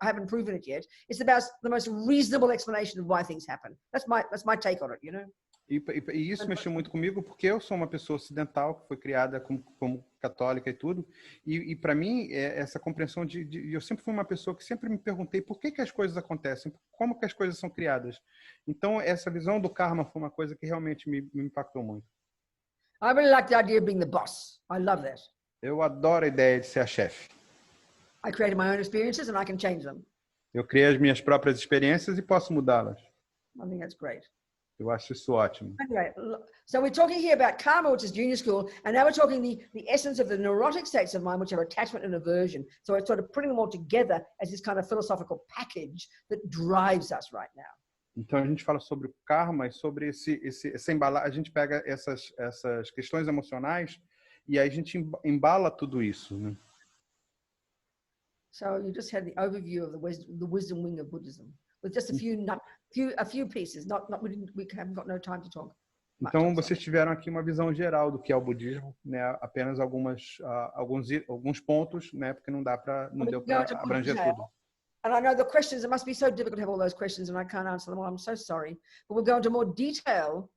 I haven't proven it yet. It's about the most reasonable explanation of why things happen. That's my take on it, you know. E isso mexeu muito comigo porque eu sou uma pessoa ocidental que foi criada como católica e tudo. E para mim, essa compreensão eu sempre fui uma pessoa que sempre me perguntei por que as coisas acontecem, como que as coisas são criadas. Então, essa visão do karma foi uma coisa que realmente me impactou muito. I really like the idea of being the boss. I love that. Eu adoro a ideia de ser a chefe. I created my own experiences and I can change them. Eu criei as minhas próprias experiências e posso mudá-las. I think that's great. Eu acho isso ótimo. Anyway, so we're talking here about karma, which is junior school, and now we're talking the essence of the neurotic states of mind, which are attachment and aversion. So we're sort of putting them all together as this kind of philosophical package that drives us right now. Então a gente fala sobre o karma e sobre essa embalagem. A gente pega essas questões emocionais e aí a gente embala tudo isso, né? So you just had the overview of the wisdom wing of Buddhism, with just a few pieces. We haven't got no time to talk. Então vocês tiveram aqui uma visão geral do que é o budismo, né? Apenas alguns pontos, né? Porque não deu para abranger tudo. And I know the questions, it must be so difficult to have all those questions and I can't answer them all. I'm so sorry. But we'll go into more detail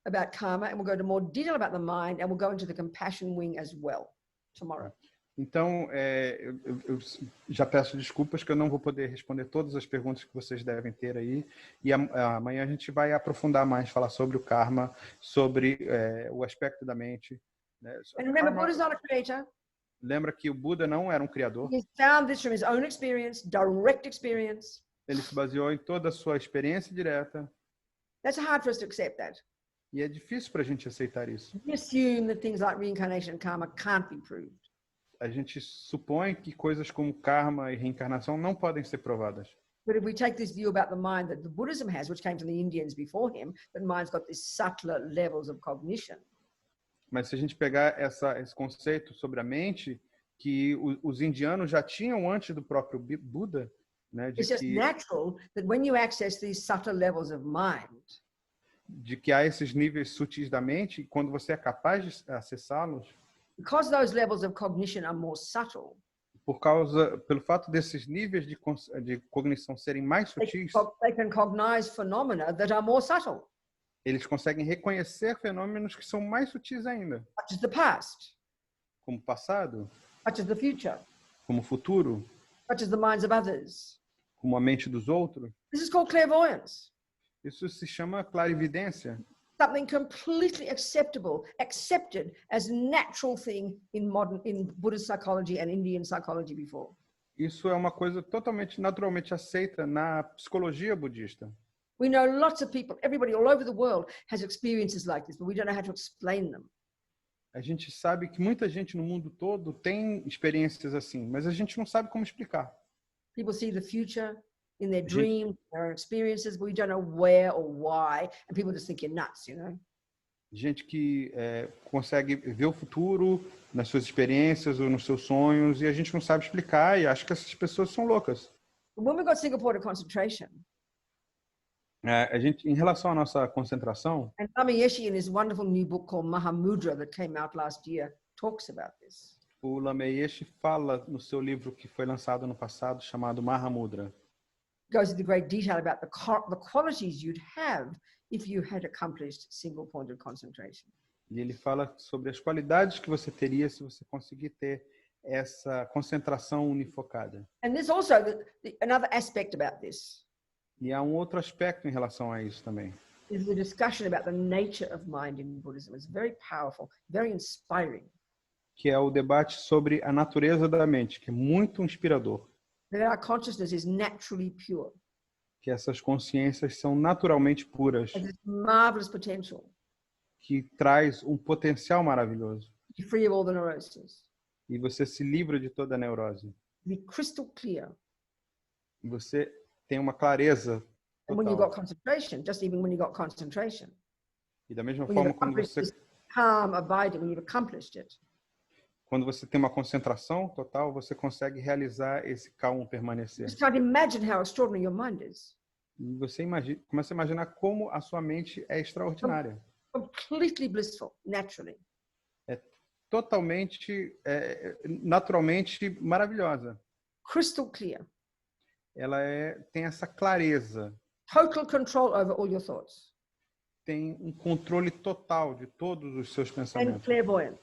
about karma and we'll go into more detail about the mind and we'll go into the compassion wing as well tomorrow. Então, eu já peço desculpas que eu não vou poder responder todas as perguntas que vocês devem ter aí. E amanhã a gente vai aprofundar mais, falar sobre o karma, sobre o aspecto da mente. Né? And remember, Buddha is not a creator. Lembra que o Buda não era um criador. He found this from his own experience, direct experience. Ele se baseou em toda a sua experiência direta. That's hard for us to accept that. E é difícil para a gente aceitar isso. We assume that things like reincarnation and karma can't be proved. a gente supõe que coisas como karma e reencarnação não podem ser provadas. But if we take this view about the mind that the Buddhism has, which came from the Indians before him, that mind's got these subtler levels of cognition. Mas se a gente pegar esse conceito sobre a mente, que os indianos já tinham antes do próprio Buda, né, It's just natural that when you access these subtler levels of mind, de que há esses níveis sutis da mente, e quando você é capaz de acessá-los, because those levels of cognition are more subtle, pelo fato desses níveis de cognição serem mais sutis, they can cognize phenomena that are more subtle, eles conseguem reconhecer fenômenos que são mais sutis ainda, such as the past, como passado, such as the future, como futuro, such as the minds of others. como a mente dos outros. This is called clairvoyance. Isso se chama clarividência. Something completely accepted as natural thing in Buddhist psychology and Indian psychology before. Isso é uma coisa totalmente naturalmente aceita na psicologia budista. We know lots of people, everybody all over the world has experiences like this, but we don't know how to explain them. A gente sabe que muita gente no mundo todo tem experiências assim, mas a gente não sabe como explicar. People see the future in their dreams, their experiences, but we don't know where or why, and people just think you're nuts, you know? Gente que consegue ver o futuro nas suas experiências ou nos seus sonhos, e a gente não sabe explicar, e acha que essas pessoas são loucas. But when we got Singapore to concentration, A gente, em relação à nossa concentração, and Lama Yeshe in his wonderful new book called Mahamudra that came out last year talks about this. o Lama Yeshe fala no seu livro que foi lançado no passado, chamado Mahamudra. Goes into great detail about the qualities you'd have if you had accomplished single-pointed concentration. E ele fala sobre as qualidades que você teria se você conseguir ter essa concentração unifocada. And there's also another aspect about this. E há um outro aspecto em relação a isso também. Is the discussion about the nature of mind in Buddhism. It's very powerful, very inspiring. Que é o debate sobre a natureza da mente, que é muito inspirador. That our consciousness is naturally pure. Que essas consciências são naturalmente puras. Has this marvelous potential. Que traz um potencial maravilhoso. To be free of all the neuroses. E você se livra de toda a neurose. To be crystal clear. E você tem uma clareza And when you got total. concentration, just even when you got concentration. E da mesma When forma, you've accomplished this calm abiding, when you've accomplished it. quando você tem uma concentração total, você consegue realizar esse calmo permanecer. Just can't imagine how extraordinary your mind is. E você começa a imaginar como a sua mente é extraordinária. Completely blissful, naturally. Totalmente, naturalmente maravilhosa. Crystal clear. Ela tem essa clareza, Total control over all your thoughts. tem um controle total de todos os seus And pensamentos. clairvoyant.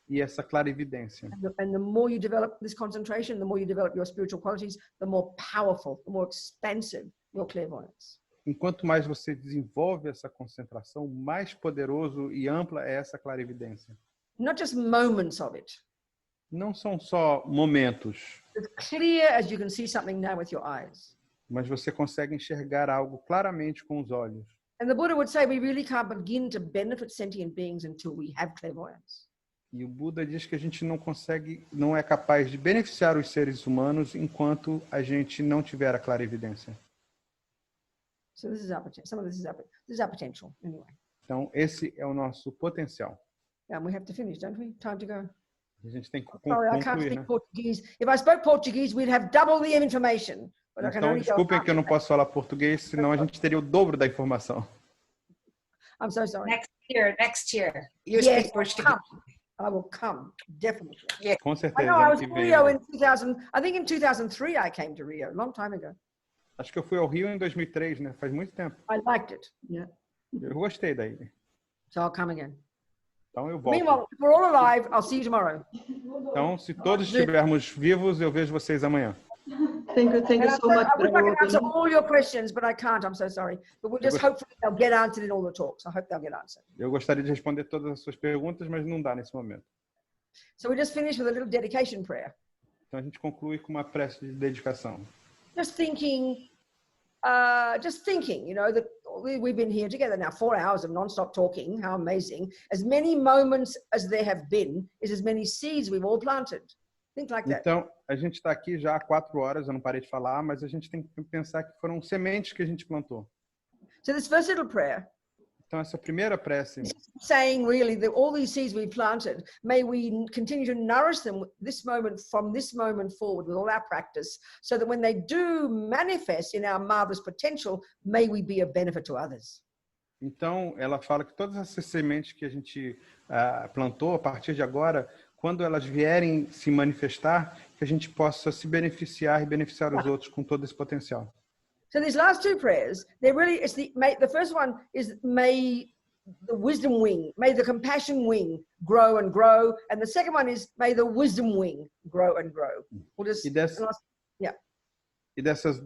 E essa clarividência. And the more you develop this concentration, the more you develop your spiritual qualities, the more powerful, the more expansive your clairvoyance. Enquanto mais você desenvolve essa concentração, mais poderoso e ampla é essa clarividência. Not just moments of it. Não são só momentos, As clear as you can see something now with your eyes. mas você consegue enxergar algo claramente com os olhos. And the Buddha would say we really can't begin to benefit sentient beings until we have clairvoyance. E o Buda diz que a gente não é capaz de beneficiar os seres humanos enquanto a gente não tiver a clarividência. So this is our potential. Some of this is our potential anyway. Então, esse é o nosso potencial. And we have to finish, don't we? Time to go. A gente tem que Sorry, I can't concluir, speak né? Portuguese. If I spoke Portuguese, we'd have double the information. But I can Então, only go desculpem que eu não half. posso falar português, senão a gente teria o dobro da informação. I'm so sorry. Next year. You Yes, speak Portuguese. I will come, definitely. Com I certeza. know I ano was que in vem. Rio in 2000. I think in 2003 I came to Rio, a long time ago. Acho que eu fui ao Rio em 2003, né? Faz muito tempo. I liked it. Yeah. Eu gostei daí. So I'll come again. Então eu volto. Meanwhile, if we're all alive, I'll see you tomorrow. Então, se todos estivermos vivos, eu vejo vocês amanhã. Thank you And so much, I wish I could answer Robin. all your questions, but I can't. I'm so sorry. But we'll just hopefully they'll get answered in all the talks. I hope they'll get answered. Eu gostaria de responder todas as suas perguntas, mas não dá nesse momento. So we just finish with a little dedication prayer. Então a gente conclui com uma prece de dedicação. Just thinking, you know, that we've been here together now 4 hours of non-stop talking. How amazing. As many moments as there have been is as many seeds we've all planted. Think like that. Então, a gente está aqui já há 4 horas, eu não parei de falar, mas a gente tem que pensar que foram sementes que a gente plantou. So this first little prayer, Então, essa primeira prece, saying really that all these seeds we've planted, may we continue to nourish them from this moment forward with all our practice, so that when they do manifest in our marvelous potential, may we be a benefit to others. então, ela fala que todas essas sementes que a gente plantou, a partir de agora, quando elas vierem se manifestar, que a gente possa se beneficiar e beneficiar os outros com todo esse potencial. So these last 2 prayers, they're really, the first one is may the wisdom wing, may the compassion wing grow and grow. And the second one is may the wisdom wing grow and grow. We'll just, E dessas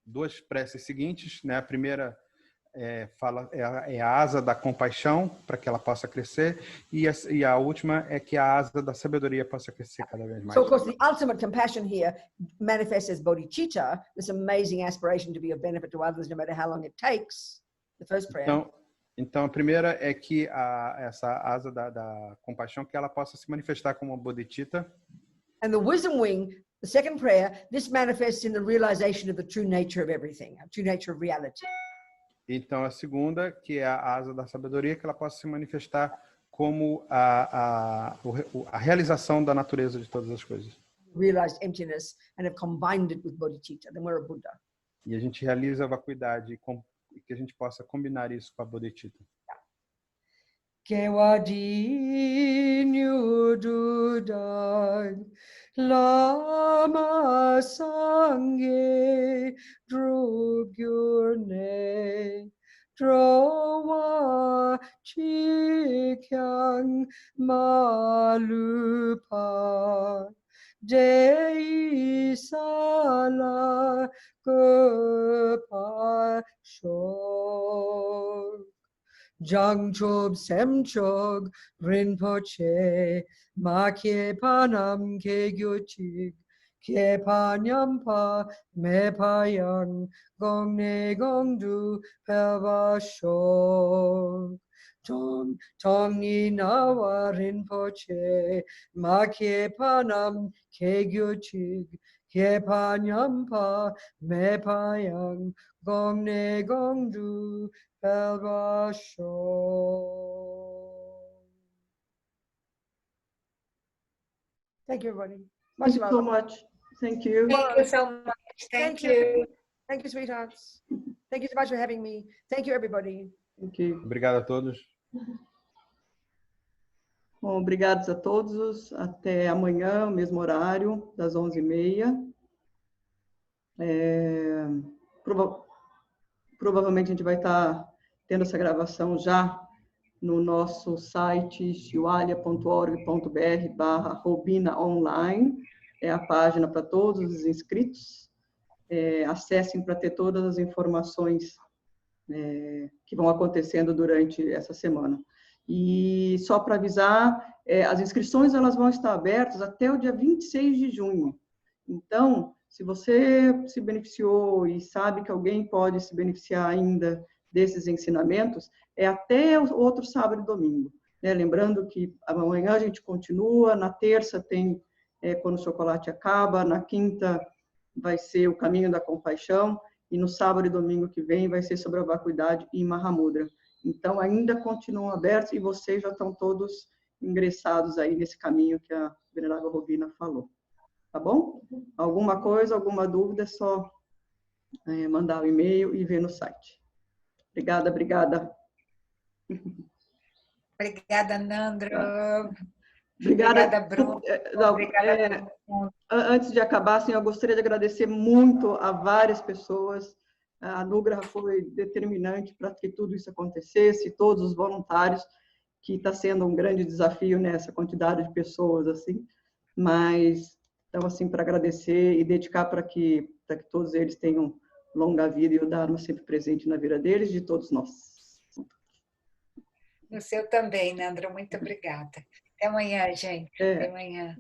duas preces seguintes, né? A primeira é a asa da compaixão para que ela possa crescer, e a última é que a asa da sabedoria possa crescer cada vez mais. So of course the ultimate compassion here manifests as bodhicitta, this amazing aspiration to be of benefit to others no matter how long it takes. The first prayer. Então a primeira é que essa asa da compaixão, que ela possa se manifestar como uma bodhicitta. And the wisdom wing, the second prayer, this manifests in the realization of the true nature of everything, the true nature of reality. Então, a segunda, que é a asa da sabedoria, que ela possa se manifestar como a realização da natureza de todas as coisas. Realized emptiness and have combined it with bodhicitta, then we're a Buddha. E a gente realiza a vacuidade e que a gente possa combinar isso com a bodhicitta. Kewadinyu dudai lama sangye drugyurne drowa chikyang malupa dei sala gopa shor Jangchob Semchog Rinpoche Makye Panam Kegyochig Kepanyampa Mepayang Gongne Gongdu Pelvashog Tong Inawa Rinpoche Makye Panam Kegyochig Kepanyampa Mepayang Gongne Gongdu Thank you, everybody. Thank you so much. Thank you. Thank you so much. Thank you. Thank you, sweethearts. Thank you so much for having me. Thank you, everybody. Thank you. Obrigado a todos. Bom, obrigados a todos. Até amanhã, o mesmo horário, das 11h30. Provavelmente a gente vai estar tendo essa gravação já no nosso site shivalya.org.br/Robina Online. É a página para todos os inscritos. Acessem para ter todas as informações que vão acontecendo durante essa semana. E só para avisar, as inscrições elas vão estar abertas até o dia 26 de junho. Então, se você se beneficiou e sabe que alguém pode se beneficiar ainda desses ensinamentos, é até o outro sábado e domingo. Lembrando que amanhã a gente continua, na terça tem quando o chocolate acaba, na quinta vai ser o caminho da compaixão, e no sábado e domingo que vem vai ser sobre a vacuidade e Mahamudra. Então, ainda continuam abertos e vocês já estão todos ingressados aí nesse caminho que a Venerável Robina falou. Tá bom? Alguma coisa, alguma dúvida, é só mandar o e-mail e ver no site. Obrigada, obrigada. Obrigada, Nandra. Obrigada, Bruno. Obrigada. Antes de acabar, assim, eu gostaria de agradecer muito a várias pessoas. A Nugra foi determinante para que tudo isso acontecesse, todos os voluntários, que está sendo um grande desafio nessa quantidade de pessoas, assim. Mas, então, assim, para agradecer e dedicar para que todos eles tenham longa vida e o Dharma sempre presente na vida deles e de todos nós. No seu também, Nandra. Muito obrigada. Até amanhã, gente. Até amanhã.